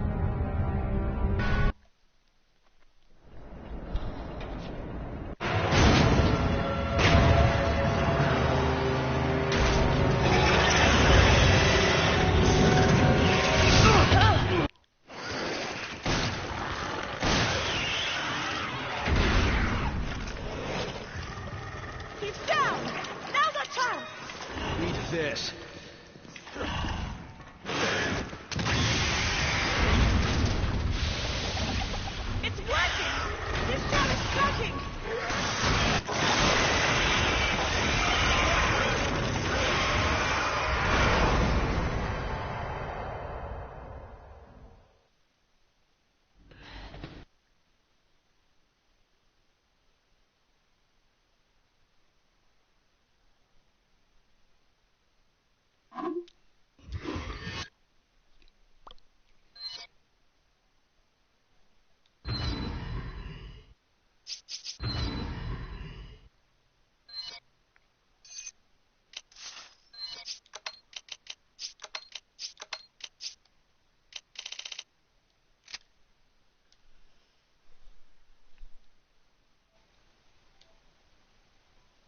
He's down! Now's our chance! Eat this.